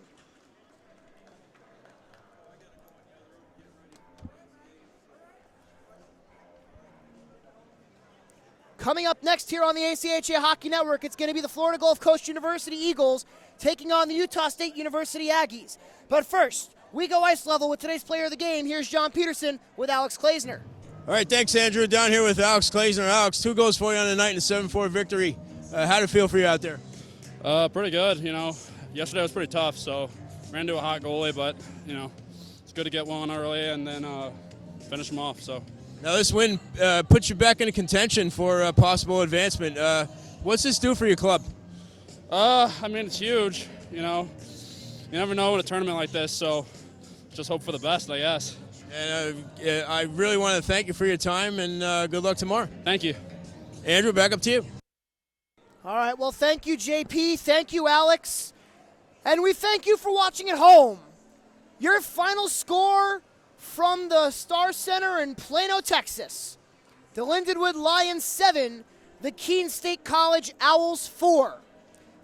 Speaker 1: Coming up next here on the ACHA Hockey Network, it's going to be the Florida Gulf Coast University Eagles taking on the Utah State University Aggies. But first, we go ice level with today's player of the game. Here's John Peterson with Alex Klaesner.
Speaker 2: All right, thanks, Andrew. Down here with Alex Klaesner. Alex, 2 goals for you on the night and a 7-4 victory. How did it feel for you out there?
Speaker 7: Pretty good. Yesterday was pretty tough, so ran into a hot goalie, but, it's good to get one early and then finish them off, so.
Speaker 2: Now, this win puts you back into contention for possible advancement. What's this do for your club?
Speaker 7: It's huge, You never know in a tournament like this, so just hope for the best, I guess.
Speaker 2: And I really want to thank you for your time, and good luck tomorrow.
Speaker 7: Thank you.
Speaker 2: Andrew, back up to you.
Speaker 1: All right, well, thank you, JP. Thank you, Alex. And we thank you for watching at home. Your final score from the Star Center in Plano, Texas. The Lindenwood Lions 7, the Keene State College Owls 4.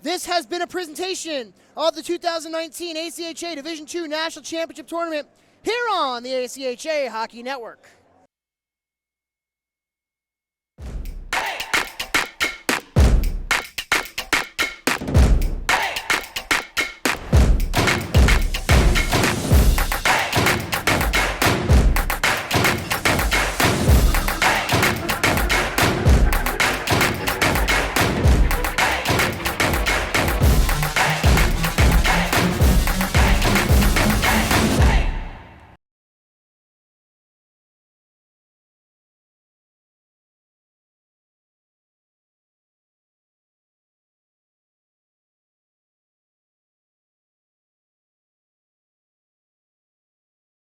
Speaker 1: This has been a presentation of the 2019 ACHA Division II National Championship Tournament here on the ACHA Hockey Network.